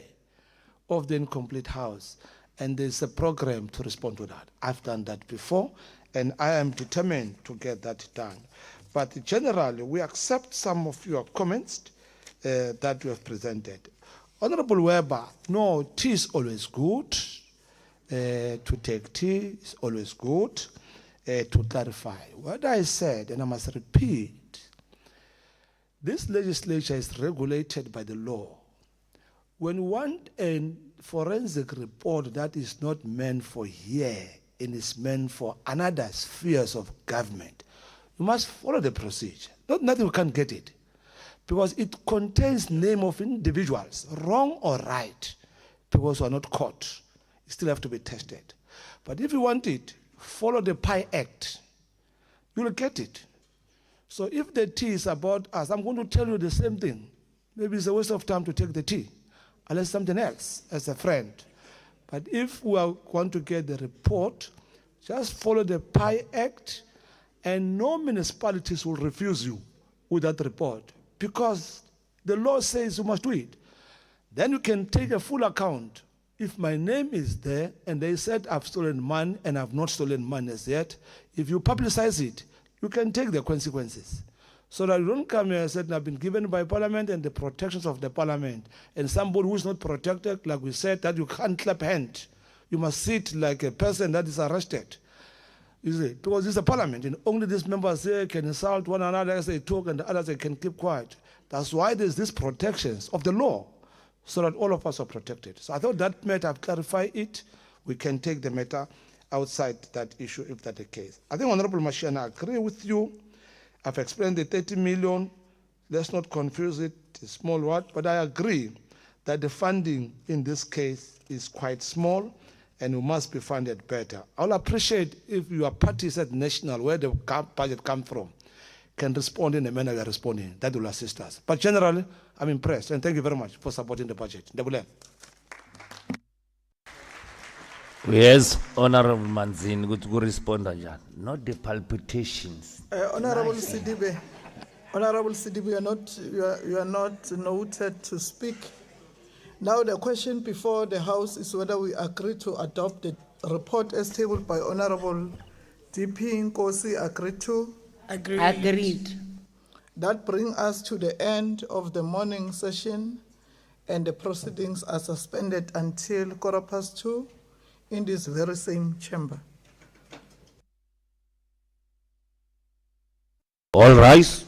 of the incomplete house, and there's a program to respond to that. I've done that before, and I am determined to get that done. But generally, we accept some of your comments that you have presented. Honorable Weber, no, tea is always good. To take tea is always good. To clarify what I said, and I must repeat, this legislature is regulated by the law. When you want a forensic report that is not meant for here and is meant for another spheres of government, you must follow the procedure. Not nothing you can't get it, because it contains name of individuals, wrong or right, people who are not caught. You still have to be tested. But if you want it, follow the PI Act. You will get it. So if the tea is about us, I'm going to tell you the same thing. Maybe it's a waste of time to take the tea, unless something else as a friend. But if we want to get the report, just follow the PI Act, and no municipalities will refuse you with that report, because the law says you must do it. Then you can take a full account. If my name is there and they said I've stolen money and I've not stolen money as yet, if you publicize it, you can take the consequences. So that you don't come here and say, I've been given by Parliament and the protections of the Parliament, and somebody who is not protected, like we said, that you can't clap hand. You must sit like a person that is arrested. You see, because it's a Parliament, and only these members here can insult one another as they talk, and the others they can keep quiet. That's why there's these protections of the law, so that all of us are protected. So I thought that matter, I've clarified it. We can take the matter outside that issue if that's the case. I think Honorable Mashiana, I agree with you. I've explained the 30 million. Let's not confuse it, it's a small word, but I agree that the funding in this case is quite small and we must be funded better. I'll appreciate if your parties at national, where the budget comes from, can respond in the manner we are responding. That will assist us. But generally, I'm impressed, and thank you very much for supporting the budget. Yes, Honorable Manzini, good to respond, not the palpitations. Honorable Sidibe, you are not noted to speak. Now the question before the House is whether we agree to adopt the report as tabled by Honorable DP Nkosi. Agreed to? Agreed. That brings us to the end of the morning session, and the proceedings are suspended until 2:15 in this very same chamber. All rise.